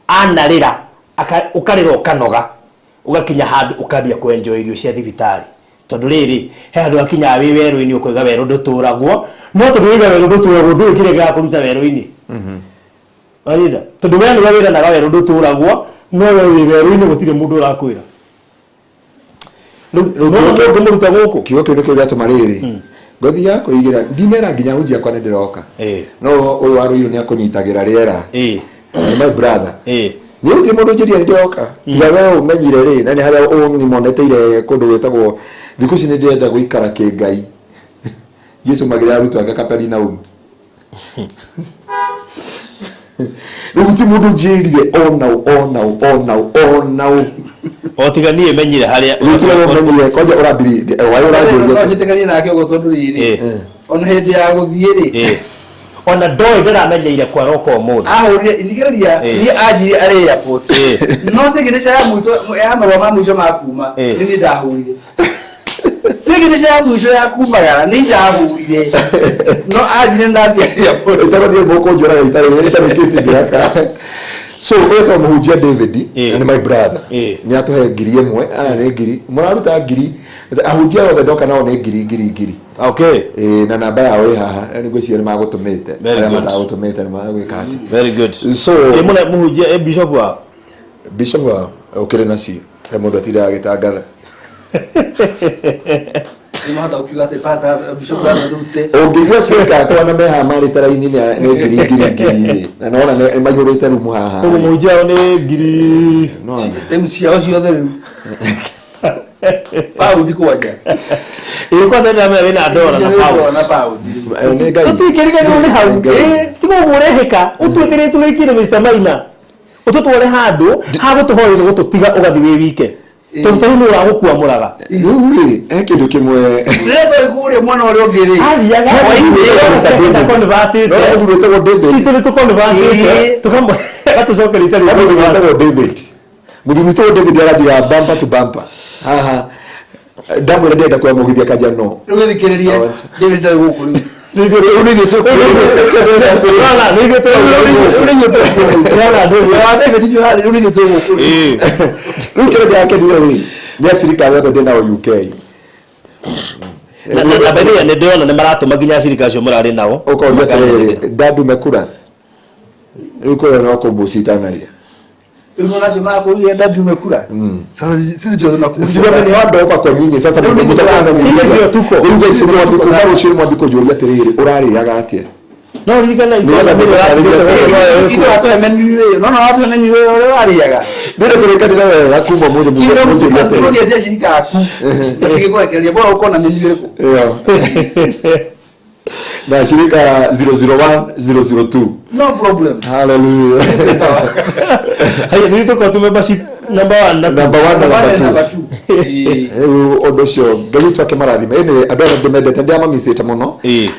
anarĩra ũkarĩra ũkanoga ũgakinya handũ ũkambia kwenjoy irio cia thibitarĩ tondũ rĩrĩ he handũ akinyaga wĩ werũ-inĩ ũkoiga werũ ndũtũragwo no tondũ wĩga werũ ndũtũragwo ndũĩ kĩrĩa gĩakũruta werũ-inĩ wanyita tondũ we nĩ wĩranaga werũ ndũtũragwo no we wĩ werũ-inĩ gũtirĩ mũndũ ũrakwĩra rĩu ngĩmũruta gũkũ kiugo kĩu nĩkĩo gĩatũma rĩrĩ ngothi ya kũigĩra ndimera nginya hunjia kwa nĩ ndĩroka no ũyũ warũirwo nĩ akũnyitagĩra rĩera my brother nĩ ũtĩ mũndũ njĩria nĩ ndĩroka tiga we ũmenyire rĩ na nĩ harĩa ũnimoneteire kũndũ gwĩtagwo thikũ ici nĩ ndĩrenda gũikara kĩngai Jesu magĩrĩra arutwo ake Kaperinaumu rĩu ti mũndũ njĩrie onau otiganie menyire harĩa menyire kwanja ũrambiri wayo ũranjũria njĩtĩkanie nake ũguo tondũ rĩrĩ ona hĩndĩ ya gũthiĩ rĩ ona ndoĩ ndĩramenyeire kwaroka ũmũthĩ ahũrire indigĩrĩria niĩ anjire arĩ airport no signature ya mũico ya marũa ma mũico ma kuma nĩ ndahũrire signature ya mũico ya kumagara nĩ ndahũrire no anjire ndathiĩ airport ĩtarĩ mũkũ njũraga itarĩ kĩti gĩaka so wewe mũhunjia David and my brother nĩ atũhe 1,000 nĩ 1,000 mũraruta 1,000 ahunjia othe ndoka nao nĩ 1,000 okay na namba yao ĩ haha nĩ gwĩciria nĩ magũtũmĩte arĩa matagũtũmĩte nĩ magwĩka atĩ very good so mũna mũhunjia bishop wa ũkĩrĩ nacio he mũndũ atira agĩtangatha nimahota ukiuga atĩ pastor bishop arute ũngĩigua ciĩka kwa na meha marĩ taraini nĩ 1,000 na naona nĩ maihũrĩte rumu haha ũguo mũhunjia nĩ 1,000 temu ciao ciothe rĩu paundi kwaja kwanza ndio amewena dola na pounds na paundi Nĩ Ngai. tutikirigane ni hau tigo gureheka utwetire tulikire Mr. Maina ututware handu hagutuhoire gututiga ugathi wi wike tondu ni uragukua muraga Rĩu rĩ kĩndũ kĩmwe rĩtwa ikuure mwana ũrĩa ũngĩ rĩ ariaga no mũthuri wĩtagwo David. sito ni tukonvertite tukamwe gatucokerite ri Mũthuri wĩtagwo David. Mũthuri wĩtagwo David arathira bumper to bumper. Haha ndamwĩra ndĩrenda kwamũgithia kanja no. rĩu gĩthikĩrĩrie David ndari gũkũ rĩu Rĩu kĩrĩa ndĩrakenire rĩ nĩ acirika othe ndĩ nao UK. na baadhi ni ndona ni maratuma nginya acirika acio murari nao Ũkoria atĩrĩrĩ ndandume kura. Rĩu kũrĩa no kũmũcitanaria. rĩu nacio makũria ndandume kura sasa sisi ndio tunakuja Sio ni wado hapa kwa nyinyi sasa Sisi ndio tuko. Ndio sisi ndio tuko kama ushiri mwandiko juria atĩrĩrĩ ũrarĩaga atĩa. no ririkana Nĩgetha kitu watu wameniwe naona watu wameniwe wariaga Ndio turekanira wega kuma mũndũ kile mũndũ mtu ndio cia shirika aku ngikwa kile bora uko na meniwe na shirika 001 002. no problem Hallelujah. haya ni tuko tumebasi number 1 na Number 1 na number 2. number 2 Ũndũ ũcio Ngai twake marathima ĩnĩ andũ arĩa ndĩmendete ndĩamamicĩte mũno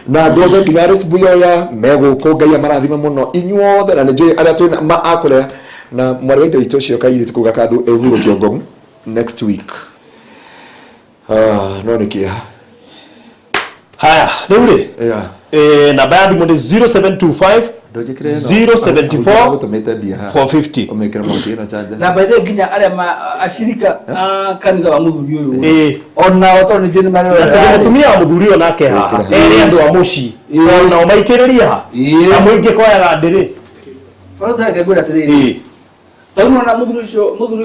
na andũ othe nginya rĩcibu yoya megũkũ Ngai amarathime mũno inyuothe na nĩnjũĩ arĩa twĩ akũrĩa na mwarĩ wa indo itũ ũcio kairĩtu kuga kathu ehurũkio Ngong next week. No nĩ kĩeha. haya riu ri namba ya thimũ nĩ 0725 074 450 Umekira mwangi ĩno charger. na baadhi nginya arĩa ashirika kanitha wa muthuri ũyũ ona oto nĩ jeni mara mutumia wa muthuri ũyũ nake haha erĩ andũ a mũciĩ onao maikĩrĩria ha na mũingĩ koyaga ndĩrĩ farota ngegwĩra atĩrĩrĩ tauna na muthuri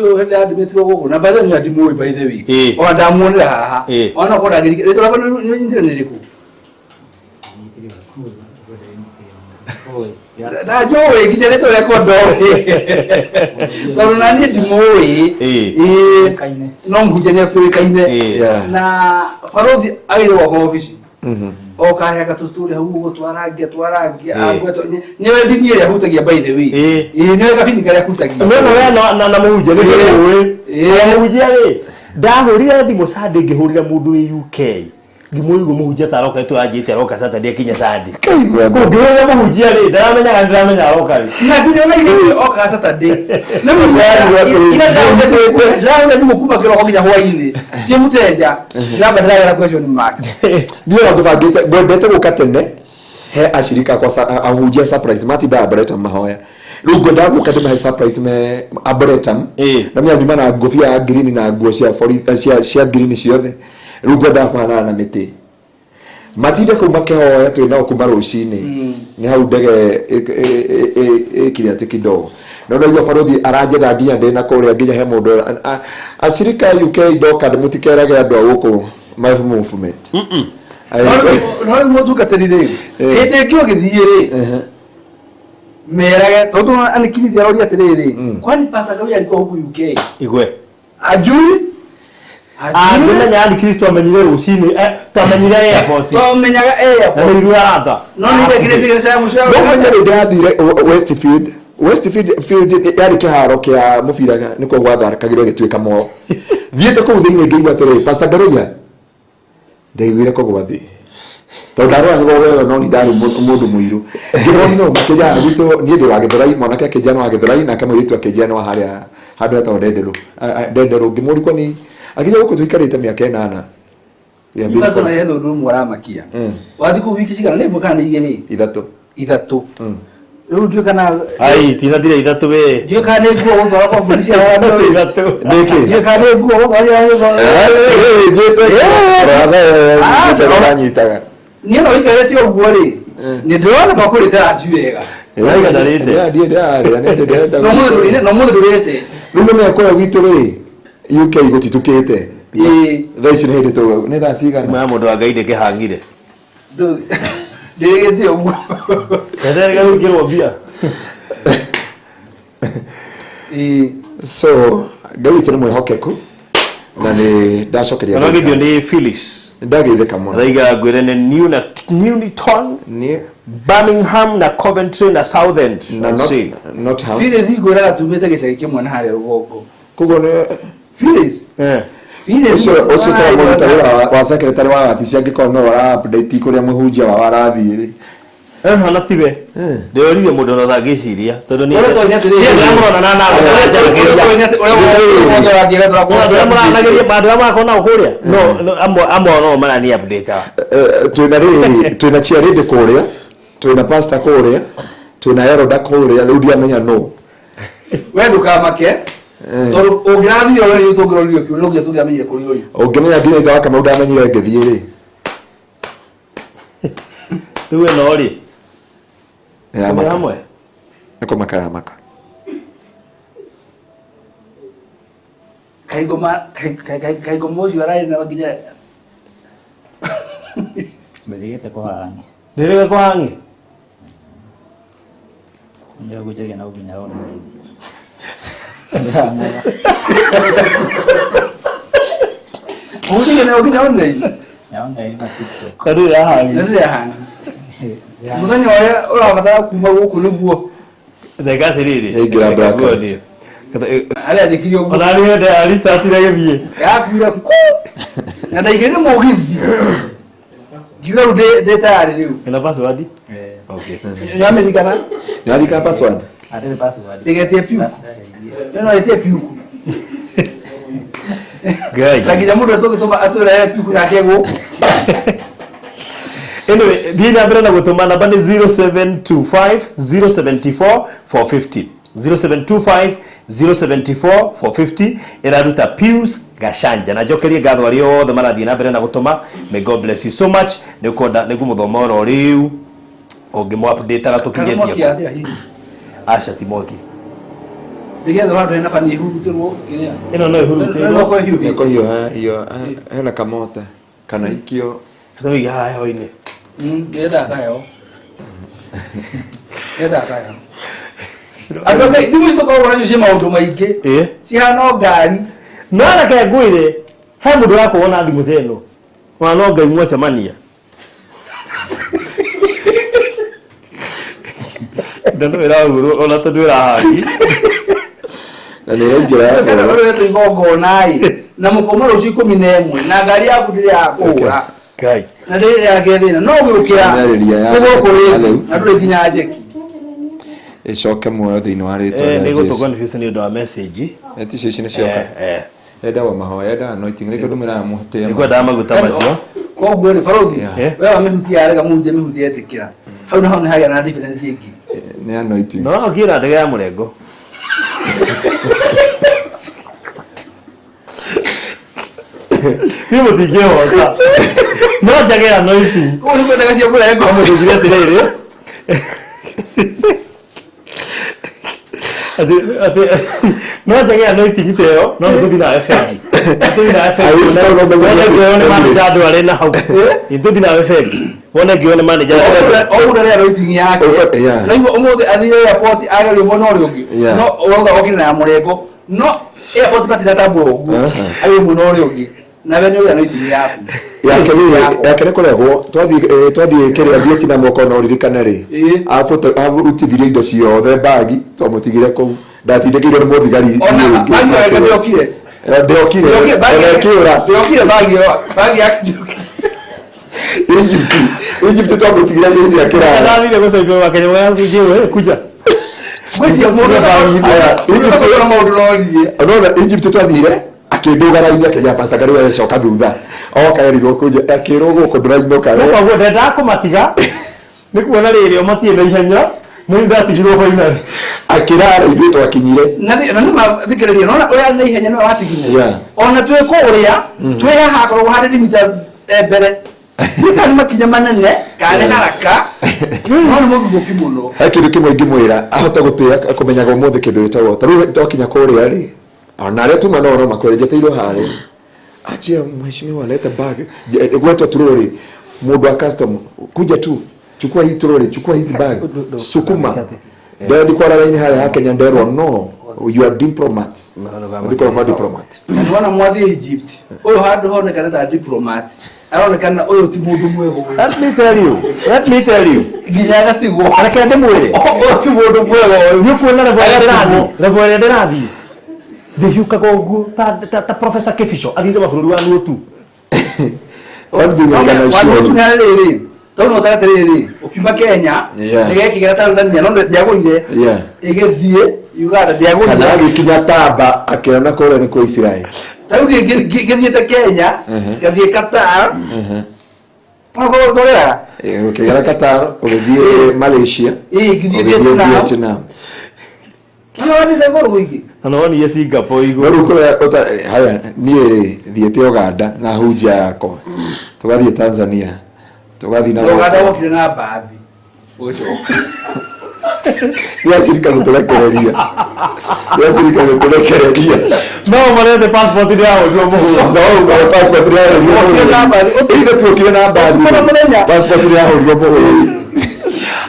ũyũ hĩndĩ andĩmĩtirwo gũkũ na baadhi nĩ andĩmũĩ by the way ona ndamuonera haha ona kũrĩa ngirikĩrĩtwo rĩtwa rĩakwa nĩ nyitire nĩ rĩkũ na jowe nginya rĩtwa rĩakwa ndoĩ tondũ na niĩ ndimũĩ no mũhunjania tũĩkaine na barothi agĩrĩ gwakwa obici okaheaga tũstori hau ũguo twarangia nĩwe ndini ĩrĩa hutagia by the way nĩwe gabini karĩa hutagia na mũhunjia nĩ mũhunjia rĩ ndahũrire thimũ Sunday ngĩhũrĩra mũndũ wĩ UK ngĩmũigua mũhunjia taroka tũranjĩte aroka Saturday akinya Sunday ngĩhũrĩra mũhunjia rĩ ndaramenya aroka rĩ na nginya ona ile oka Saturday na ina ndio kuma kĩroko nginya hwainĩ cie mũtenja ndamba ndĩragera question mark Ndio ngũbangĩte ngwendete gũka tene he ashirika kwa ahunjia surprise matinda Arboretum mahoya rĩu ngwendaga gũka ndĩmahe surprise me Arboretum na mĩa nyuma na ngũbia ya green na nguo cia green ciothe rĩu ngwendaga kũhanana na mĩtĩ matinde kũu makĩhoya twĩ nao kuma rũcinĩ nĩ hau ndege ĩkire atĩ kidogo na ũraigua barothi aranjetha nginya ndĩ na kũrĩa nginya he mũndũ ashirika UK ndoka ndĩmũtikerage andũ a gũkũ my movement no mũtungatĩri rĩ hĩndĩ ĩngĩ ũgĩthiĩ rĩ merage tondũ anikiricia roria atĩrĩrĩ kwani pastor Gawi alikuwa huku UK igwe ajui ngĩmenya ni Kristo amenyire rũcinĩ twamenyire airport tũmenyaga airport na nĩ ithuĩ aratha no nĩ ngire cia mũcio ndũmenya nĩ ndathire Westfield yarĩ kĩharo kĩa mũbira nĩkuo gwatharĩkagĩrwo gĩtuĩka mo thiĩte kũu thĩinĩ ngĩigua atĩrĩ pastor Garoia ndaiguire kũgwa thĩ tondũ ndaroragwo weo no nĩ ndarĩ mũndũ mũirũ ngĩrwo no makĩnjana gwitũ niĩ ndĩ wa Gĩthũrai mwanake akĩnjana wa Gĩthũrai nake mũirĩtu akĩnjana wa harĩa handũ hetagwo Ndenderũ ngĩmũrikwo nĩ akija gũkũ tũikarĩte mĩaka 8 Basta na yendo ndu mũramakia wathi kũ wiki cigana nĩ mũkana igĩrĩ ithatũ rĩu ndio kana ai tina dire ithatũ we ndio kana nĩ nguo gũtwara kwa polisi ya wandu ndĩkĩ ndio kana nĩ nguo gũtwara nyitaga niĩ no ikarĩte ũguo rĩ nĩ ndĩrona kwa kũrĩtara njuwega waiga ndarĩte no mũndũ rũrĩte rĩu nĩ mĩakoya gwitũ rĩ UK gũtitukĩte thaa ici nĩ hĩndĩ tũ nĩ thaa cigana mũndũ wa Ngai ndĩkĩhangire ndĩgĩte ũguo ndarega gwĩkĩrwo mbia so Ngai witũ nĩ mwĩhokeku na ni ndacokeria no githio ni Phyllis ndagitheka muno raiga ngwire ni Newton ni Birmingham na Coventry na Southend na not how Phyllis igora tumete gicagi kimwe na hare rugongo kugo ni Phyllis ucio twa mũrutani wa secretary wa office angĩkorwo no ara update kũrĩa mũhunjia wa warathiĩ rĩ na tibe ndeorire mũndũ no thagĩciria tondũ ni ore to nya tiri murona na bandu makona kũrĩa no amwe no marani update twina chiarindi kũrĩa twina pastor kũrĩa twina eroda kũrĩa rĩu ndiamenya no we ndukamake tondũ ũngĩrathire ũrĩa ũtũngĩrorio kĩu no gĩtũgĩa amenyire kũrĩ ũyũ ũngĩmenya nginya ithe wake maũndũ amenyire ngĩthiĩ rĩ rĩu no rĩ ya maka hamwe niko makaya maka kaigoma ũcio ararĩ na nginya Mbegete kwa hangi. ndirege kwa hangi Ndio kujaga na ubinya ona. Uri na uginya ona. Yaona ina TikTok. kadu ya hangi Ndio hanga. Muthenya ũrĩa ũrabatara kuma gũkũ nĩguo thega tiriri Ĩngĩra bracket. arĩa njĩkirio ũguo ona ni hende alisa tirege bie yakuire ku na ndaigire mũgithi ngiuga rĩu ndĩ tayari rĩu ina password Okay. nĩamerikana nĩ andika password Ate password. ndĩgetie piu no ĩtie piu gai lakini mũndũ atũgĩtũma atũrehe piu nake gũkũ anyway thiĩ na mbere na gũtũma namba nĩ 0725 074 450 0725 074 450 iraruta Pius Gashanja na jokerie ngatho arĩa othe marathiĩ na mbere na gũtũma. May God bless you so much. Nĩguo mũthoma oro rĩu ũngĩmũ update gatukinyetie aca timoki ndigethe wandu hena bani ihurutirwo kiria ĩno no ĩhurutirwo no kwa hiyo niko hiyo hena kamota kana ikio tũiga haha heho-inĩ ndĩrenda akaheo ndĩrenda akaheo andũ angĩ thikũ ici tũkoragwo nacio cia maũndũ maingĩ cihana ngari no reke ngwĩre he mũndũ wakuona thimũ ta ĩno ona no Ngai mwacemania ndio ĩragũrwo ona tondũ ĩrahangi na nĩ ĩraingĩra ũrĩa tũigongona-ĩ na mũkoma rũciũ 11 na ngari yaku ndĩrĩ ya kũgũra Ngai na ndĩrĩ yake thĩna no gũkĩra gũkũ rĩngĩ na ndũrĩ nginya njeki ĩcoke muoyo thĩinĩ wa rĩtwa nĩ rĩa gũtũ Jesũ confuse nĩ ũndũ wa message eti ici nĩ cioka endaga mahoya endaga anointing nĩkĩo ndũmĩraga mũhũtĩe nĩ kwenda maguta macio koguo rĩ barothi we wa mĩhutia arega mũnje mĩhutia etĩkĩra hau naho nĩ hagĩa na difference ĩngĩ nĩ anointing no ngĩra ndege ya mũrengo ni mũtingĩhota no njage anointing koguo nĩ kwendaga cia mũrengo mũthigire atĩrĩrĩ ati no njage anointing teo no nĩtũthiĩ nawe bengi nĩtũthiĩ nawe bengi wone ngĩo nĩ manager andũ arĩ na hau nĩtũthiĩ nawe bengi wone ngĩo nĩ manager oguo nĩ anointing yake na iguo ũmũthĩ athire airport agerio mwena ũrĩa ũngĩ no ũrauga okire na ya mũrengo no airport matinatambũra ũguo agĩ mwena ũrĩa ũngĩ na we nĩ ũrĩa anointing yaku yake nĩ kũregwo twathiĩ kĩrĩa thiĩti na moko no ririkane rĩ arutithirie indo ciothe mbagi twamũtigire kũu ndatindĩkĩirwo nĩ mũthigari ndĩokire ndĩokire bagi yake Egypt twamũtigire nyinyi ya kĩraya ndathire gũcokia wa Kenya wa ngĩwe kuja gwĩcia mũndũ na maũndũ norie ona Egypt twathire akĩndũgaragia Kenya pastor Gari wa coka thutha oka erirwo kũnja akĩrwo gũkũ ndũrainũka no kwa ndenda kũmatiga nĩ kuona rĩrĩ o matie na ihenya nĩ ndatigirwo finally akĩrara ithuĩ twakinyire na nĩ mathikĩrĩria no ũrĩa na ihenya no watiginya ona twĩ kũrĩa twĩ haha akorwo harĩ limitas mbere nĩ makinya manene kana haraka no nĩ mũgũki mũno he kĩndũ kĩmwe ingĩmwĩra ahote gũtĩa kũmenyaga ũmũthĩ kĩndũ gĩtagwo tarĩu twakinya kũrĩa rĩ ona arĩa tuma no makwerejeteirwo harĩ achia mheshimiwa leta bag gwetwa turori mũndũ wa custom kuja tu chukua hii turori chukua hizi bag sukuma ndio kwa laini haya ya Kenya nderwa no you are diplomats ndiko kwa diplomats Nwana mwathi Egypt. Oyo handu honekana ta diplomat. Aronekana oyo ti mundu mwego. Let me tell you Nginya gatigwo. areke ndimwire Oyo ti mundu mwego. ni kuona level ya ndirathi ndihukaga uguo ta professor Kifisho athire mabũrũri wa nutu what do you Wanu know sure tunariri. Tono tatiriri. Ukiuma Kenya, Yeah. nigekigera Tanzania no ndiagoire. yeah Igithie Uganda ndiagoire. kana gikinya tamba akiona kore ni kwa Israel Tau githiete Kenya, gathie Qatar. Ako torera. ukigera Qatar ugithie Malaysia Githie ugithie Vietnam. Vietnam Wani thegoro wiki. anonie Singapore igũrũ Rĩu kũrĩa haya niĩ thiĩte Uganda na hunjia yakwa tũgathiĩ Tanzania tũgathiĩ na Uganda wokire na bathi. Ucoka. Nĩacirika gũtũrekereria no marete passport ya ũjũ mũhũra no passport tuokire na mbari passport yahũrirwo mũhũri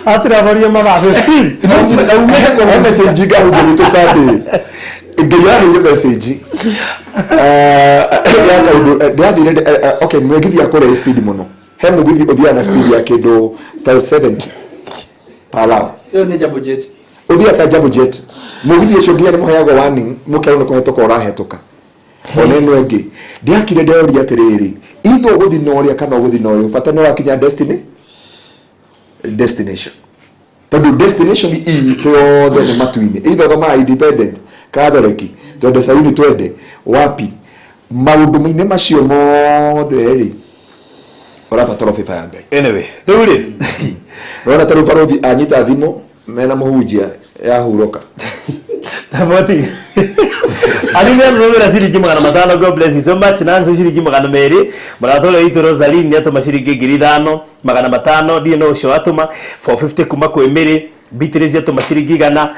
atirabaria mathabu still he message ngahunjia gwitũ Sunday ngĩraheire message ya kaũndũ ndĩrathire okay mũgithi akũrĩa speed mũno he mũgithi ũthiaga na speed ya kĩndũ 570 per hour Yo ni Jambo Jet. uthia ta Jambo Jet mugithi ucio nginya ni muheagwo warning mukero ni kuhetũka ũrahetũka ona ĩno ĩngĩ ndiakire ndeoria atĩrĩrĩ itho gũthi na ũrĩa kana gũthi na ũyũ bata nĩ wakinya destination tondũ destination itũ yothe nĩ matu-inĩ itho thoma independent Catholic twende Sayuni twende wapi maũndũ-inĩ macio mothe rĩ ũrabatara bĩba ya Ngai anyway rĩu rĩ rona ta rĩu barothi anyita thimũ mena mũhunjia yahurũka Taboti. Alivyo mnaweza ciringi 500. God bless you so much. Nanze ciringi 200. Maratole itu Rosaline atuma ciringi 500, 500 ndiye no cio atuma 450 kuma kwa Emiri. Beatrice atuma ciringi 100.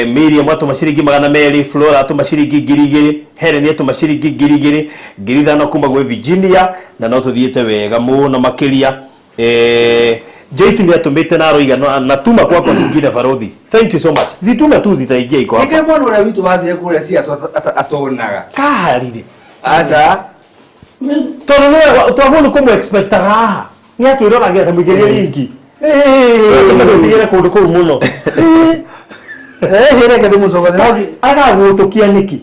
Miriam atuma ciringi 200. Flora atuma ciringi 200. Helen atuma ciringi 200. 500 kuma kwa Virginia na no tuthiete wega muno makiria. Jason ni atumite na roiga natuma kwa zingine barothi. Thank you so much. Zitume tu zitaingia iko hapa. Ike mwana ule vitu baadhi kule si atonaga. Kaharire. Aza. Tono no twabone como expectaga. Ni atwira ngia tamugeria ringi. Tumetigire kundu kuu muno. Hira kadi musoga na Aga gutukia niki.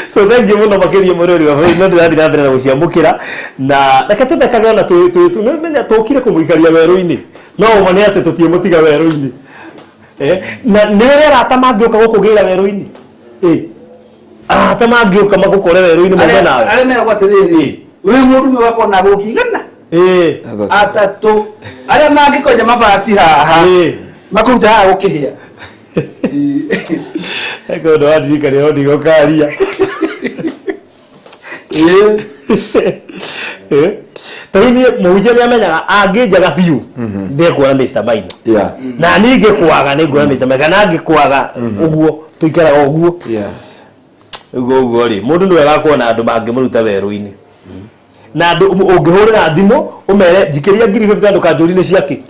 So thank you muno makiria murori wa no ndirathi na mbere na guciamukira na rekete kaga na tu no menya tokire kumuikaria weru-ini no umane ate tutie mutiga weru-ini na nere rata mangioka gukugira weru-ini rata mangioka magukore weru-ini mwe nawe ale mera kwa tiriri we mundu wako na gukigana atatu ale mangikonya mabati haha makuruta haha gukihia eko ndo adirikari odi gokaria tani muhunjia ni amenyaga angĩnjaga biũ ndekuona Mr. Maina na ningĩkwaga nĩnguona Mr. Maina kana angĩkwaga ũguo tũikaraga ũguo ũguo rĩ mũndũ nĩ wega kuona andũ mangĩmũruta werũ-inĩ na andũ ũngĩhũrĩra thimũ ũmere njikĩria ngiri 50 ndũkanjũri-inĩ ciake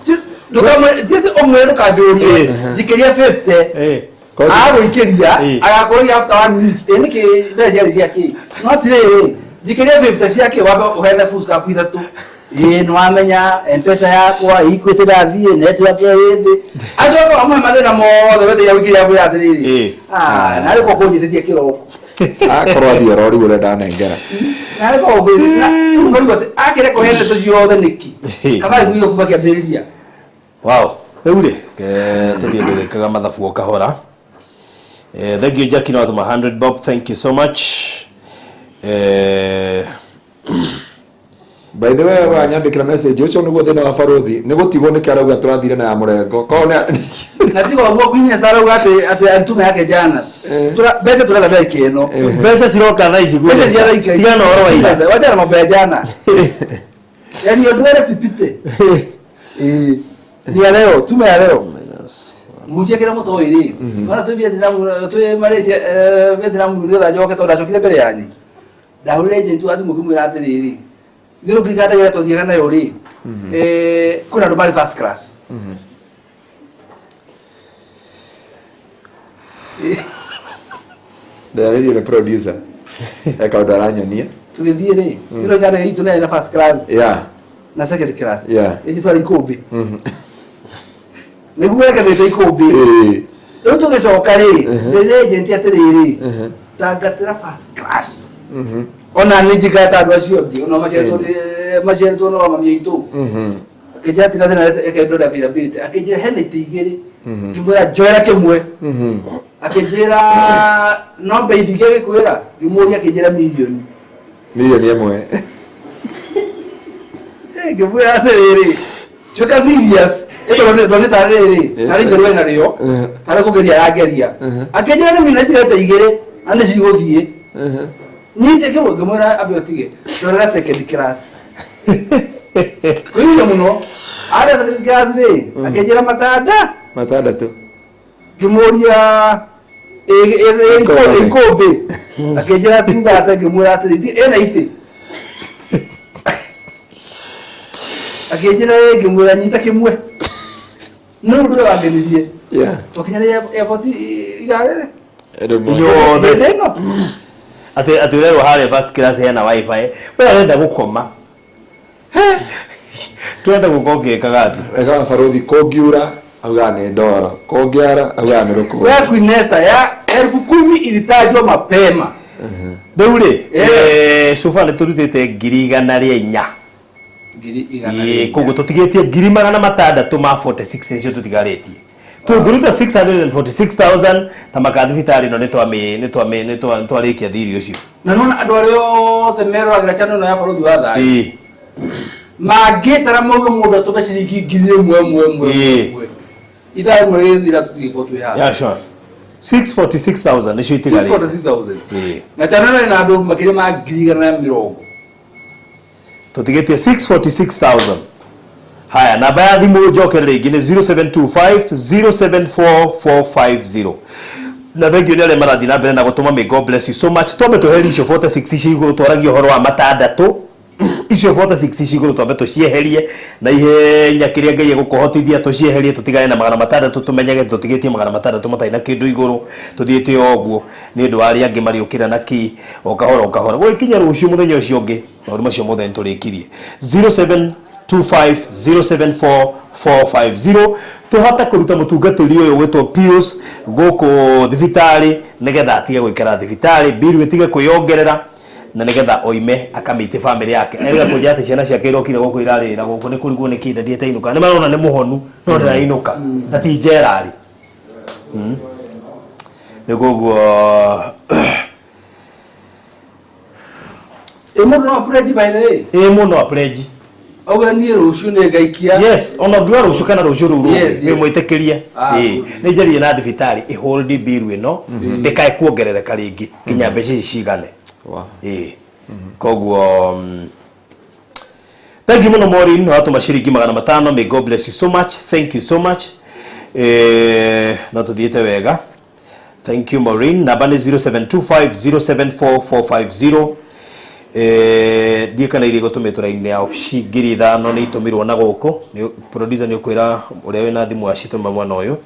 omwero kajorie jikiria 50 agwikiria agakoria after 1 week niki mbeca ciake no tire jikiria 50 ciake waba uhethe full stop ithatu no amenya mpesa yakwa ikwite ndathie network yithi acoka amwe mathina mothe wethe ya wiki yaku yathiriri na riko kunjithia kiroko akorwo athie rori urenda nengera na riko kunjithia akire kuhethe tuciothe niki kama igwiyo kubakia thiriria. Wow, eure tuthie ndugikaga mathabu o kahora. Thank you Jackie no 100 bob, thank you so much. By the way wanyandikira message ucio niguo thina wa barothi nigutigwo ni kiarauga turathire na ya murengo kona na tigo agwo kwinya starauga ati antume yake jana bese turala beke ino Besa siroka na ici bese jana ike tigana oro wa ira wacha na mambo ya jana yani odwere sipite ni leo tume ya leo mujia kila moto iri ona tu Vietnam tu Malaysia Vietnam ndio la joka to la chokile bere yani da hule agent atu mukimwira atiriri ndiro kikada ya to thia kana yori kuna ndo bali first class Ndarĩrio nĩ producer eka ũndũ aranyonia tũgĩthiĩ rĩ ĩno ngari itu na first class na second class ĩgĩtwara ikũmbĩ nĩguo ekanĩte ikũmbĩ rĩu tũgĩcoka rĩ ndĩrĩ agent atĩrĩrĩ tangatĩra first class ona nĩ njigata andũ acio angĩ ona maciarĩtwo no mami aitũ akĩnjĩra tinathĩna ekendora availability akĩnjĩra hena itĩ igĩrĩ ngĩmwĩra njoera kĩmwe akĩnjĩra no baby gĩkwĩra ngĩmũria akĩnjĩra milioni ĩmwe ngĩmwĩra atĩrĩrĩ tuĩka serious ĩtoro nĩ tarĩrĩ tarĩ ngĩrwe narĩo tarĩ kũgeria arangeria akĩnjĩra nĩ mina tirete igĩrĩ na nĩ cigũthiĩ nyite ngĩmwĩra ambe ũtige ndorera second class kũiria mũno arĩa second class rĩ akĩnjĩra matandatũ ngĩmũria ikũmbĩ akĩnjĩra tungate ngĩmwĩra atĩrĩ ĩna itĩ akĩnjĩra ngĩmwĩra nyita kĩmwe no ũndũ wangenirie twakinya airport igarĩ inyothe ati urerwo harĩa first class hena wifi we arenda gũkoma turenda gũka ũgĩkaga atĩ eka barothi kũngiura auga nĩ ndoro kũngiara auga nĩ rũkũngũ wewe Quinesta ya 10,000 ilitajwa mapema rĩu rĩ sofa nĩ tũrutĩte 104 koguo tũtigĩtie 646 nĩcio tũtigarĩtie tũngĩruta 646,000 ta makathibitarĩ no nĩ twarĩkia thiri ũcio na nona andũ arĩa othe meroragĩra channel ĩno ya bũrũri wa thayũ mangĩtara mauga mũndũ atũme ciringi 1,000 ithaa ĩmwe rĩthira tũtigĩkorwo twĩ haha yeah sure 646,000 nĩcio itigarĩte 646,000 na channel ĩno ĩna andũ makĩria ma 130 tũtigĩtie 646,000 haya namba ya thimũ njokerere ingĩ nĩ 0725074450 na thengio nĩ arĩa marathiĩ na mbere na gũtũma may God bless you so much twambe tũheri icio 46 icio igũrũ twaragia ũhoro wa matandatũ icio 46 icio igũrũ twambe tũcieherie na ihenya kĩrĩa Ngai egũkũhotithia tũcieherie tũtigane na 600 tũmenyage tũtigĩtie 600 matarĩ na kĩndũ igũrũ tũthiĩte ũguo nĩ ũndũ wa arĩa angĩ mariũkĩra na ki o kahora gũkinya rũciũ mũthenya ũcio ũngĩ maũndũ macio mothe nĩ tũrĩkirie 0725074450 tuhota kuruta mutungatiri uyu wetwo Pius gũkũ thibitarĩ nigetha atige gũikara thibitarĩ biru itige kwĩongerera na nigetha oime akamite family yake erga kũnja atĩ ciana ciake irokire gũkũ irarĩra gũkũ nĩ kũrigwo nĩ kĩnda ndiete inuka nĩ marona nĩ mũhonu no ndĩrainuka na ti njerari nĩguo mũndũ no pledge by the way mũndũ pledge auga niĩ rũciũ nĩ ngaikia yes ona ngĩwa rũciũ kana rũciũ rũu nĩ mwĩtĩkĩrie nĩ njarie na thibitarĩ ĩhold bill ĩno ndĩkae kuongerereka rĩngĩ nginya mbeca ici cigane koguo thank you mũno Maureen watũma ciringi 500 may God bless you so much thank you so much no tũthiĩte wega thank you Maureen namba nĩ 0725074450 ndieka na iri gutumitwo raini ya ofici 5,000 ni itumirwo na guku ni producer ni ukwira uria wina thimu acituma mwana uyu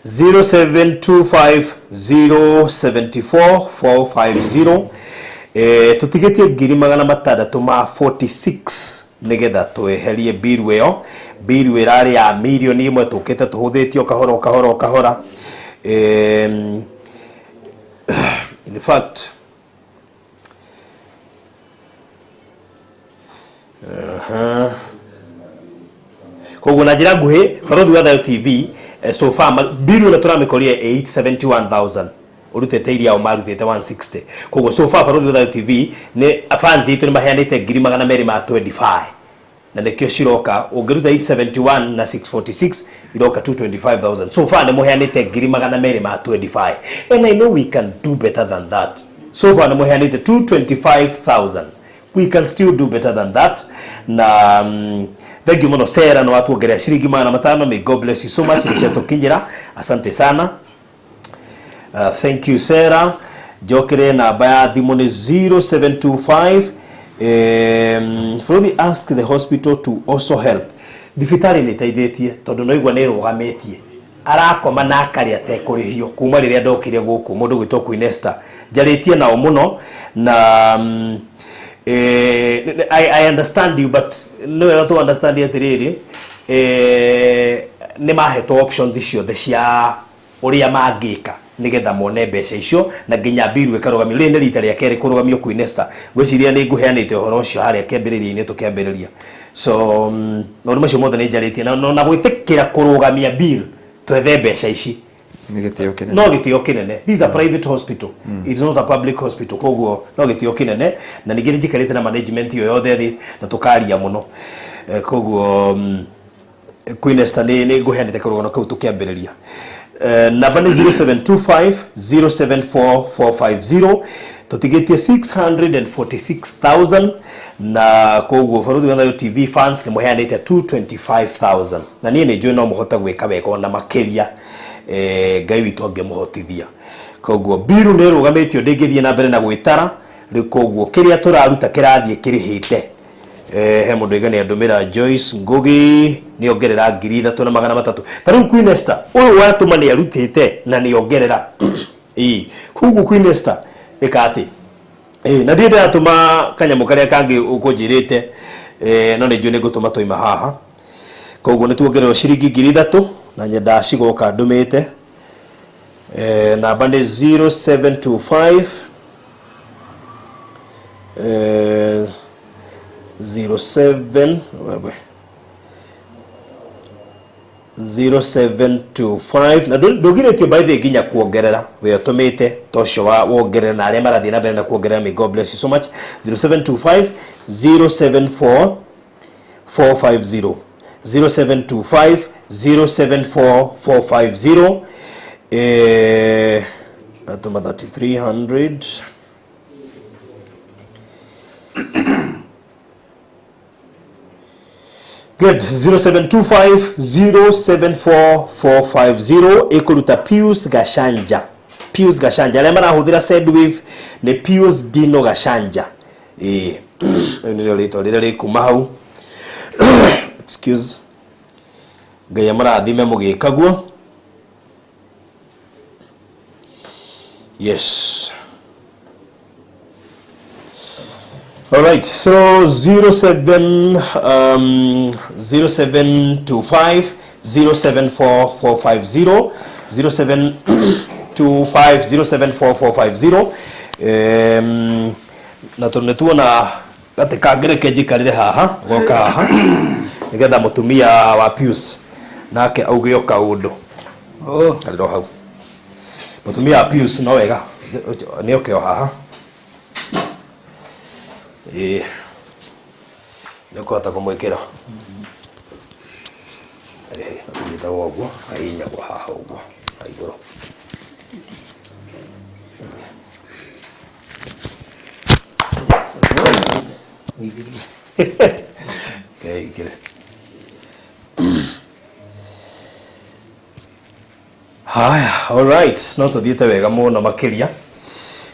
0725074450 tutigetie 646 nigetha tweherie bill ĩyo bill ĩrarĩ ya milioni 1 tukite tuhuthitio kahora in fact koguo na njĩra nguhĩ Bũrũri wa Thayũ TV so far bill na turamĩkorie 871,000 urutete iria o marutete 160 koguo so far Bũrũri wa Thayũ TV nĩ fans itu nĩ maheanĩte 225 na nĩkĩo ciroka ũngĩruta 871 na 646 iroka 225,000 so far nĩ muheanĩte 225 and I know we can do better than that so far nĩ muheanĩte 225,000 we can still do better than that na thank you muno Sarah no watuongerea ciringi 500 may God bless you so much ni ciatukinyira asante sana thank you Sarah jokere namba ya thimu ni 0725 Frodi ask the hospital to also help thibitarĩ nĩ teithĩtie tondũ no igwa nĩ rũgamĩtie arakoma na akarĩa atekũrĩhio kuma rĩrĩa ndokire gũkũ mũndũ gwĩtwo Queen Esther njarĩtie nao mũno na I understand you but no wega to understand atirĩrĩ nĩ mahetwo options ciothe cia ũrĩa mangĩka nigetha mone mbeca icio na nginya biru ĩkarũgamio rĩrĩ nĩ rita rĩa kerĩ kũrũgamio Queen Esther gwĩciria nĩ ngũheanĩte ũhoro ũcio harĩa kĩambĩrĩria-inĩ tũkĩambĩrĩria so maũndũ macio mothe nĩ njarĩtie na gwĩtĩkĩra kũrũgamia biru twethe mbeca ici no gĩtĩo kĩnene. This is a private hospital. It's not a public hospital. Koguo no gĩtĩo kĩnene na ningĩ njikarĩte na management yo yothe thĩ na tũkaria mũno. Koguo Queen Esther nĩ ngũheanĩte karũgano kau tũkĩambĩrĩria. Namba nĩ 0725 074450 tũtigĩtie 646,000 na koguo Barũthi wa Thayũ TV fans nĩ mũheanĩte 225,000 na niĩ nĩ njũĩ no mũhote gwĩka wega na makĩria Ngai witũ angĩmũhotithia. Koguo biru nĩ rũgamĩtio ndĩngĩthiĩ na mbere na gwĩtara rĩu koguo kĩrĩa tũraruta kĩrathiĩ kĩrĩhĩte. He mũndũ igani andũmĩra Joyce Ngugi nĩ ongerera 3,300 ta rĩu Queen Esther ũyũ watũma nĩ arutĩte na nĩ ongerera koguo Queen Esther ĩkatĩ na ndiĩ ndĩratũma kanyamũ karĩa kangĩ ũkũnjĩrĩte no nĩ njũĩ nĩ ngũtũma tũima haha koguo nĩ tuongererwo ciringi 3,000 na nyenda cigoka ndũmĩte namba nĩ 0725 0725 na ndũgirĩtio by the nginya kuongerera we ũtũmĩte tocio wa wongerera na arĩa marathiĩ na mbere na kuongerera. May God bless you so much. 0725 074 450 0725 074 450 atuma 3,300 good. 0725 074 450 ikuruta Pius Gashanja. Pius Gashanja arĩa marahũthĩra Sendwave nĩ Pius Dino Gashanja nĩrĩo rĩtwa rĩrĩa rĩkuma hau excuse Ngai amarathime mũgĩkaguo. Yes. All right, so 0725 074 450 0725 074 450 na tuona gati kangĩreke njikarĩre haha goka haha nigetha mũtumia wa Pius nake auge kaũndũ arĩro hau mũtumia wa Pius no wega nĩ oke haha nĩ kũhota kũmwĩkĩra nyita ũguo ahinyagwo haha ũguo na igũrũ igĩrĩ haya. All right, no tũthiĩte wega mũno makĩria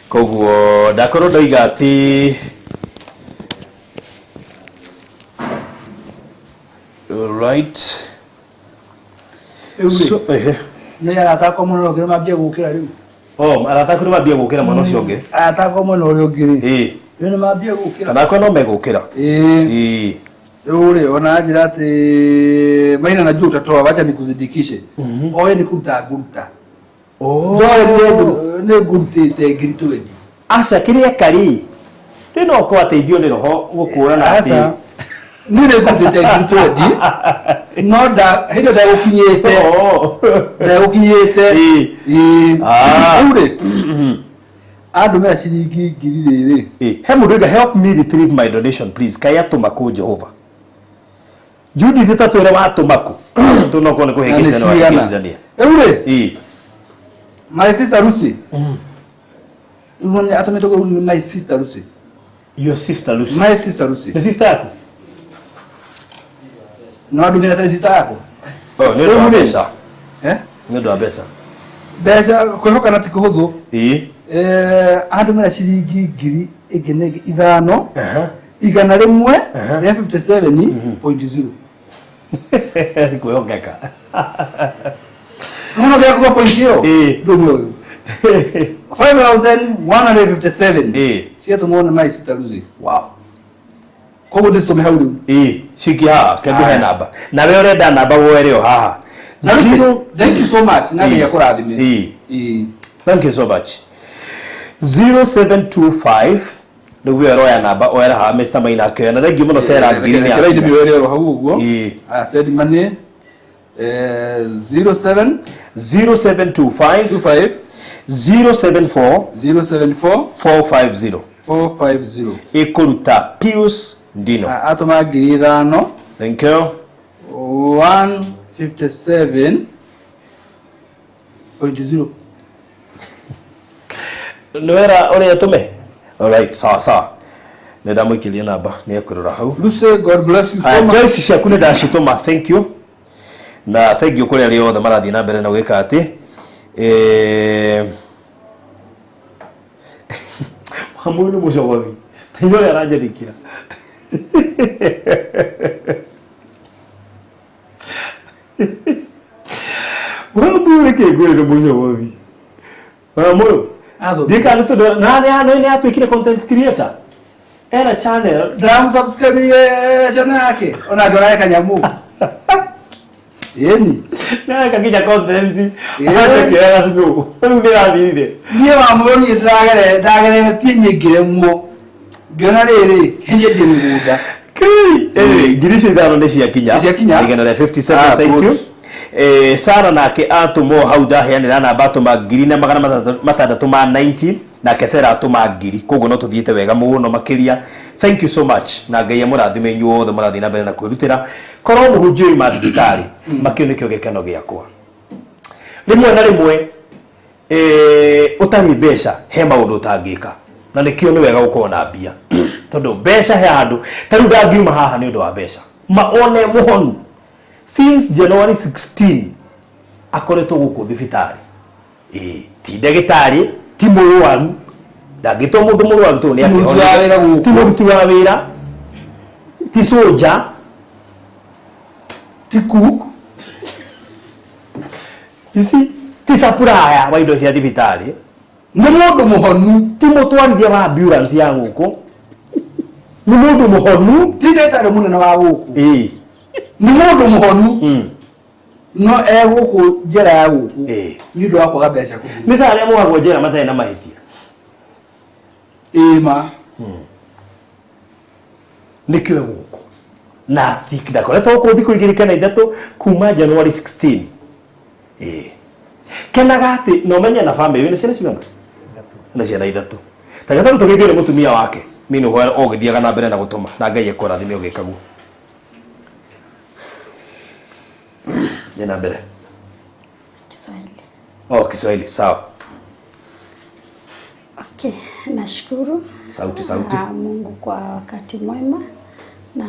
koguo ndakorwo ndoiga atĩ all right so nĩ aratako mũno ngĩra mambia gũkĩra rĩu aratako nĩ mambia gũkĩra mũno ũcio ũngĩ aratako mũno ũrĩa ũngĩ rĩu nĩ mambia gũkĩra anako no megũkĩra ule ona njira ati maina na juta toa wacha nikuzidikishe oye nikuruta guruta ne gurutite ngirituwe asa kiria kari rino ko ateithio ni roho gũkũrana asa ni ne gurutite ngirituwe no da hindo da gukinyete ule adumira ciringi ngiri rĩrĩ he mũndũ help me retrieve my donation please kaya tumaku Jehova Judy thita twere wa tumaku tunoko ni kuhekithania na kuhekithania ule my sister Lucy atumetoka my sister Lucy your sister Lucy my sister Lucy ni sister yako no adumira ta sister yako ni ndo pesa ni ndo pesa kwehoka na tikuhuthu andumira ciringi ngiri ingĩ ithano igana rĩmwe rĩa 57.0 kwehongeka Unaona gaya kwa point hiyo? Ndio. 5157. Sia tumuone my sister Lucy. Wow. Kwa hiyo ndisto mehaulu. Shiki haha, kebu he namba. Na wewe urenda namba woere o haha. Thank you so much. Nani yakora adimi. Thank you so much. 0725 ndugu ya namba oera ha Mr. Maina ke na thank you muno sera green ya. Kira ibi were ha ugo. Said money 07 0725 074 450 ikuruta Pius Ndino atoma ngiri 5. Thank you. 157.0 Nwera ore atume. All right, sawa. Nenda muikilie namba ni ekurura hau. Lucy, God bless you so much. Joyce cia kune ndacituma, thank you. Na thank you kuri ario othe marathi na mbere na gwika ati Hamunu mushogothi. Tayo yaranjerikira. Hamunu ke gwire mushogothi. Hamunu. Dika nito na ni atwikire content creator. Era channel drum subscribe channel yake. Ona dora kanyamu. Yeni. Na kakija content. Hata kila siku. Ndio athirire. Niye wamuroni ndagere tinyigire muo. Biona riri kenye dimuda. Girisho idano nesi yakinya. Igana la 57 thank you. Sara nake atumo hauda heanira namba atuma ngiri na magana matandatu ma 90 na kesera atuma ngiri koguo no tuthiete wega muno makiria. Thank you so much na ngai amurathime nyuo othe murathi na mbere na kwirutira korwo muhunjio ma thibitari makio nikio gekeno giakwa rimwe na rimwe utari mbeca he maundu utangika na nikio ni wega gukorwo na mbia tondu mbeca he andu taru ndangiuma haha ni undu wa mbeca maone muhonu since January 16 akoretwo guku thibitari ti ndagitari ti murwaru ndagitwo mundu murwaru tu ni akihona ti muruti wa wira ti soja ti cook you see ti sapuraya wa indo cia thibitari ni mundu muhonu ti mutwarithia wa ambulance ya guku ni mundu muhonu ti ndetare munene wa guku ni mundu muhonu no guku njera ya guku ni ndo akwa gabeca ku ni tare muhagwo njera matene na mahitia ma nikwe guku na tikda koretwo ku thiku igiri kana ithatu kuma January 16 kenaga ati no menya na family ni ciana cigana na ciana ithatu tagataru tugithire mutumia wake mimi ho ogithiaga na mbere na gutuma na ngai ekurathime ogikagu Jina mbele. Kiswahili. Kiswahili, sawa. Okay, nashukuru. Sauti. Mungu kwa wakati mwema na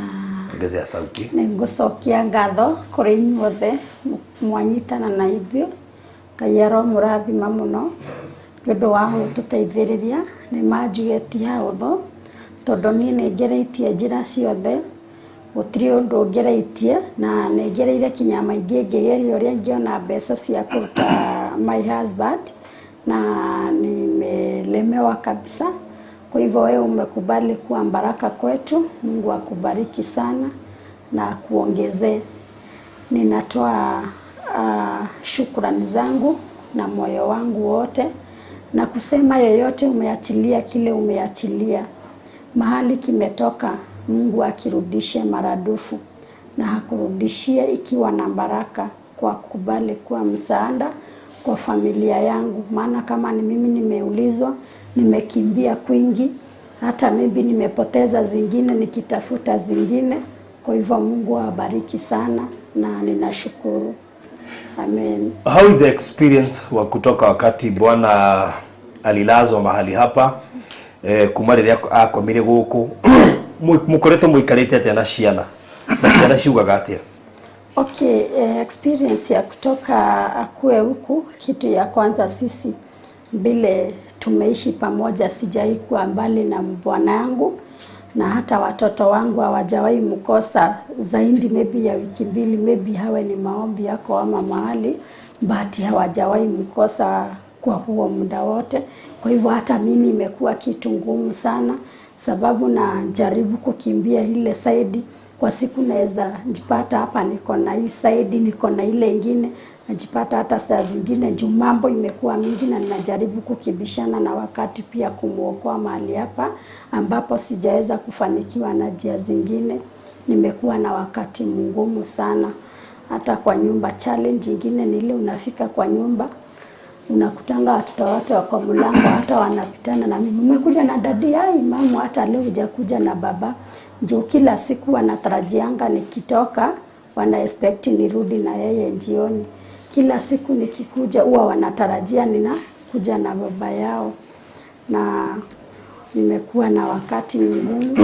ongezea sauti. Ningucokia ngatho kuri inyuothe mwanyitana na ithio. Ngai aromurathima muno ndu wa gututeithiriria ni manjugeti hautho tondu ni ngereitie njira ciothe gutiri undu ngereitie na ngereire kinya maingi ngegeria uria ngiona mbeca cia kuruta my husband na nimelemewa kabisa. Kwa hivyo wewe umekubali kuwa baraka kwetu. Mungu akubariki sana na kuongezee. Ninatoa shukrani zangu na moyo wangu wote na kusema yoyote umeachilia kile umeachilia mahali kimetoka, Mungu akirudishe maradufu na hakurudishie ikiwa na baraka, kwa kubali kuwa msaada kwa familia yangu. Maana kama ni mimi nimeulizwa, nimekimbia kwingi, hata mimi nimepoteza zingine nikitafuta zingine. Kwa hivyo Mungu awabariki sana na ninashukuru. Amen. How is the experience wa kutoka wakati Bwana alilazwa mahali hapa kumariria akomire guku mukoreto muikarite ate na ciana ciugaga atia? Okay, experience ya kutoka akue huku, kitu ya kwanza sisi bile tumeishi pamoja, sijaikuwa mbali na bwana yangu na hata watoto wangu hawajawahi mkosa zaidi maybe ya wiki mbili, maybe hawe ni maombi yako ama mahali bahati hawajawahi mkosa kwa huo muda wote. Kwa hivyo hata mimi imekuwa kitu ngumu sana, sababu na jaribu kukimbia ile saidi. Kwa siku naweza jipata hapa niko na hii saidi, niko na ile ingine, najipata hata saa zingine juu mambo imekuwa mingi na ninajaribu kukibishana na wakati pia kumuokoa mahali hapa ambapo sijaweza kufanikiwa na njia zingine. Nimekuwa na wakati mgumu sana. Hata kwa nyumba challenge nyingine ni ile unafika kwa nyumba unakutanga watoto wote wako mlango, hata wanapitana na mimi, umekuja na dadi? Ai mama, hata leo hujakuja na baba. Juu kila siku wanatarajianga nikitoka wana expect nirudi na yeye jioni. Kila siku nikikuja huwa wanatarajia ninakuja na baba yao, na nimekuwa na wakati mgumu.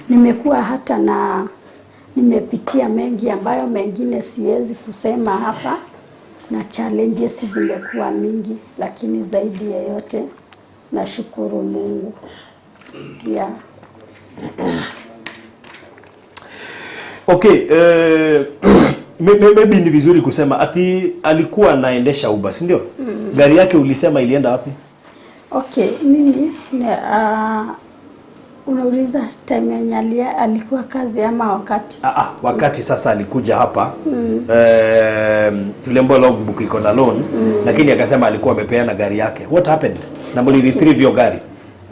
Nimekuwa hata na nimepitia mengi ambayo mengine siwezi kusema hapa, na challenges zimekuwa mingi, lakini zaidi ya yote nashukuru Mungu. Yeah. Okay, maybe ni vizuri kusema ati alikuwa anaendesha Uber, si ndio? Gari yake ulisema ilienda wapi? Okay, mimi unauliza time yenye alikuwa kazi ama wakati? Wakati sasa alikuja hapa. Tulembo logbook iko na loan, lakini akasema alikuwa amepeana gari yake. What happened? Na mli retrieve your gari?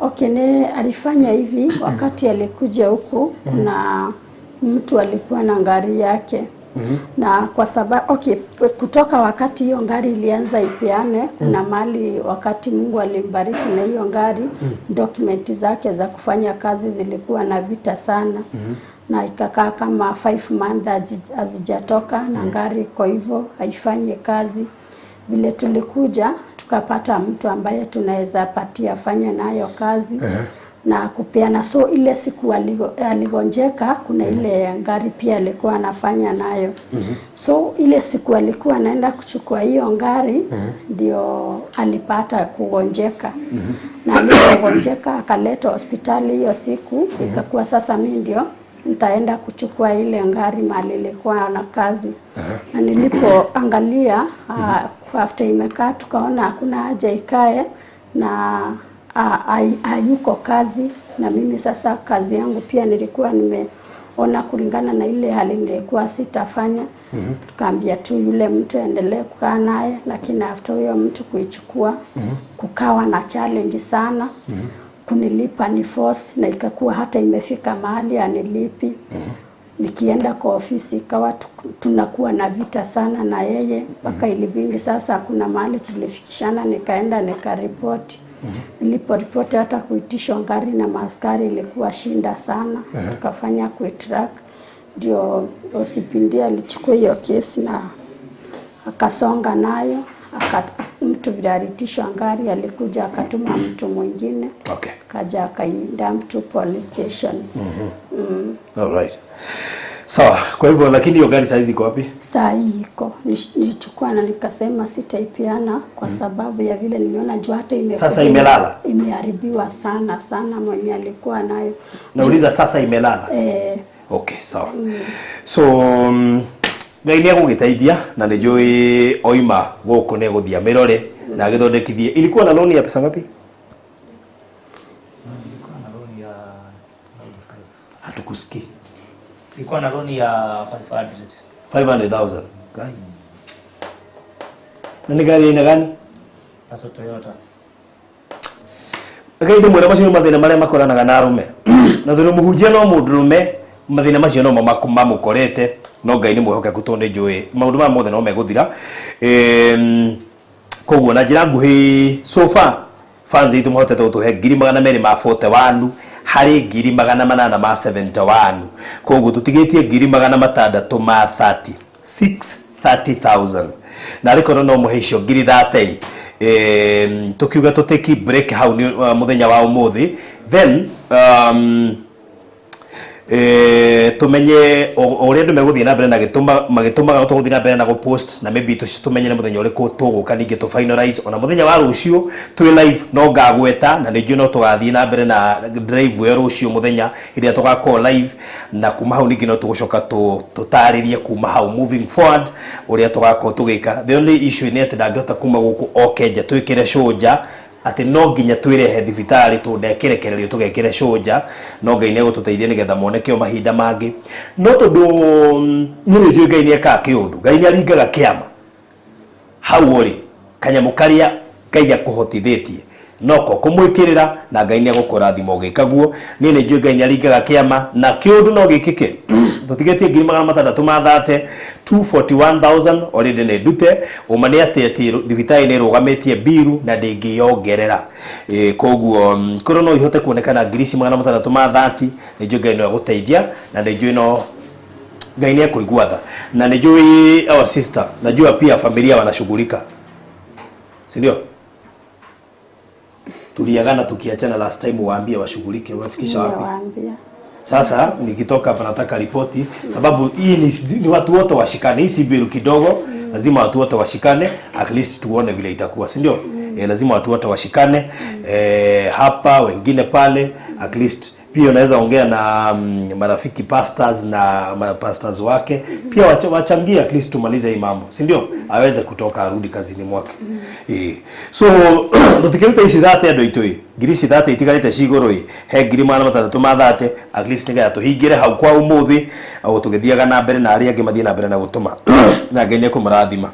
Okay, alifanya hivi wakati alikuja huku kuna mtu alikuwa na gari yake. Na kwa sababu kutoka wakati hiyo gari ilianza ipeane, kuna mali wakati Mungu alimbariki na hiyo gari, dokumenti zake za kufanya kazi zilikuwa na vita sana. Na ikakaa kama 5 months hazijatoka na gari, kwa hivyo haifanye kazi. Vile tulikuja tukapata mtu ambaye tunaweza patia fanya nayo kazi. Na kupeana. So ile siku aligonjeka, kuna ile gari pia alikuwa anafanya nayo. So ile siku alikuwa anaenda kuchukua hiyo gari, ndio alipata kugonjeka. Na alipogonjeka akaleta hospitali hiyo siku, ikakuwa sasa mimi ndio nitaenda kuchukua ile gari mali ilikuwa na kazi. Na nilipoangalia after imekaa tukaona hakuna haja ikae na hayuko kazi, na mimi sasa kazi yangu pia nilikuwa nimeona kulingana na ile hali nilikuwa sitafanya. Tukaambia tu yule mtu endelee kukaa naye, lakini after huyo mtu kuichukua kukawa na challenge sana. Kunilipa ni force, na ikakuwa hata imefika mahali anilipi. Nikienda kwa ofisi ikawa tunakuwa na vita sana na yeye, mpaka ilibidi sasa kuna mahali tulifikishana, nikaenda nikaripoti. Niliporipoti hata kuitishwa gari na maaskari ilikuwa shinda sana. Tukafanya kuitrack, ndio OCPD alichukua hiyo kesi na akasonga nayo. Mtu vile alitishwa gari alikuja akatuma mtu mwingine. Kaja akaenda mtu police station. Alright. Sawa, kwa hivyo lakini hiyo gari saizi iko wapi? Saa hii iko. Nilichukua na nikasema sitaipiana kwa sababu ya vile nimeona juu hata sasa imelala. Imeharibiwa sana sana mwenye alikuwa nayo. Nauliza sasa imelala? Okay, sawa. So ngai ni agugiteithia na ni njui oima guku ne guthia mirore na agithondekithie. Ilikuwa na loan ya pesa ngapi? Ilikuwa na loan ya 5. Hatukusikii. Ilikuwa na loan ya 500,000. Gai. Na ni gari ina gani? Paso Toyota. Gai ndi mwera macio mathina maria makoranaga na arume. Na thuru muhunjia no mundurume mathina macio no mamukorete, no Ngai ni mwihokeku tondu njui maundu ma mothe no meguthira. Koguo na njira nguhi so far fans itu mohotete utuhe 241 hari 871. Koguo tutigitie 630,000 630,000 na riko no muhecio 30,000. Tukiuga tuteki break hau ni muthenya wa umuthi, then tumenye ore ndu meguthie na mbere na magitumaga no tuguthie na mbere na go post na maybe tumenye na muthenya uriku tuguka ningi tu finalize ona muthenya wa rucio twi live no ngagweta na ningi no tugathie na mbere na drive we rucio muthenya iria tugako live na kuma hau ningi no tugucoka tutaririe kuma hau moving forward uria tugako tugika. The only issue ni ati ndangihota kuma guku okenja twikire shoja ati no nginya twirehe thibitari tundekerekererio tugekire shoja no ngai ne gututeithia nigetha moneke o mahinda mangi no tondu nyine njui ngai ne ka kiundu ngai ne aringaga kiama hau uri kanyamu karia ngai akuhotithitie noko kumwikirira na ngai ne gukurathimo gikaguo nine njui ngai ne aringaga kiama na kiundu no gikike tutigetie 630 241,000 already ne dute umane ati thibitari ne rugametie biru na ndingiyongerera koguo koro no ihote kuonekana 630 ni njui ngai no guteithia na ni njui no ngai ne kuiguatha na ni njui our sister najua pia familia wanashughulika si ndio tuliagana tukiachana last time waambie washughulike wafikisha wapi sasa nikitoka hapa nataka ripoti sababu hii ni watu wote washikane hii si biru kidogo lazima watu wote washikane at least tuone vile itakuwa si ndio lazima watu wote washikane hapa wengine pale at least pia unaweza ongea na marafiki pastors na pastors wake pia wachangia at least tumalize hii mambo si ndio aweze kutoka arudi kazini mwake so tutikirita isi dhate ando itoi girisi dhate itigarite cigurui he ngiri mana matatu mathate at least niga tuhingire hau kwa umuthi au tugithiaga na mbere na aria angi mathie na mbere na gutuma na ngene kumurathima.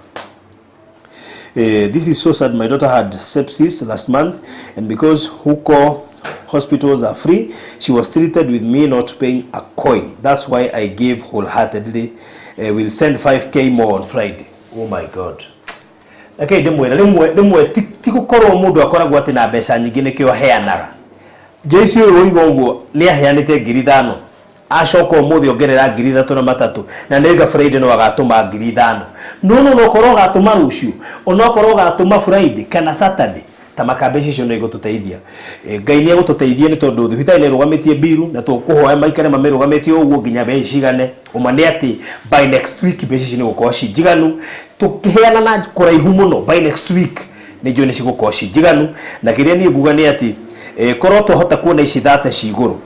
This is so sad. My daughter had sepsis last month and because huko hospitals are free, she was treated with me not paying a coin. That's why I gave wholeheartedly. We'll send 5k more on Friday. Oh my God. Okay, demwe tikukorwo mundu akoragwo ati na mbeca nyingi nikio heanaga. Jesu uyu uigo uguo ni aheanite 5,000. Acoka umuthi ongerera 3,300 na nega Friday no agatuma 5,000. No korwo gatuma rucio. Ono korwo gatuma Friday kana Saturday. Tamakabeshi cio no igututeithia ngai ni gututeithia ni tondu thibitari ni rugametie biru na tukuhoya maikare mamerugametie uguo nginya mbeca cigane umane ati by next week mbeca ni gukorwo njiganu tukiheana na kuraihu muno by next week ni njui ni cigukorwo njiganu na kiria ni nguga ni ati korwo tuhota kuona ici thate ciguru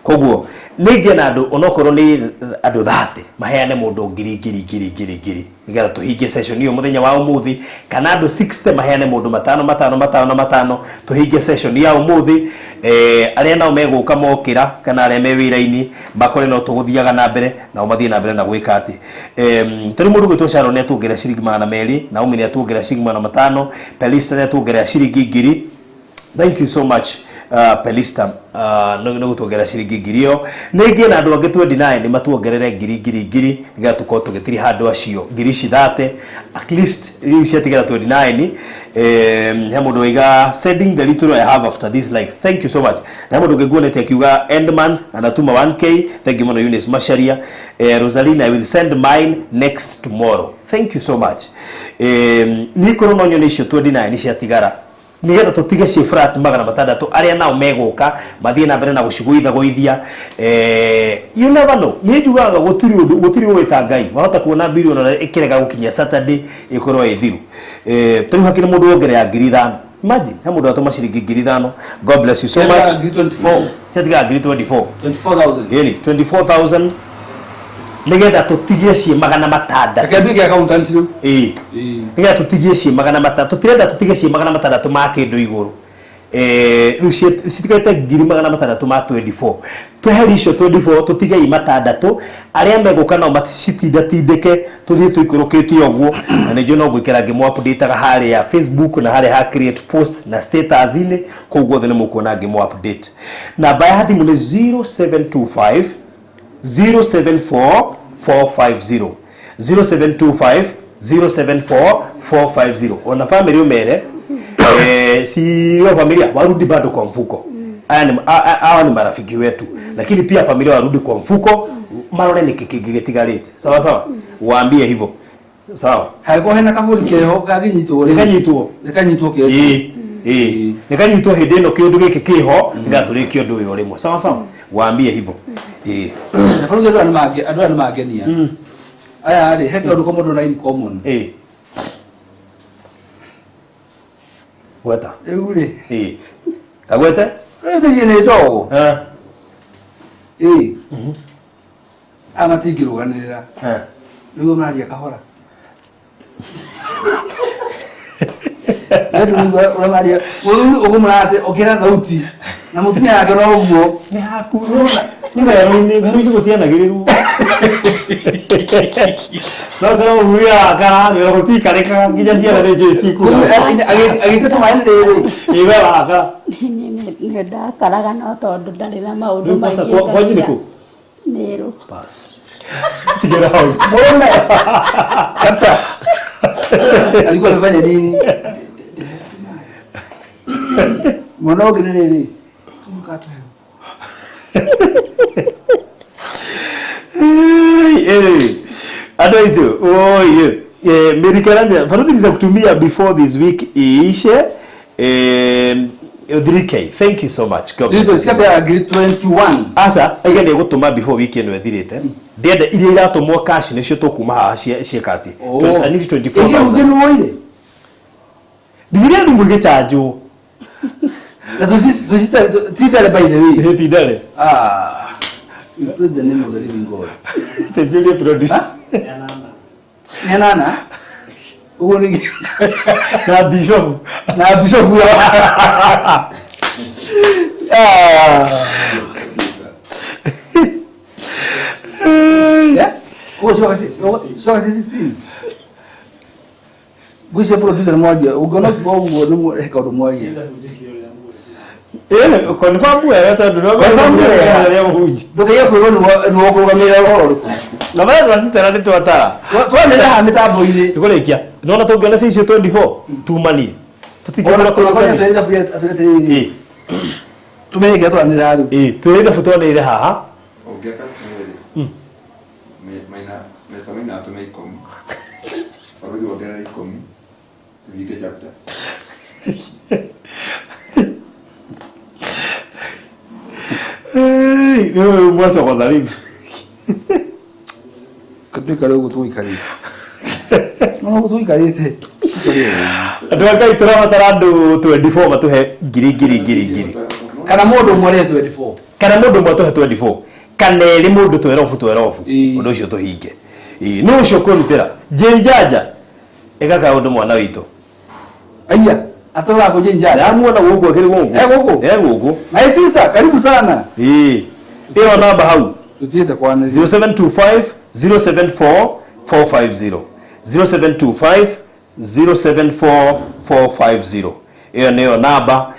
koguo ningi na andu onokorwo ni andu thate maheane mundu ngiri nigetha tuhingie session iyo muthenya wa umuthi kana andu 60 maheane mundu 5 tuhingie session ya umuthi aria nao meguka mokira kana aria me wira-ini makore no tuguthiaga na mbere na umathie na mbere na gwika ati tari mundu gwitwo Sharon ne tuongerera ciringi 200 na umi ne tuongerera ciringi 500 Pelista ne tuongerera ciringi 1,000. Thank you so much Pelista no gutogera ciringi 1,000 ningi na andu angi 29 ni matuongerere 1,000 nigatuko tugitiri handu acio 30 at least you ciatigera 29 he mundu wiga sending the little I have after this life. Thank you so much. Na mundu ngiguonete akiuga end month anatuma 1k. Thank you muno Eunice Masharia. Rosalina, I will send mine next tomorrow. Thank you so much. Nikoro no nyone icio 29 ni ciatigara nigetha tutige ci frat 600 aria nao meguka mathie na mbere na guciguithia you never know ni njugaga gutiri wita ngai wahota kuona bilioni na ikirega gukinya Saturday ikorwo ithiru turi hakire mundu ongerera 5,000 imagine he mundu atuma ciringi 5,000. God bless you so much. 24 chatiga 24,000 yani 24,000 nigetha tutigie ci 600 takabiki accountant no nigetha tutigie ci 600 tutirenda tutige ci 600 ma kindu iguru riu citigate 600 ma 24 tuheri icio 24 tutige i 600 aria meguka no maticitindatindike tuthie tuikurukitie oguo na nijo no gwikira ngimo update ga hari ya Facebook na hari ha create post na status ine koguo thene mukuona ngimo update na baya hadi mune 0725 074450 0725 074450 ona family umere si yo familia warudi bado kwa mfuko hawa ni marafiki wetu lakini pia familia warudi kwa mfuko marone ni kigetigarite sawa waambie hivyo sawa haiko hena kavuli keho kaginyitwo ke nikanyitwo hindi no kindu giki kiho ngaturikio ndu uyu rimwe sawa waambie hivyo na bũrũri andũ aya nĩ mangenia aya rĩ he kaũndũ kamwe andũ na in common gweta rĩu rĩ kagwete mĩciĩ nĩ ndogo aya matingĩrũganĩrĩra nĩguo mararia kahora ũrĩa maria ũguo mũrate ũkĩra thauti na mũtumia yake no ũguo nĩ haku nĩ werũ-inĩ gũtianagĩrĩru no ngorwo mũhuria wakara nĩ gũtikarĩkaga nginya ciana nĩ njũĩ agĩte tũmaĩ rĩrĩ iwe waka nĩ ndakaraga no tondũ ndarĩ na maũndũ maingĩ kwanji nĩ kũ Meru bas tigĩra hau mume kata alikuwa anafanya nini mwanao gani nini tumkata Ado hizo Amerikanja faruti niza kutumia before this week iishe 3K. Thank you so much. God bless you. This is grade 21. Asa aiga ni gutuma before week ino ethirite ndienda iria iratumwo cash nicio tukuma haha ciekati I need 24,000. Isi ugeni woire Ndiria ndu mugichanjwo na titale by the way tidale you praise the name of the living God. tejele producer Nana uone na bishop yeah kwa sio 16 Gusha producer mmoja ugono kwa ugono heka mmoja kwa ni kwa mwe hata ndio ya mhuji ndoka yako ni wako kamera roro na bado wasitara ni twatara twende na mitambo ile ikulekia nona tongana sisi 24 tumani tutikona kwa twende atulete tumeke twanira ari twende futone ile haha ongeka twende maina mesta maina atumeikomi Faruthi wongera ikomi tuige chapter mwaso kwa dharibu katika leo tuikari no tuikarite ndoka iturabatara andu 24 matuhe giri kana mundu mwere 24 kana mundu mwe tuhe 24 kana eri mundu twerofu undu ucio tuhinge no ucio kurutira jenjaja egaka undu mwana witu aya atola ko jenjaja muona guku akiri guku my sister karibu sana iyo namba hau tutiete kwa 0725 074 450 0725 074 450 iyo niyo namba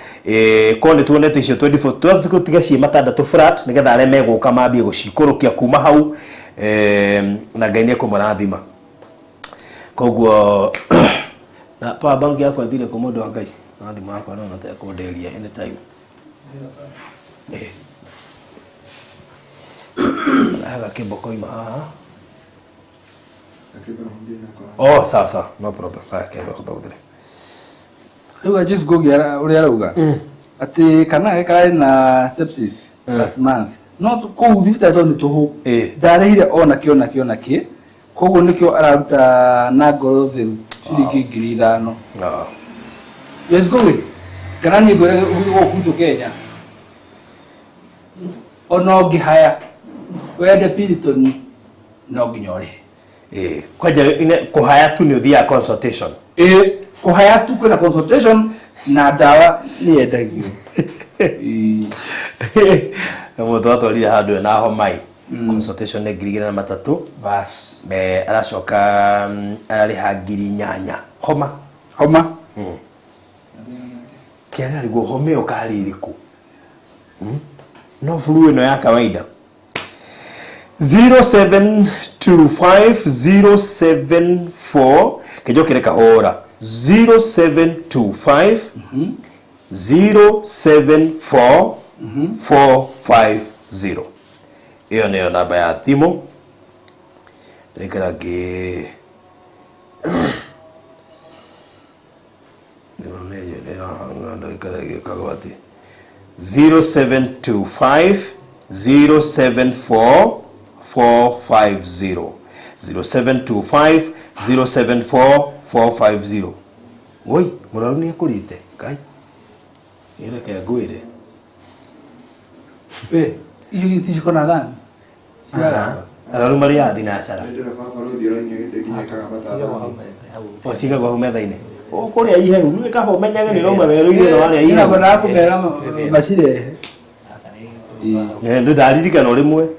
kone tuonete icio 24 tutiga cie matandatu flat nigetha are meguka mambie gucikurukia kuma hau na Ngai ni kumurathima koguo na pa banki yako athire ku mundu wa Ngai na thima yako no nate kunderia anytime haga kiboko ima haha sawa no problem kebe khudhudre you just go get uri arauga ati kana kai na sepsis last month not ko thifta to ni tuhu darehire ona kio koguo nikio araruta na ngoro thiru ciringi 5,000 yes go kana ni gore kuto Kenya ono ngihaya wende Piriton no nginyore kwaja kuhaya tu ni uthia consultation kuhaya tu kwena consultation na dawa ni endagio mutu atwarire handu na homai consultation ni 2,300 bas aracoka arariha 8,000 homa kiara riguo home ukariririku no flu ino ya kawaida 0725 kijokere kahora 0725 074 450 iyo niyo namba ya thimu ndikira ngi ndikira ngi kagwati 0725 074 450 0725 074 450. Oi, muraru ni akurite kai ira kaya gwire Icio giti kona thani. araru mari athi na asara wasiga kwa metha-ini ukuria iheru ni kaba umenyage ni romwe weru-ini no aria Ina kona kumera macire. ndu ndaririkana rimwe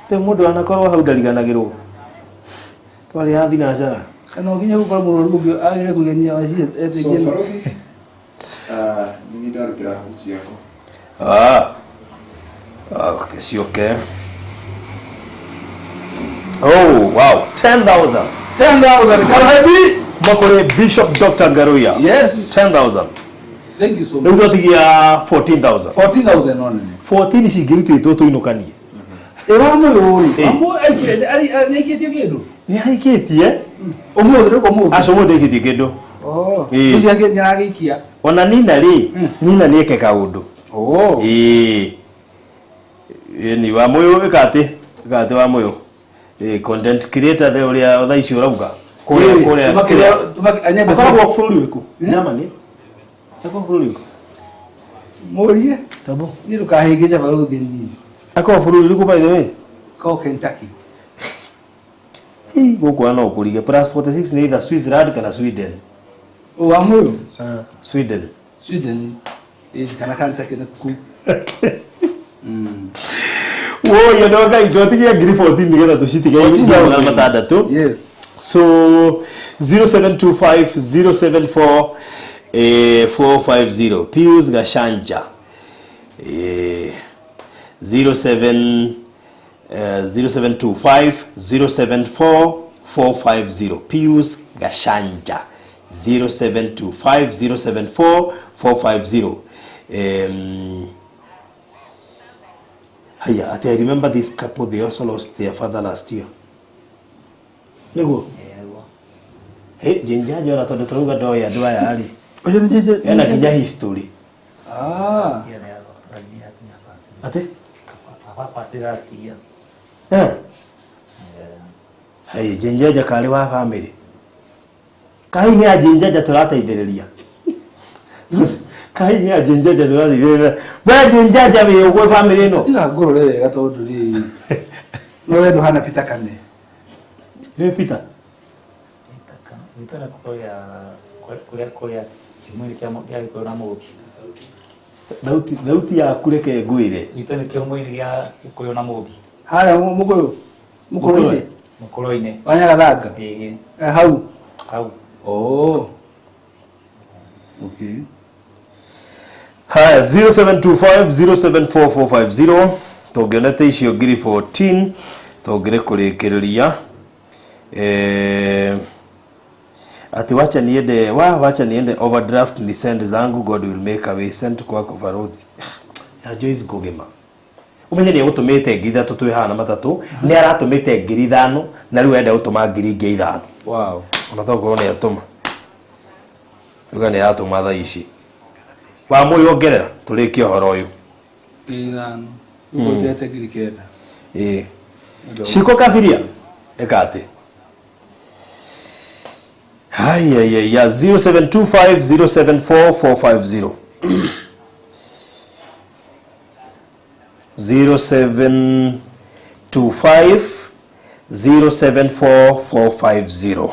te mundu anakorwo hau ndariganagirwo twari athi na asara Kana nginya gukora mururugu agire kugenia macire etegene. Nini ndarutira huti yako. Okay, si okay. Oh, wow. 10,000. 10,000 Karabi. Makore Bishop Dr. Garuya. Yes. 10,000. Thank you so Ndio much. tukigia 14,000. 14,000 only. 14 shigiruti toto inokanie. Eramu yori. Amo ari kitu kitu. Ni haikitie? Omuthire ko muthire. Asomo ndekitie kindu. Oh. Eh. Tucia ke nyara gikia. Ona nina ri, nina ni eke kaundu. Oh. Ni wa moyo ekate wa moyo. Content creator the uria otha icio rauga. Kuria anyebe akoragwo bũrũri ũrĩkũ? Germany? Akoragwo bũrũri ũrĩkũ? Morie. Tabo. Ni rukahingica baruthi ni. Akoragwo bũrũri ũrĩkũ by the way? Ko Kentucky. Gũkũ no kũrige plus 46 ni either Switzerland kana Sweden. O amuyo. Sweden. Sweden. Kana Kentucky na ku. Wo ya ndo ngai tutigia ngiri 14 nigetha tucitige ngao matandatu. Yes. So 0725 074 450 Pius Gashanja 0725 074 450 Pius Gashanja 0725 074 450. Hiya, I remember this couple, they also lost their father last year. Nego. Hey, jinja jona tondu turuga ndoya ndwa yari. Oje nje. Ena kinya history. Ate? Hey, jinja ja kali wa family. Kai ni ajinja ja turateithiriria. Kai ni ajinja ja turateithiriria. Ba jinja ja we ugwe family no. Tiga ngorore wega tondu ri. No wendo hana pita kane. Ni pita. Nitona kuria kimwili kia gikũyũ na mũũmbi. Thauti ya kureke ngwire. Nitona kimwili kia gikũyũ na mũũmbi. Haya mukoyo. Mũkũrũ-inĩ. Wanyaga thanga. Hau. Oh. Okay. Haya 0725 074 tongenete icio ngiri 14 tongere kurikiriria ati wacha niende overdraft ni send zangu, God will make a way, send kwako Farodhi ya Joyce Gogema. Umenye ni gutumite ngiri 3 twi hana matatu ni aratumite ngiri 5 na riu enda gutuma ngiri 5. Wow. Ona togo ni atuma uga ni atuma tha ici wa moyo ongerera turikie horo uyu Ina ngotete ngiri kenda. Shiko kafiria ekate. Ya 0725 074 450 0725 074 450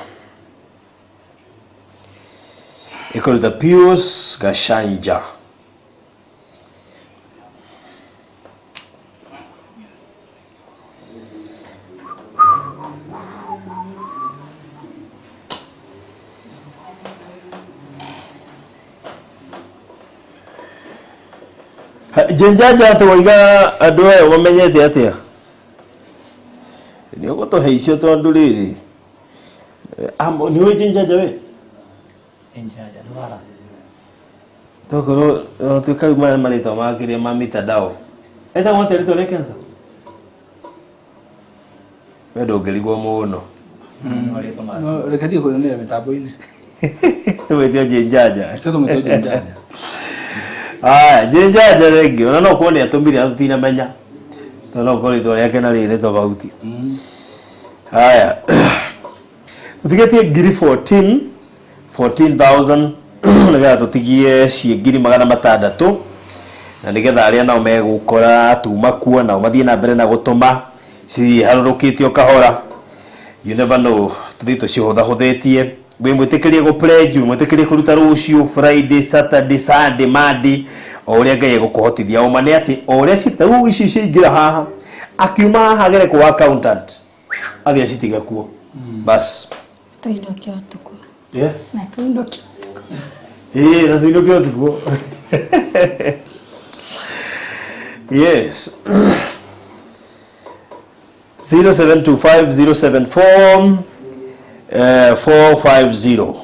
equal the Pius Gashanja. Jenjaja to waiga andu aya wamenyete atia ni ugo to heicio tondu riri amo ni we jenjaja we Enjaja ndwara. tokoro tukari mali to makire mamita dao eta wote rito rekensa wedo ngerigwo muno No rekadi ko ne mitambo ini. tumetio jenjaja Toto mtoto njanja. Jinja thengi ona no kuone atumire atutina menya no ko ritwa yake na riri tofauti. Haya tutigetie ngiri 14,000 nigetha tutigie ciengiri 600 na nigetha aria nao megukora tuma kuo na umathie na mbere na gutuma ci harurukitio kahora. You never know, tuthito cihotha hothetie we mwitikirie go pledge mwitikirie kuruta rucio Friday, Saturday, Sunday, Monday o uria ngai gukuhotithia uma ni ati o uria citaru ici ciingira haha akiuma hagere kwa accountant athia citiga kuo bas Tuinokio tuko. Yeah. Na tuinokio. Na tuinokio tuko. Yes. 0725 450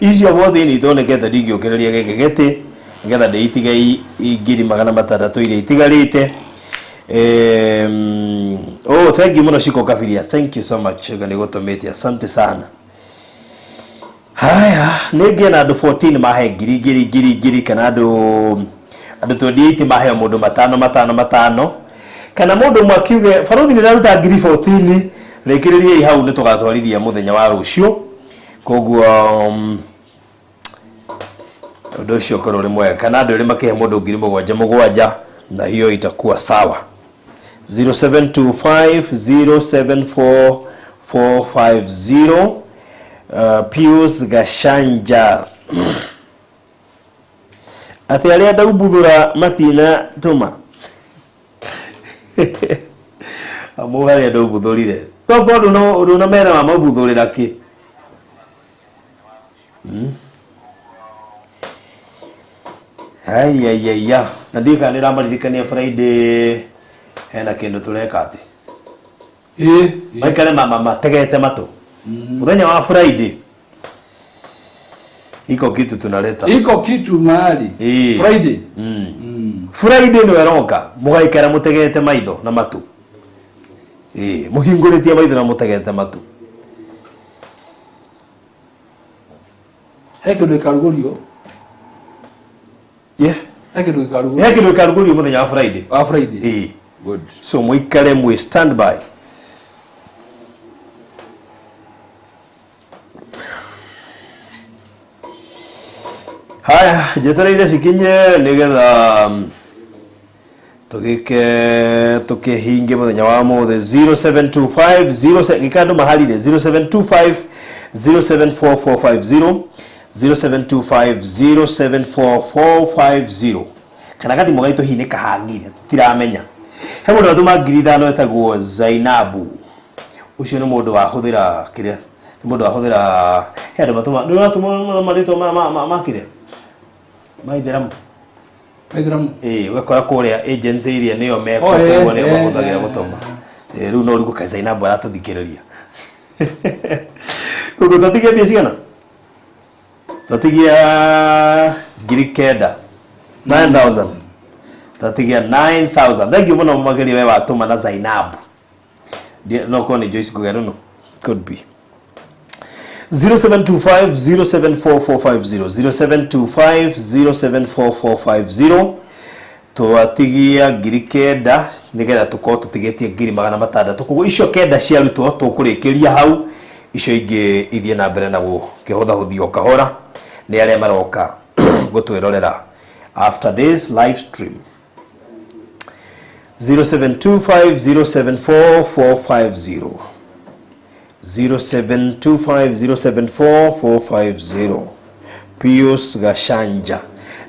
icio bothe ni tone getha ndigiokereria geke gete getha ndeitigai ingiri 600 iria itigarite. Oh, thank you muno Shiko Kafiria, thank you so much gani gutumite, asante sana. Haya nige na andu 14 mahe ngiri kana andu 28 mahe mundu matano kana mundu mwakiuge baruthi ni raruta ngiri 14 rekiririe hau ni tugatwarithia muthenya wa rucio koguo undu cio korwo ri mwega kana andu ri makihe mundu ngiri 7 na hiyo itakuwa sawa. 0725074450 Pius Gashanja ati aria ndaubuthura matina tuma amu aria ndaubuthurire toko ndu na mera mabuthurira ki ya na ndika nira maririkania Friday hena kindu tureka ati maikare mama tegete matu muthenya wa Friday iko kitu tunaleta mahali Friday Friday no eroka mugaikara mutegete maitho na matu muhinguritie maitho na mutegete matu hekindu karugurio hekindu karugurio muthenya wa Friday good so muikare mu standby. Haya jetereire cikinye nigetha tukihinge muthenya wa muthe 0725 gikandu mahalire 0725 074450 0725074450 kana gathi mugaito hine kahangire tutiramenya he mundu atuma ngiri 5 etagwo Zainabu ucio ni mundu wa huthira kiria ni mundu wa huthira he andu matuma marito makire maitheramu ugakora kuria agency iria niyo meko kuo niyo mahuthagira gutuma riu no rigu ka Zainabu aratuthikiriria kuko tatigia bia cigana tatigia ngiri 9,000 tatigia 9,000 thank you muno mageri we watuma na Zainabu no koni Joyce Kugero no could be 0725074450 0725074450 twatigia ngiri 9 nigetha tukorwo tutigetie ngiri 600 koguo icio 9 ciarutwo tukurikiria hau icio ingi ithie na mbere na gukihothahuthio kahora ni aria maroka gutwirorera after this live stream 0725074450 0725074450 Pius Gashanja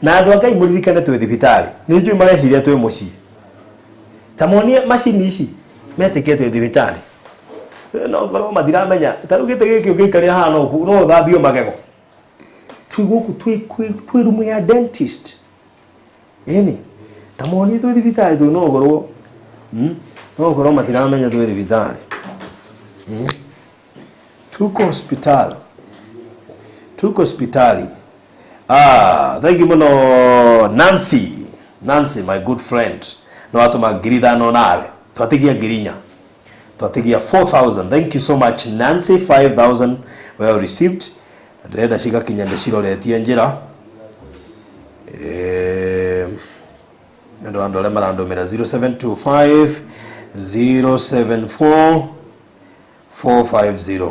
na andu akai muririkane twi thibitari ni njui mareciria twi mucii tamonie machine ici metikete thibitari no ngoro mathiramenya tarugite giki ugikaria haha no thambio magego twi guku twi room ya dentist tamonie twi thibitari tu no ngoro mathiramenya twi thibitari tuko hospitali thank you muno Nancy my good friend no atuma ngiri 5 nawe twatigia ngiri 4 twatigia 4,000 thank you so much Nancy 5,000 well received ndenda cigakinya ndiciroretie njira ndo andole marandumira 0725 074 450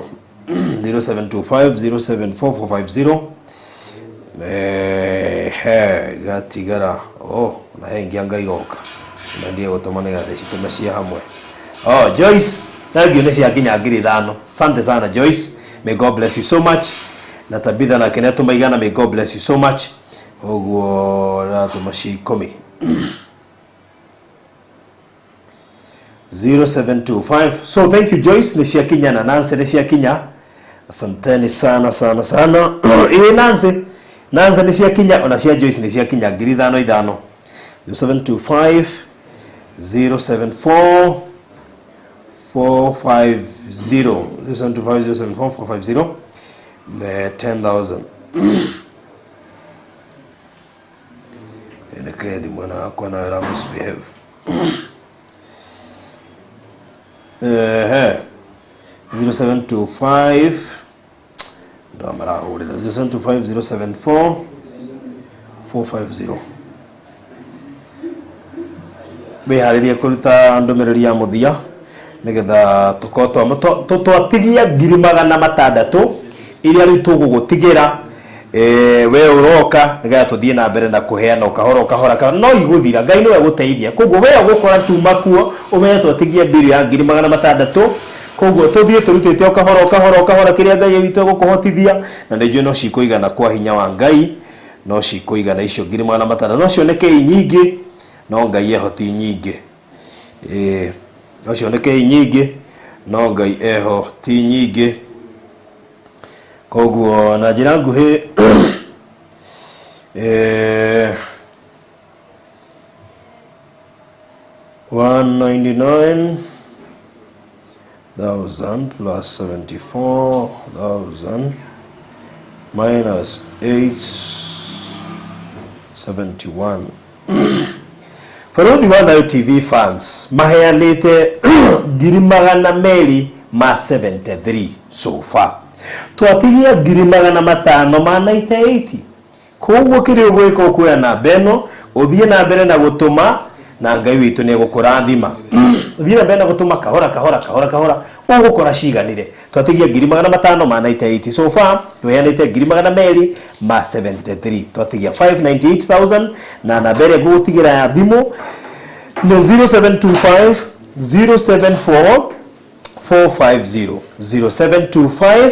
0725 074 450 gatigara na hengi anga igoka na ndiye gutomana ga citume cia hamwe. Joyce thank you nĩ ciakinya 5,000. Asante sana Joyce, may God bless you so much. Na Tabitha na Keneto maigana, may God bless you so much. Oguo ratuma ci 10 0725. So thank you Joyce, nĩ ciakinya na Nancy nĩ ciakinya. Asanteni sana sana sana. Nancy nĩ ciakinya, ona cia Joyce nĩ ciakinya 5,000. 0725 074 450 0725 074 450 10,000. Inakedi mwana wako na era misbehave. 0725 ndo marahurira 0725 074 450. Wiharirie kuruta ndumiriri ya muthia nigetha twatigia 600,000 iria riu tugugutigira we uroka nigetha tuthie na mbere na kuheana ukahora no iguthira Ngai niwe guteithia koguo we ugukora tuma kuo umenye twatigia bill ya 600,000 koguo tuthie turutite ukahora kiria Ngai witu gukuhotithia na nijue no cikuigana kwa hinya wa Ngai no cikuigana icio 600,000 no cioneke nyingi no Ngai ehoti nyingi no cioneke nyingi no Ngai ehoti nyingi koguo na njira nguhi 199,000 plus 74,000 minus 871. Faruthi wa Thayo TV fans maheanite 273 so far. Twatigia 500,000 ma 98. Koguo kirio gwiko kuya na beno uthie na mbere na gutuma na Ngai witu ni gukurathima. Uthie na mbere na gutuma kahora ugukora ciganire. Twatigia 500,000 ma 98 so far. Tweanite 200,000 ma 73. Twatigia 598,000 na mbere gutigira ya thimu na 0725 074 450 0725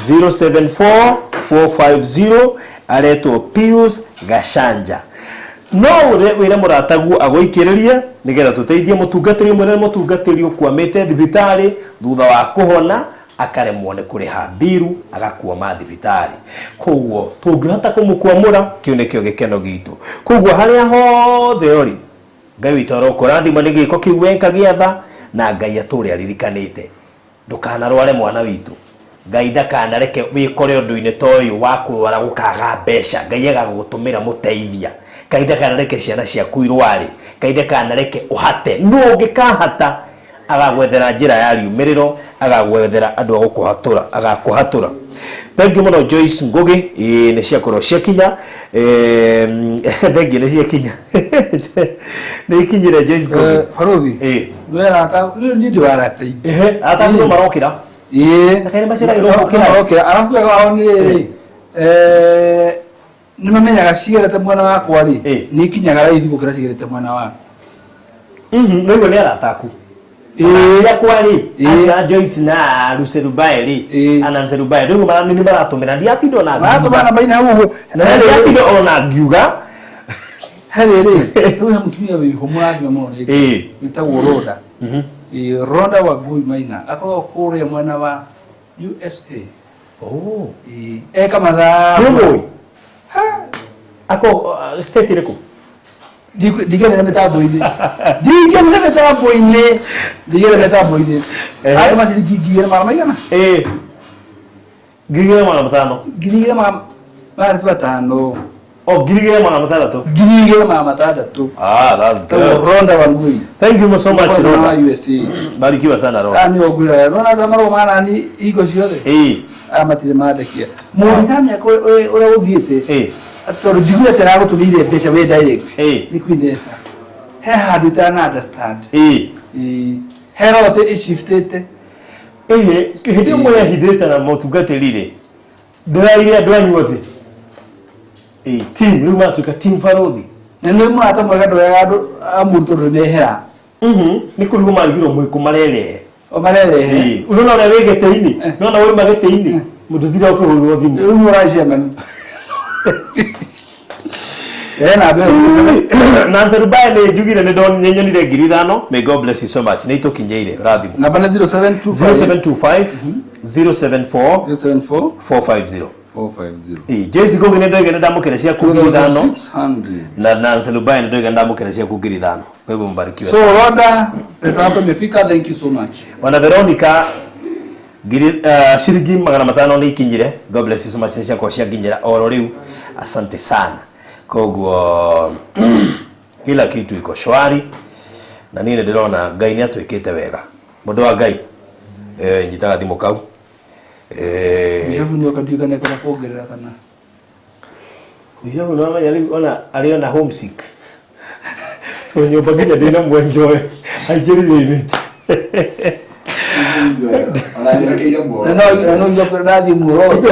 074 450 areto Pius Gashanja. No wire muratagu agoikiriria nigetha tuteithie mutungatiri mwene mutungatiri ukwamite thibitari thutha wa kuhona akaremwo ni kuriha biru agakua mathibitari. Koguo tungihota kumukwamura kiu nikio gikeno gitu. Koguo haria hothe ori Ngai witu arokurathima ni giko kiu wenka giatha na Ngai aturi aririkanite. Ndukanarware mwana witu. Ngai ndakanareke wikore undu-ini toyu wa kurwara gukaga mbeca. Ngai agagutumira muteithia. Ngai ndakanareke ciana ciaku irware. Ngai ndakanareke uhate. No ngikahata agagwethera njira ya riumiriro, agagwethera andu agakuhatura. Thank you muno Joyce Ngugi ni ciakorwo ciakinya thank you ni ciakinya ni kinyire Joyce Ngugi Faruthi wera ata ni ndi warate ata no marokira akani macira irokira arafu yao ni ni mamenyaga cigerete mwana wakwa ri ni kinyaga raithi gukira cigerete mwana wa no ni arataku ya kwari asa Joyce na Ruserubae ri ana Ruserubae ndio mara ni maratumira ndiatindo na maratuma baina huko na ndiatindo ona ngiuga harere tuya mukimia we homwathi mo ri bitagwo Roda Roda wa Gui Maina akoro kure mwana wa USA kama da ako state reko digere na metaboide digere metaboide ay ma si gigire mara maigana gigire mara matano gigire mara matano gigire mara matano gigire mara matano that's good. Ronda wa Ngui, thank you so much Ronda. USA Barikiwa sana Ronda. Ani ogwira Ronda maro mana ni iko ciothe amatire madekia muritania ko ora uthiete ator jigura tera gutumire mbeca we direct ni kwinesa he handu tana understand herote ishiftete hindi mwe hideta na motugaterire ndiraire andu anyuothe team ruma tuka team Farodhi nene mwata mwega ndwega andu amurto ndehera ni kurugo marigiro mwe kumarere omarere unaona na wegeteini unaona wewe mageteini mututhira okuhurwo thimu rumuracia man na be Nancy Rubaya ni jugire ni don nyenyonire 5,000. May God bless you so much. Ni tukinyeire rathimo. Namba 0725 074 450. Jesi gogo ni ndoge ndamukeresia ku 5,000 na Nancy Rubaya ni ndoge ndamukeresia ku 5,000. Kwa hivyo mbarikiwe sana. So Roda, pesa yako imefika, thank you so much. Wana Veronica shiringi 500 ni ikinyire. God bless you so much nisha kwa cia nginyira oro riu. Asante sana. Koguo kila kitu iko shwari na nini ndirona Ngai ni atwikite wega mundu wa Ngai njitaga thimu kau yavu ni wakadiga na kana kuongerera kana yavu no yali aliona homesick to nyumba nginya ndina mwenjoy ajirire ni no njoka radi muoro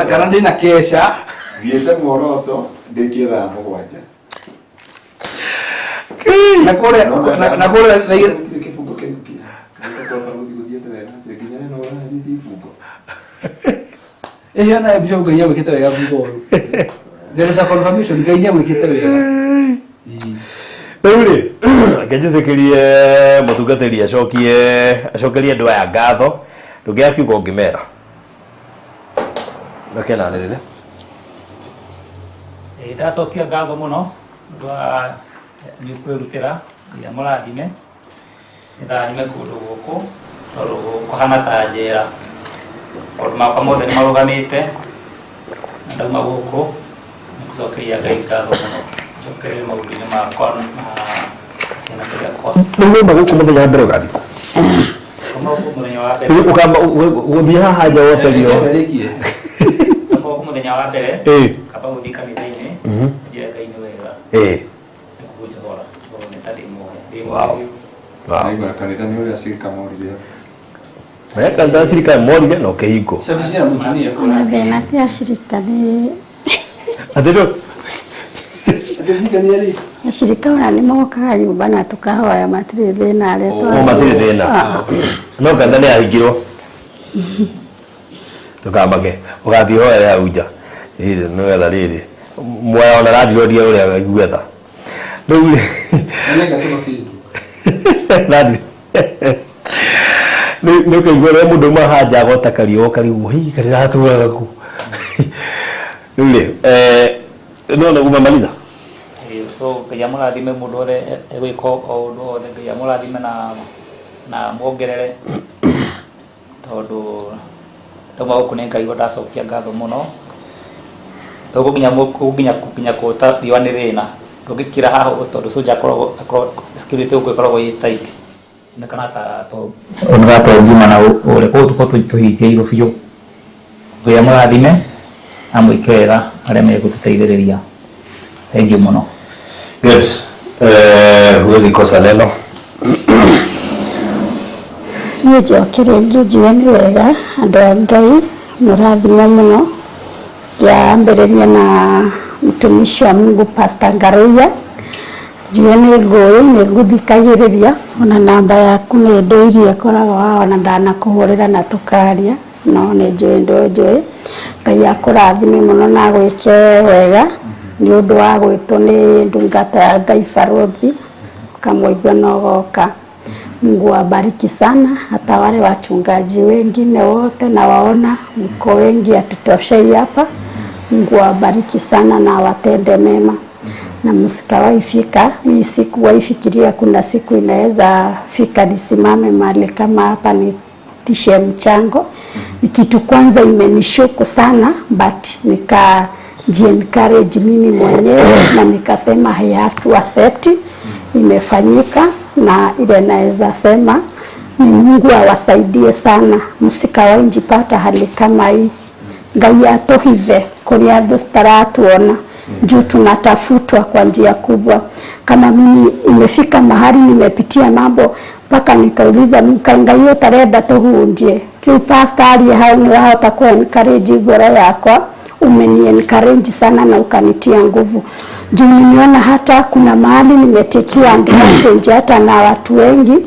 kana ndina kesha Viete moroto de queda mogwacha. Na kore que fugo que kia. Ko fa udigo diete vega, te kinya no ora di fugo. Yana ebjo ganya wikete vega fugo. There is a confirmation ganya wikete vega. Uri, agejethekerie mutungatiri acokerie ndwa ya ngatho ndugia kiugo ngimera. Nakena nirire. Ndacokia ngatho muno ndwa ni kwirutira ya murathime ndathime kundu guku toru kuhana ta njera ondu makwa mothe ni marugamite na ndauma guku ni kucokeria Ngai ngatho muno njokerere maundu-ini makwa na ciana ciakwa Nĩgũma gũkũ mũthenya mbere ũgathiĩ muthenya wa mbere ukamba gũthiĩ haha nja woterio muthenya wa mbere kaba gũthiĩ kanitha-inĩ njĩre Ngai nĩ wega nĩkũhunjia thora tondũ nĩ ta ndĩ muoyo Aiba kanitha ni ule asirika morire. Kanitha asirika morire no kĩhingo service ya mutumia Kuna thĩna ti acirika nĩ atĩrĩ Ndesika ni yari acirika ona nĩ mokaga nyũmba na tũkahoya matirĩ thĩna arĩa matirĩ thĩna no kanitha nĩ ahingirwo tukamake ugathiĩ hoere hau nja ĩrĩ nĩ wetha rĩrĩ muoya ona randirodia ũrĩa aiguetha rĩu nega tumakindu randi nĩ ũkaigua rĩrĩa mũndũ uma hanja agota kariũa karigwo hii kariratuaga ku rĩu no umemaliza so Ngai amũrathime mũndũ wothe egwĩka o ũndũ wothe Ngai amũrathime na muongerere tondũ ndauma gũkũ nĩ ngaigua ndacokia ngatho mũno tũgũkinya kũũta riũa nĩ thĩna ndũngĩkira haha tondũ soja akorwo security gũkũ ĩkoragwo ĩ tight kana ta ũngima na ũrĩa kũu tũkorwo tũhingĩirwo biũ Ngai amũrathime amwĩke wega arĩa megũtũteithĩrĩria thank you mũno good huwezi kosa neno niĩ njokere njuge nĩ wega andũ a Ngai mũrathime mũno ngĩambĩrĩria na mtumishi wa Mungu Pastor Ngaruya njuge nĩ ngũĩ nĩ ngũthikagĩrĩria ona namba yaku nĩ ndũirie koragwo ona ndanakũhũrĩra na tũkaria no nĩ njũĩ Ngai akũrathime mũno na gwĩke wega nĩ ũndũ wa gwĩtwo nĩ ndungata ya Ngai Farodhi kamũigua no goka Mungu awabariki sana hata wale wachungaji wengine wote na waona mko wengi atutoshei hapa Mungu awabariki sana na watende mema na msikawahi fika mimi sikuwahi fikiria kuna siku inaweza fika nisimame mahali kama hapa nitishe mchango ni kitu kwanza imenishuku sana but encourage mimi mwenyewe na nikasema I have to accept imefanyika na ile naweza sema ni Mungu awasaidie sana msikawahi njipata hali kama hii Ngai atuhive kuria andũ citaratuona juu tunatafutwa kwa njia kubwa. Kama mimi imefika mahali nimepitia mambo mpaka nikauliza mkainga hiyo tareda tuhunjie kiu pastor hao ni wao takuwa encourage gora yakwa, umeni encourage sana na ukanitia nguvu. Juu nimeona hata kuna mahali nimetekiwa advantage hata na watu wengi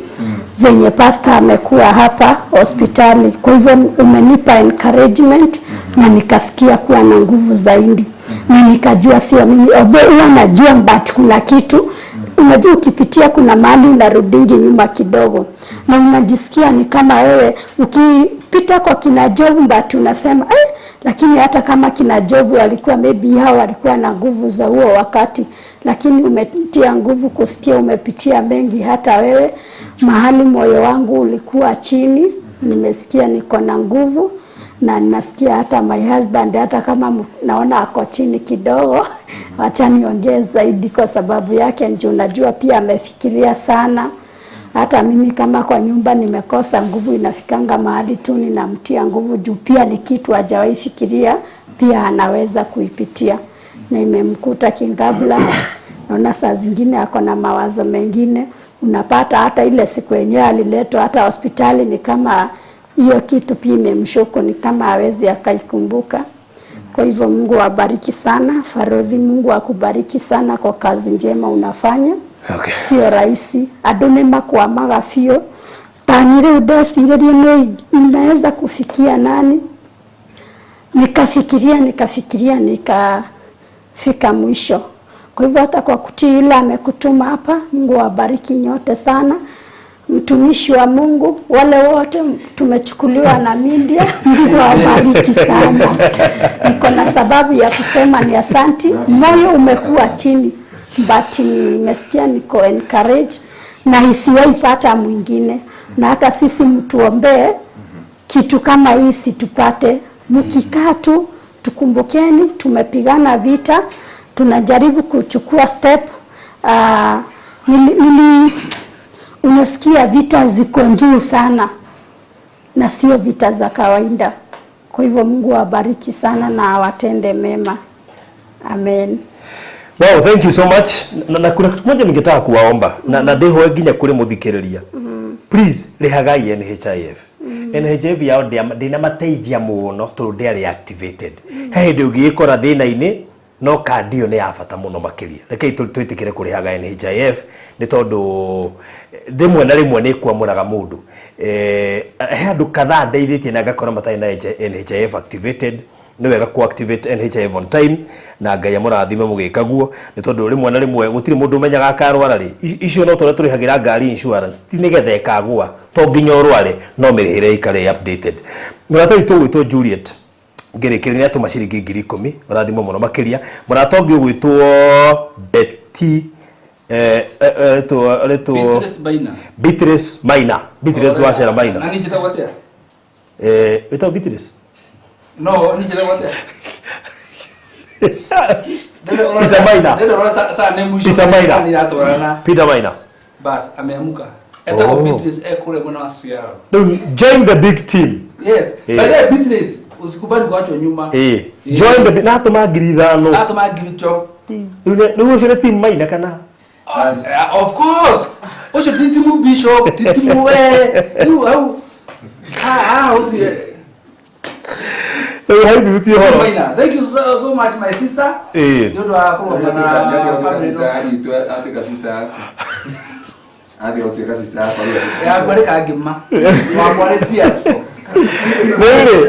venye pastor amekuwa hapa hospitali. Kwa hivyo umenipa encouragement na nikasikia kuwa na nguvu zaidi. Na nikajua sio mimi, although huwa najua but kuna kitu unajua ukipitia kuna mahali unarudingi nyuma kidogo na unajisikia ni kama wewe ukipita kwa kina Job but unasema lakini hata kama kina Job walikuwa maybe hao walikuwa na nguvu za huo wakati, lakini umetia nguvu kusikia umepitia mengi. Hata wewe mahali moyo wangu ulikuwa chini, nimesikia niko na nguvu na nasikia hata my husband hata kama naona ako chini kidogo acha niongee zaidi kwa sababu yake. Ndio najua pia amefikiria sana. Hata mimi kama kwa nyumba nimekosa nguvu, inafikanga mahali tu ninamtia nguvu juu pia ni kitu hajawahi fikiria pia anaweza kuipitia na imemkuta kingabla. Naona saa zingine ako na mawazo mengine, unapata hata ile siku yenyewe aliletwa hata hospitali ni kama hiyo kitu pia imemshuku, ni kama hawezi akaikumbuka. Kwa hivyo Mungu awabariki sana Farodhi, Mungu akubariki sana kwa kazi njema unafanya. Okay. Sio rahisi. Adonema kwa magafio. Tanire udosirerie ninaweza kufikia nani? Nikafikiria nikafika mwisho. Kwa hivyo hata kwa kutii yule amekutuma hapa, Mungu awabariki nyote sana. Mtumishi wa Mungu, wale wote tumechukuliwa na media, Mungu awabariki sana. Niko na sababu ya kusema ni asanti. Moyo umekuwa chini, but nimesikia niko encourage na hisiwahi pata mwingine. Na hata sisi mtuombee kitu kama hii situpate. Mkikaa tu tukumbukeni tumepigana vita, tunajaribu kuchukua step. Unasikia vita ziko juu sana na sio vita za kawaida. Kwa hivyo Mungu awabariki sana na awatende mema. Amen. Wow, thank you so much. Na kuna kitu moja ningetaka kuwaomba na ndeho nginya kuri muthikiriria. Please rehagai NHIF. NHIF yao ndina mateithia muno to ndari activated. Hindi ungikora thina-ini no kandio ni ya bata muno makiria. Rekei twitikire kurihaga NHIF ni tondu ndimwe na rimwe ni kwamuraga mundu. Andu kadhaa ndeithĩtie na ngakora matai na NHIF activated. Ni wega ku activate NHIF on time na Ngai amurathime mugikaguo ni tondu rimwe na rimwe gutiri mundu umenyaga akarwara ri icio no tore turihagira ngari insurance ti nigetha ikagua to nginya urware no mirihire ikare updated. Murata witu gwitwo Juliet ngerekeria tu mashiringi 10,000 urathimo muno makiria. Murata ungi gwitwo Betty Beatrice Maina Beatrice wacera Maina nani njita gwatia witwo Beatrice no ni njita gwatia Peter Maina Peter Maina bas ameamuka eta Beatrice ekule mwana wa Sierra. Join the big team. Yes. But Beatrice usikubali kuachwa nyuma. Join the na to magiri thano. Na to magiri cho. Nugo sio team Maina kana. Of course. Osho titimu bishop, titimu Thank you so much my sister. Ndio wako na sister hadi tu atuka sister yako. Hadi atuka sister yako. Ya bari kagima. Wa kwalesia.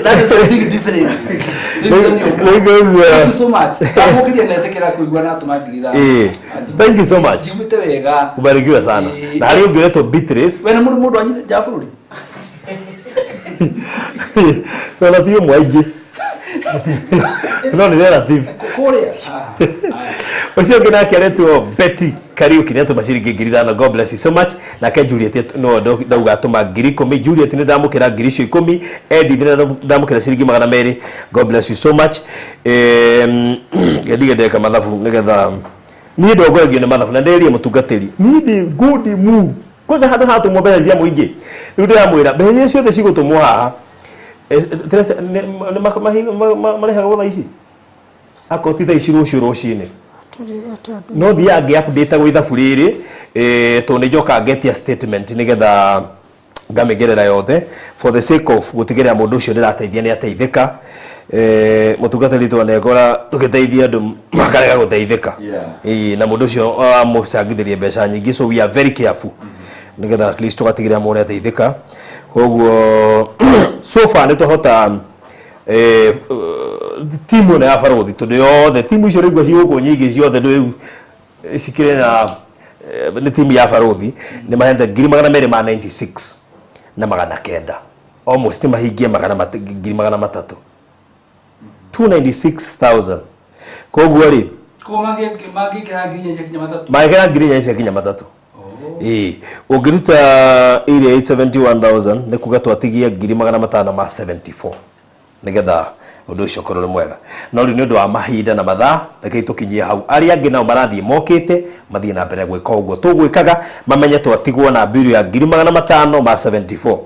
That is a big difference. Thank you so much. Tamukiria na tekera kuigwa na tumagirira. Thank you so much. Jibute wega. Ubarikiwe sana. Na hali ungeletwa Beatrice. Wewe mundu wanyi jafururi. Wala pia mwaije. No ni relative. Korea. Osio kina kialetwo Betty Kariuki neto mashiringi 5,000. God bless you so much. Na ke Juliet no ndauga tuma 10,000. Juliet ni ndamukira 10,000. Eddie ni ndamukira shiringi 200. God bless you so much. Gedige deka mathafu nigetha ni ndogoragio ni mathafu na nderia mutungatiri. Ni ndi good move. Kwanza handu hatu mobile cia muingi. Riu ndiramwira mbeca ciothe cigutumwo haha. Teresa marehaga gotha ici akotitha ici rucio Tũrĩga tondũ no thia angi update go ithabu rĩrĩ to nĩ njoka ngetia statement nigetha ngamigerera yothe for the sake of gutigirira mundu ucio ndirateithia ni ateithika mutungatiri twanegora tugiteithia andu makarega guteithika na mundu ucio amucangithirie mbeca nyingi, so we are very careful nigetha at least tugatigirira mundu ateithika. Koguo so far ni tuhota timu na ya Barothi tondu yothe timu icio rigwa cigũkũ nyingĩ ciothe ndũ cikire na ni timu ya Barothi ni mahente 296 na 900 almost mahingie 300 296,000. Koguo ri magĩkĩra nginya cia kinya matatũ ũngĩruta area 871,000 nĩ kuga twatigie 574 nigetha undu ucio korore mwega. No ri ni undu wa mahinda na mathaa rekei tukinyie hau aria angi nao marathie mokite mathie na mbere gwika uguo tugwikaga mamenye twatigwo na biru ya 574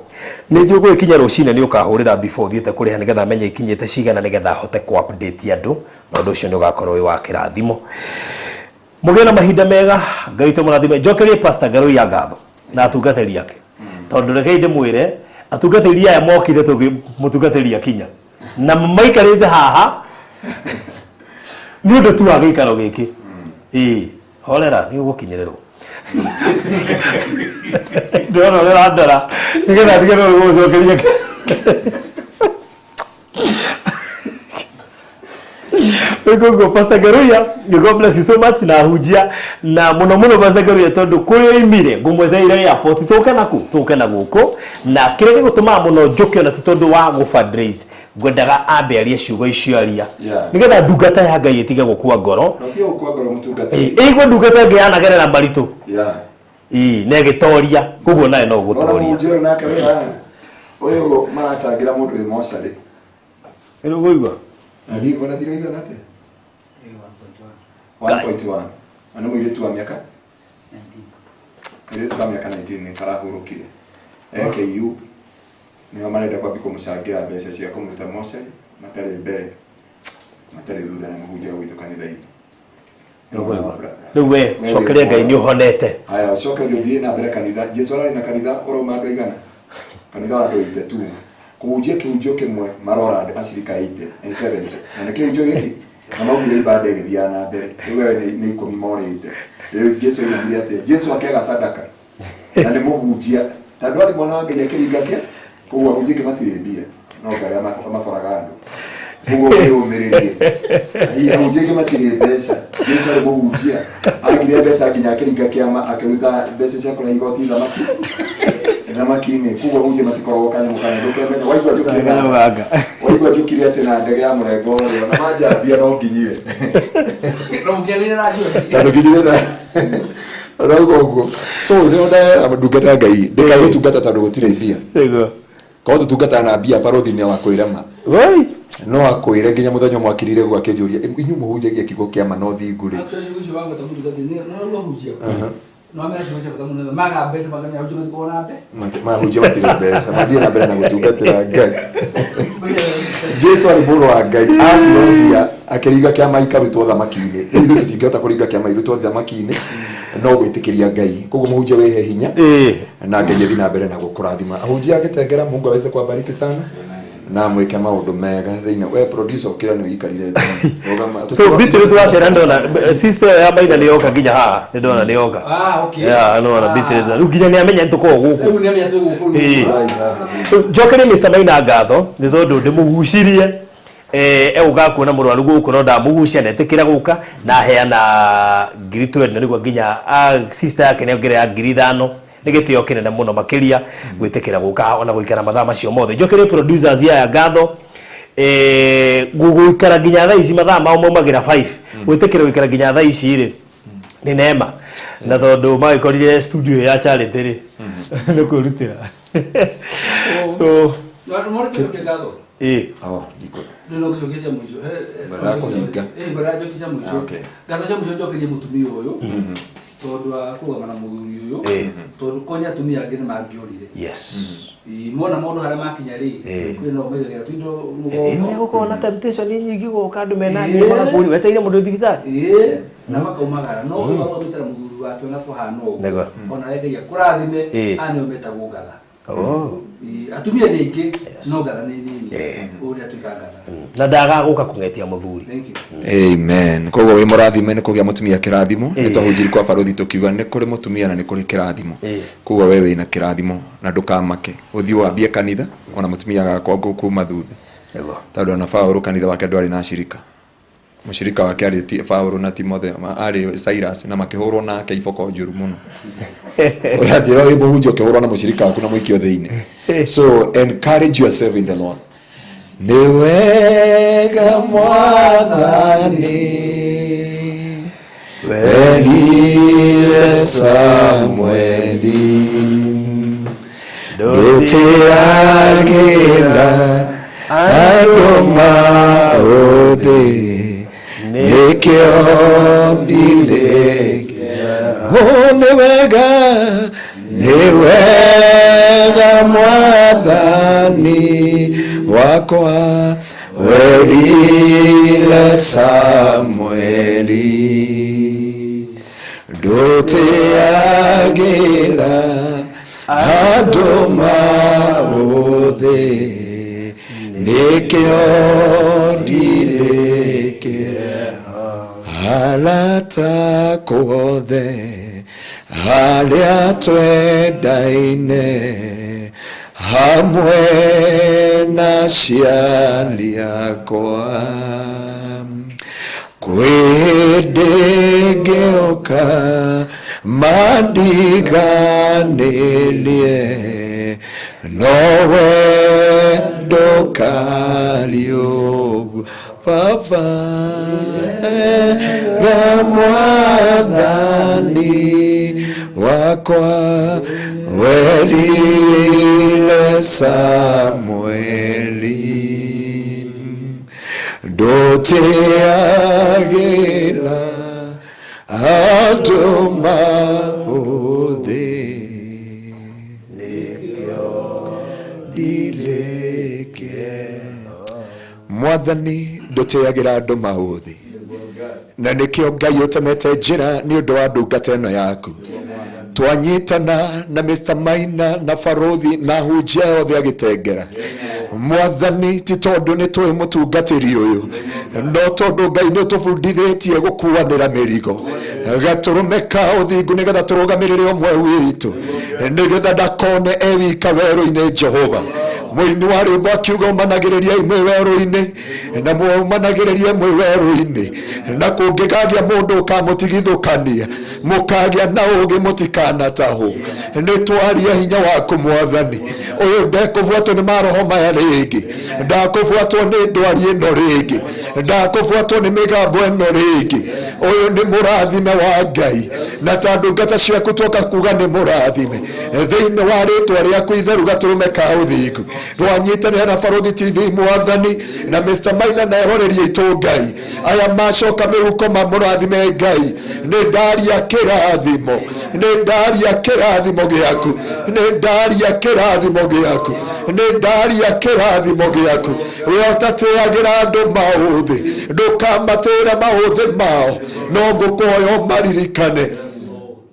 ni njugo ikinya rucine ni ukahurira before thiete kuriha nigetha amenye ikinyite cigana nigetha hote ku update andu na undu ucio ni ugakorwo wi wa kirathimo. Mugena mahinda mega ngaito murathime njokerie Pastor Garoi ya ngatho na atungatiri yake tondu rekei ndimwire atungatiri aya mokite mutungatiri akinya na maikarite haha ni undu tu wa gikaro giki horera ni ugukinyirerwo ndona rera ndara nigetha ndigero gucokeria Ego Pastor Garuya, God bless you so much na hujia na muno Pastor Garuya tondu kuri imire ngumwetheire ya poti tuke na guko na kirege gutuma muno njokio na tondu wa go fundraise gwendaga ambe aria ciugo icio aria nigetha ndungata ya Ngai itige gukua ngoro no kio gukua ngoro mutungata igwe ndungata ngi yanagerera maritu ne gitoria kuguo nae no gutoria njoro nake oyo maracangira mundu imosari ero goigwa ali bona thiro igana ate 1.1 ana mwire tu miaka 19 ile tu miaka 19 ni karahurukire AKU ni amarenda kwa biko mucangira mbeca cia kumuta Mose matari mbere matari thutha na muhunjia witu kanitha-ini riu we cokeria Ngai ni uhonete haya cokeria thie na mbere kanitha Jesu arari na kanitha uroma andu igana kanitha wa andu ite tu kuhunjia kiunjio kimwe marora andu acirika 80 and 70 na kiunjio giki na maugire ibada igithia na mbere riu ni 10 morite riu Jesu ni ate Jesu akega sadaka na ni muhunjia tandu ati mwana wa Ngai akiringakia kuwa hujike matiribia no ngari amaforaga andu kuwa ni umiririe hii hujike matiribia Yesu ari muhunjia agire mbeca nginya akiringa kiama akiruta mbeca cia kula igoti thamaki-ini kuwa huje matikoragwo kanya mukanya ndukemenya waigua njukire ati na ndege ya murengo na manjambia no nginyire no nginyire na rogo so ndio ndungata Ngai ndika gutungata tondu gutire mbia ko tutungata na mbia Barothi ni wakwirema no akwire nginya muthenya mwakirire gwakijuria inyu muhunjagia kigo kia manothi nguri mahunjia matire mbeca mathie na mbere na gutungatira Ngai Jesu ari muru wa Ngai akirobia akiriga kiama ikarutwo thamaki-ini ithu tutingihota kuringa kiama irutwo thamaki-ini no gwitikiria Ngai koguo muhunjia wehe hinya na Ngai athi na mbere na gukurathima ahunjia agitengera Mungu aweze kubariki sana na mweke maundu mega thiina we producer ukira ni wikarire so Beatrice wa Serando na sister ya Maina ni yoka nginya haha ni ndona ni yoka okay no na Beatrice ru nginya ni amenya ntuko guku ni amenya ntuko guku jokere Mr. Maina ngatho ni tondu ndimugucirie uga kuona murwaru guku no ndamugucia netikira guka na heana ngiri 20 niguo nginya sister yake ni ongerera ngiri 5 nigitio kinene muno makiria gwitikira guka ona guikara mathaa macio mothe njokere producers ya ngatho guguikara nginya thaa ici mathaa mao maumagira 5 gwitikira guikara nginya thaa ici ri ni neema na tondu magikorire studio ya Charity ri ni kurutira so no kitu ngatho ndiko ndio kuchokesha mwisho bara kuhinga bara jokisha mwisho ngatho cia mwisho njokirie mutumia uyu tondu akugama na muthuri uyu tondu konya tumia ngine mangiorire Yes. mona maundu haria makinya ri kwina umegagira twindo mugongo Ni gukorwo na temptation nyingi guka andu mena ni magakuri weteire mundu thibitari na makaumagara no uyu athomithera muthuri wake ona kuhana uguo Nego. ona wendagia kurathime ani umetagwo ngatha Oh. atumia ni aingi no ngatha ni nini uria tuikangatha Na ndagaguka kungetia muthuri. thank you Amen. Koguo wi murathime ni kugia mutumia kirathimo ni twahunjiri kwa barothi tukiuga ni kuri mutumia na ni kuri kirathimo. Koguo we wina kirathimo na ndukamake uthii wambie kanitha ona mutumia gakwa kuma thutha. Nego. Tondu na Paulo kanitha wake ndwari na shirika. Mushirika wake ari Paulo na Timotheo ari Silas na makihurwo nake iboko njuru muno. Oya ndiro wi muhunjio kihurwo na mushirika waku na mwikio thiini. So encourage yourself in the Lord. Ni wega mwathani welile Samweli ndutiagĩra andũ maũthĩ nĩkĩo ndilĩkĩa nĩ wega mwathani wakwa welile Samweli ndutiagĩra andũ maũthĩ nĩkĩo ndilĩkĩa arata kuothe harĩa twendaine hamwe na ciali akwa kwĩndĩngĩũka mandiganĩrie nowe ndũkariũguo baba ga mwathani wakwa welile Samweli ndutiagĩra andũ maũthĩ mwathani ndutiagĩra andũ maũthĩ na nĩkĩo Ngai ũtemete njĩra nĩ ũndũ wa ndungata ĩno yaku twanyitana na Mr. Maina na barothi na hunjia yothe agĩtengera mwathani ti tondũ nĩ tũĩ mũtungatĩri ũyũ no tondũ Ngai nĩ ũtũbundithĩtie gũkuanĩra mĩrigo gatũrũme ka ũthingu nĩgetha tũrũgamĩrĩre ũmwe witũ nĩgetha ndakone e wika werũ-inĩ Jehova mũini wa rwĩmbo akiuga ũmanagĩrĩria imwe werũ-inĩ na mũmanagĩrĩria imwe werũ-inĩ na kũngĩkagĩa mũndũ ũkamũtigithũkania mũkagĩa na ũgĩ mũtikanatahwo nĩ twaria hinya waku mwathani ũyũ ndekũbuatwo nĩ maroho maya rĩngĩ ndakũbuatwo nĩ ndwari ĩno rĩngĩ ndakũbuatwo nĩ mĩgambo ĩno rĩngĩ ũyũ nĩ mũrathime wa Ngai na ta ndungata ciaku twoka kuga nĩ mũrathime thĩinĩ wa rĩtwa rĩaku itheru gatũrũme ka ũthingu rwanyitanĩra na Barothi TV mwathani na Mr. Maina na eroreria itũ Ngai aya macoka mĩhuko mamũrathime Ngai nĩ ndaria kĩrathimo nĩ ndaria kĩrathimo gĩaku nĩ ndaria kĩrathimo gĩaku nĩ ndaria kĩrathimo gĩaku we ũtatĩagĩra andũ maũthĩ ndũkamatĩra maũthĩ mao no ngũkũhoya maririkane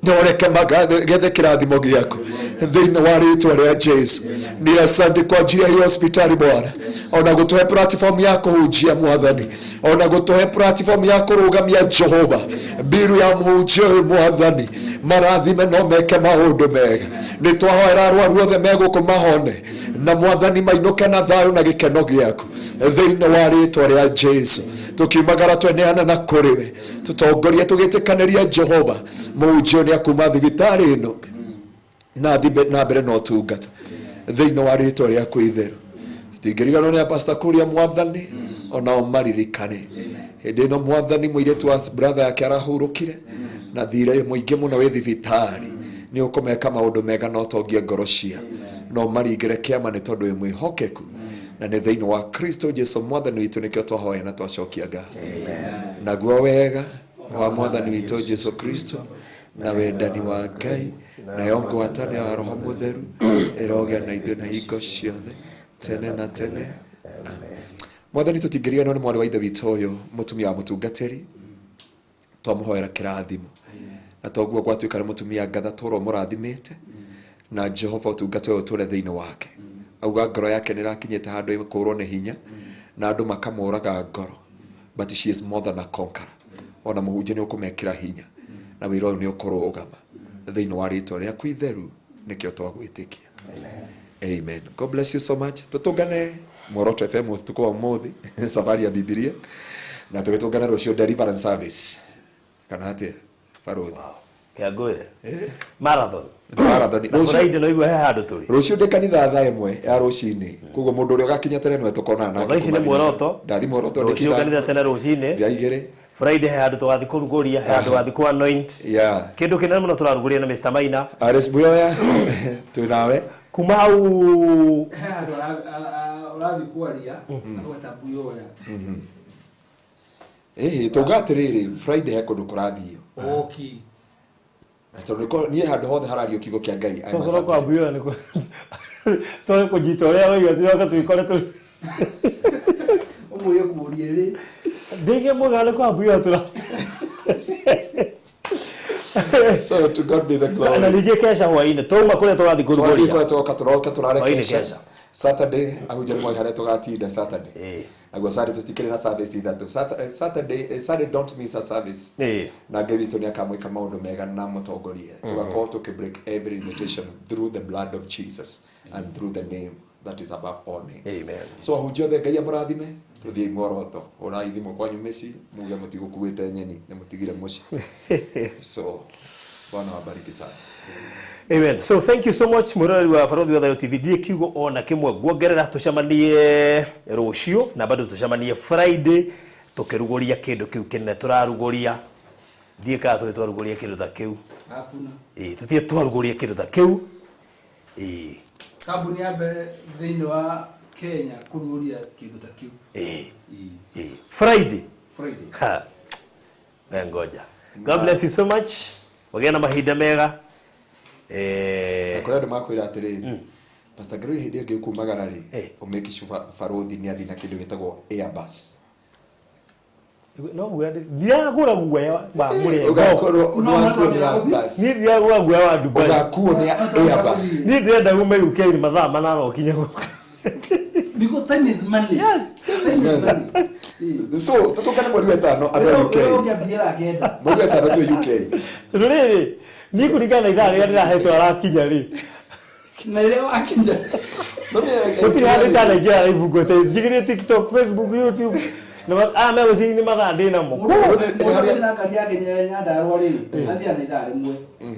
noreke magethe kĩrathimo gĩaku thĩinĩ wa rĩtwa rĩa Jesu nĩ asante kwa ajili ya hii hospitali Bwana ona gũtũhe platform ya kũhunjia mwathani ona gũtũhe platform ya kũrũgamia Jehova mbiru ya mũhunjia ũyũ mwathani marathime no meke maũndũ mega nĩ twahoera arwaru othe megũkũ mahone na mwathani mainũke na thayũ na gĩkeno gĩaku thĩinĩ wa rĩtwa rĩa Jesu tukiumagara tweneana na kũrĩ we tũtongoria tũgĩtĩkanĩria Jehova mũhunjia nĩ akuma thibitarĩ ĩno na thibe na mbere no tungata thĩinĩ wa rĩtwa rĩaku itheru tũtingĩriganĩrwo nĩ Pastor Kuria mwathani onao maririkane hĩndĩ ĩno mwathani mũirĩtu wa brother yake arahurũkire na thirĩ mũingĩ mũno wĩ thibitarĩ nĩ ũkũmeka maũndũ mega no tongie ngoro cia no maringĩre kĩama nĩ tondũ wĩ mwĩhokeku na nĩ thĩinĩ wa Kristo Jesu mwathani witũ nĩkĩo twahoya na twacokia ngatho naguo wega wa mwathani witũ Jesu Kristo na wendani wa Ngai nayo ngwatanĩro ya Roho Mũtheru ĩrogĩa na ithuĩ na hingo ciothe tene na tene. Mwathani tũtingĩriganĩrwo nĩ mwarĩ wa ithe witũ ũyũ mũtumia wa mũtungatĩri, twamũhoera kĩrathimo na toguo gwatuĩka nĩ mũtumia ngatha tũrwo mũrathimĩte na Jehova ũtungata ũyũ tũre thĩinĩ wake. Auga ngoro yake nĩ ĩrakinyĩte handũ ĩkũrwo nĩ hinya na andũ makamũraga ngoro, but she is more than a conqueror. Ona mũhunjia nĩ ũkũmekĩra hinya na wĩra ũyũ nĩ ũkũrũgama thĩinĩ wa rĩtwa rĩaku itheru, nĩkĩo twagwĩtĩkia. Amen. God bless you so much. Tutungane Muoroto FM usiku wa ũmũthĩ safari ya Biblia na tũgĩtungana rũciũ deliverance service kana atĩa Barũthi. Kĩangũĩre marathon rũciũ no igua he handũ tũrĩ rũciũ ndĩ kanitha thaa 1 ya rũcinĩ, koguo mũndũ ũrĩa ũgakinya tene no tũkonana nake. Thaa ici nĩ Muoroto, ndathi Muoroto rũciũ kanitha tene rũcinĩ ya 2 Friday he handũ tũgathiĩ kũrugũria, he handũ tũgathiĩ ku anoint kĩndũ kĩnene mũno tũrarugũria na Mr. Maina Ares Buyoya twĩ nawe kuma hau ũrathiĩ kwaria agweta Buyoya. Tũngatĩrĩrĩ Friday he kũndũ kũrathiĩ Okay. tondũ niĩ handũ hothe harario kiugo kĩa Ngai tũkorwo kwa Buyoya nĩkũ tũrĩ kũnyita ũrĩa waiga tiroka twĩkore tũrĩ ũmũrie kũũria rĩ ndĩgĩ mũgale kwa Buyoya tũra so to God be the glory. na ningĩ kesha hwainĩ tũma kũrĩa tũgathiĩ kũrugũria tũroka tũrare kesha kesha. Saturday ahunjia nĩ harĩa tũgatinda Saturday naguo Saturday tũtikĩrĩ na service ithatũ. Saturday don't miss a service na Ngai witũ nĩ akamwĩka maũndũ mega na mũtongoria tũgakorwo tũkĩ-break every limitation through the blood of Jesus and through the name that is above all names. Amen. So ahunjia othe Ngai amũrathime tuthiĩ Muoroto ũrai thimũ kwanyu mĩciĩ muge mũtigũkuĩte nyeni nĩ mũtigire mũciĩ. So Bwana wabariki sana. Amen. So thank you so much Mũrori wa Barũthi wa Thayũ TV. Ndiĩ kiugo ona kĩmwe nguongerera, tũcemanie rũciũ na bado tũcemanie Friday tũkĩrugũria kĩndũ kĩu kĩnene tũrarugũria. Ndiĩ kana tũrĩ twarugũria kĩndũ ta kĩu. Hakuna. Tũthiĩ twarugũria kĩndũ ta kĩu. Kambuni ya mbere thĩinĩ wa Kenya kũrugũria kĩndũ ta kĩu. Friday. Friday. Ngoja. God bless you so much. Wagĩa na mahinda mega. Kũrĩa andũ makwĩra atĩrĩrĩ Pastor Gray hĩndĩ ĩngĩ ũkumagara rĩ ũmake sure Barũthi nĩ athiĩ na kĩndũ gĩtagwo Airbus. No ndiagũra guoya wa mũrĩo ũgakorwo nĩ Airbus. Niĩ ndiagũra guoya wa Dubai. Ũgakuo nĩ Airbus. Niĩ ndĩrenda ume UK mathaa manana ũkinye gũkũ. Because time is money. Yes. Time is money. So tũtũngane mweri wa 5 andũ a UK. Mweri wa 5 tu UK. Tondũ rĩrĩ niĩ kũringana na ithaa rĩrĩa ndĩrahetwo arakinya rĩ na rĩrĩa wakinya gũtirĩ handũ itanaingĩra live nguote njigĩrĩre TikTok, Facebook, YouTube na megũciria nĩ mathaa ndĩ namo. Mũndũ na ngari yake Nyandarua rĩ athiĩ na ithaa rĩmwe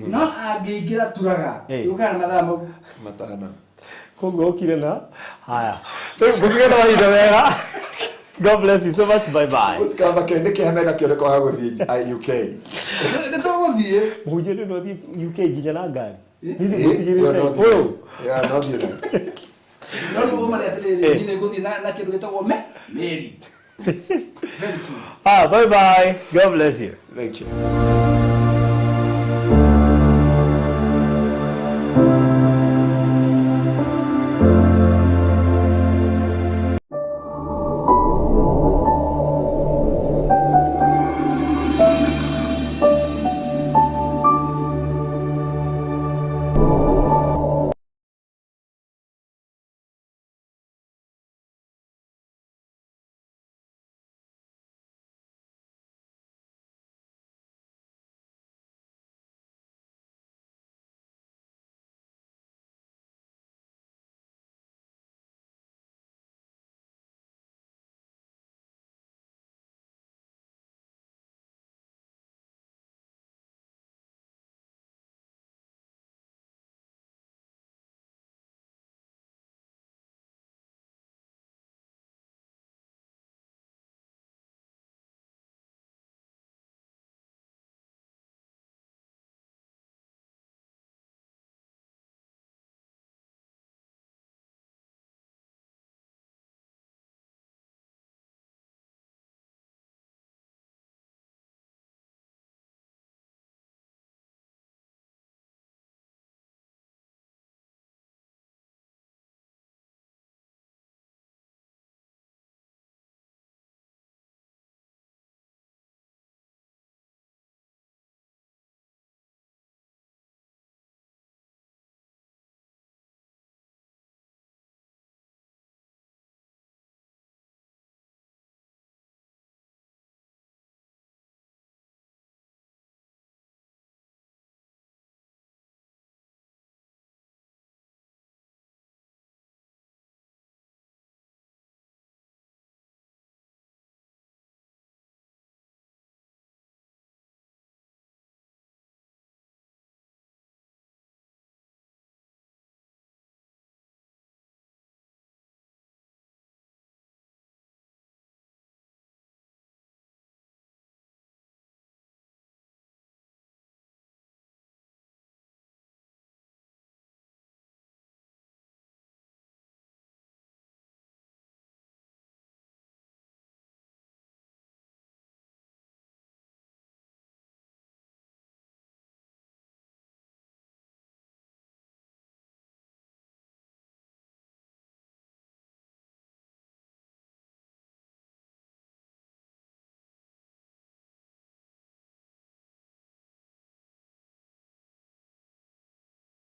no angĩingĩra turaga yũkaga na mathaa mau matana. Koguo ũkire na haya ngũkĩgĩa na mahinda wega. God bless you so much. Bye bye. Kama kende kĩhamena kĩoneka wa gũthiĩ UK. Nĩ tũgũthiĩ. Mũhunjia nĩ ũthiĩ UK nginya na ngari. No thiĩ no rĩu ũmarĩ atĩrĩrĩ nĩ gũthiĩ na kĩndũ gĩtagwo Mary. Very soon. Bye bye. God bless you. Thank you.